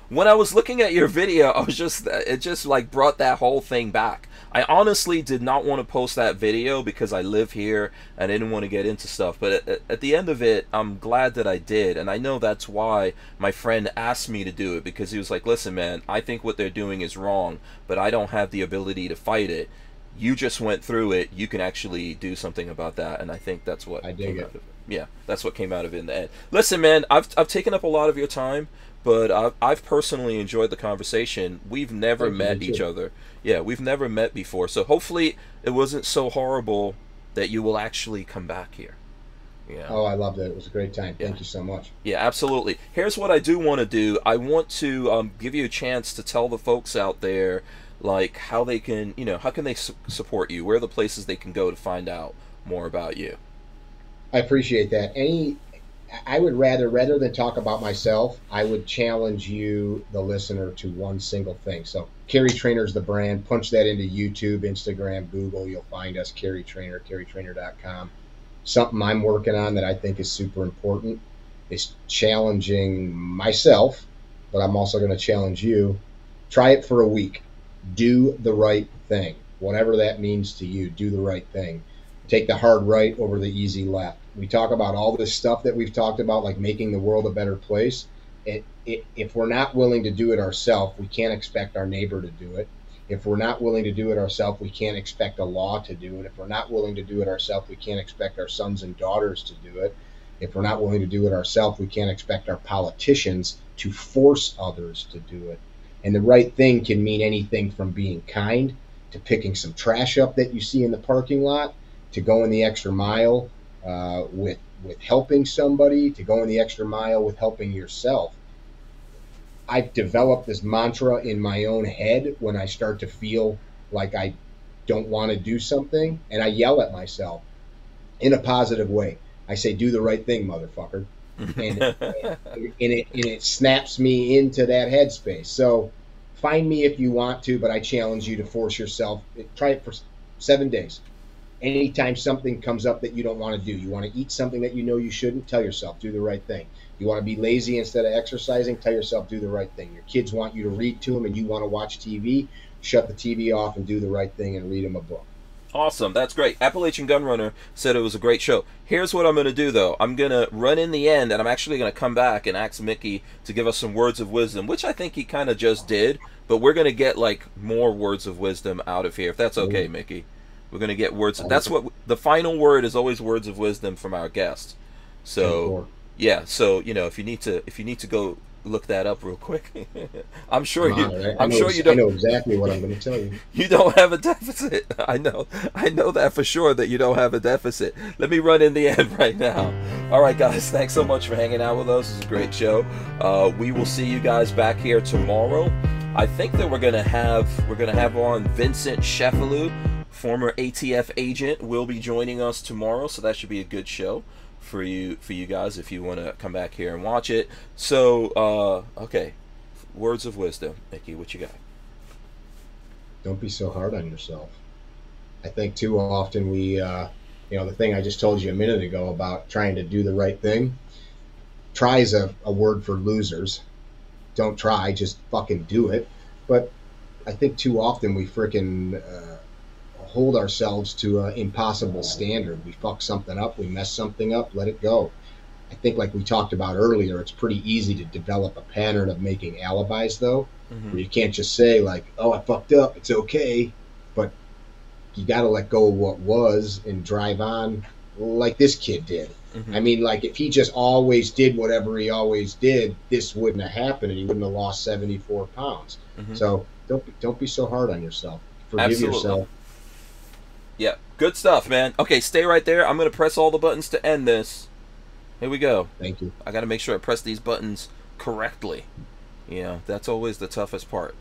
When I was looking at your video, it just like brought that whole thing back. I honestly did not want to post that video because I live here and I didn't want to get into stuff. But at the end of it, I'm glad that I did. And I know that's why my friend asked me to do it, because he was like, listen, man, I think what they're doing is wrong, but I don't have the ability to fight it. You just went through it. You can actually do something about that. And I think that's what I dig it. Yeah, that's what came out of it in the end. Listen, man, I've taken up a lot of your time, but I've personally enjoyed the conversation. We've never met each other. Yeah, we've never met before. So hopefully it wasn't so horrible that you will actually come back here. Yeah. Oh, I loved it. It was a great time. Thank you so much. Yeah, absolutely. Here's what I do want to do. I want to give you a chance to tell the folks out there, like, how they can, how can they support you? Where are the places they can go to find out more about you? I appreciate that. I would rather than talk about myself, I would challenge you, the listener, to one single thing. So Carry Trainer's the brand. Punch that into YouTube, Instagram, Google. You'll find us, Carry Trainer, carrytrainer.com. Something I'm working on that I think is super important is challenging myself, but I'm also going to challenge you. Try it for a week. Do the right thing. Whatever that means to you, do the right thing. Take the hard right over the easy left. We talk about all this stuff that we've talked about, like making the world a better place. If we're not willing to do it ourselves, we can't expect our neighbor to do it. If we're not willing to do it ourselves, we can't expect a law to do it. If we're not willing to do it ourselves, we can't expect our sons and daughters to do it. If we're not willing to do it ourselves, we can't expect our politicians to force others to do it. And the right thing can mean anything from being kind to picking some trash up that you see in the parking lot, to going the extra mile with helping somebody, to going the extra mile with helping yourself. I've developed this mantra in my own head when I start to feel like I don't want to do something, and I yell at myself in a positive way. I say, do the right thing, motherfucker. And it snaps me into that headspace. So find me if you want to, but I challenge you to force yourself. Try it for 7 days. Anytime something comes up that you don't want to do, you want to eat something that you know you shouldn't, tell yourself, do the right thing. You want to be lazy instead of exercising, tell yourself, do the right thing. Your kids want you to read to them and you want to watch TV, shut the TV off and do the right thing and read them a book. Awesome. That's great. Appalachian Gunrunner said it was a great show. Here's what I'm going to do, though. I'm going to run in the end, and I'm actually going to come back and ask Mickey to give us some words of wisdom, which I think he kind of just did, but we're going to get, like, more words of wisdom out of here, if that's okay, Mickey. We're going to get words. That's what the final word is, always words of wisdom from our guests. So, yeah. So, if you need to go look that up real quick, I'm sure you don't. I know exactly what I'm going to tell you. You don't have a deficit. I know that for sure, that you don't have a deficit. Let me run in the end right now. All right, guys. Thanks so much for hanging out with us. It's a great show. We will see you guys back here tomorrow. I think that we're gonna have on Vincent Sheffield, former ATF agent, will be joining us tomorrow, so that should be a good show for you guys if you want to come back here and watch it. So okay, words of wisdom, Mickey, what you got? Don't be so hard on yourself. I think too often we the thing I just told you a minute ago about trying to do the right thing, try is a word for losers. Don't try, just fucking do it. But I think too often we frickin' hold ourselves to an impossible standard. We fuck something up, we mess something up, let it go. I think, like we talked about earlier, it's pretty easy to develop a pattern of making alibis, though, where you can't just say, like, oh, I fucked up, it's okay. But you got to let go of what was and drive on like this kid did. I mean, like, if he just always did whatever he always did, this wouldn't have happened, and he wouldn't have lost 74 pounds. So don't be so hard on yourself. Forgive yourself. Yeah, good stuff, man. Okay, stay right there. I'm going to press all the buttons to end this. Here we go. Thank you. I got to make sure I press these buttons correctly. That's always the toughest part.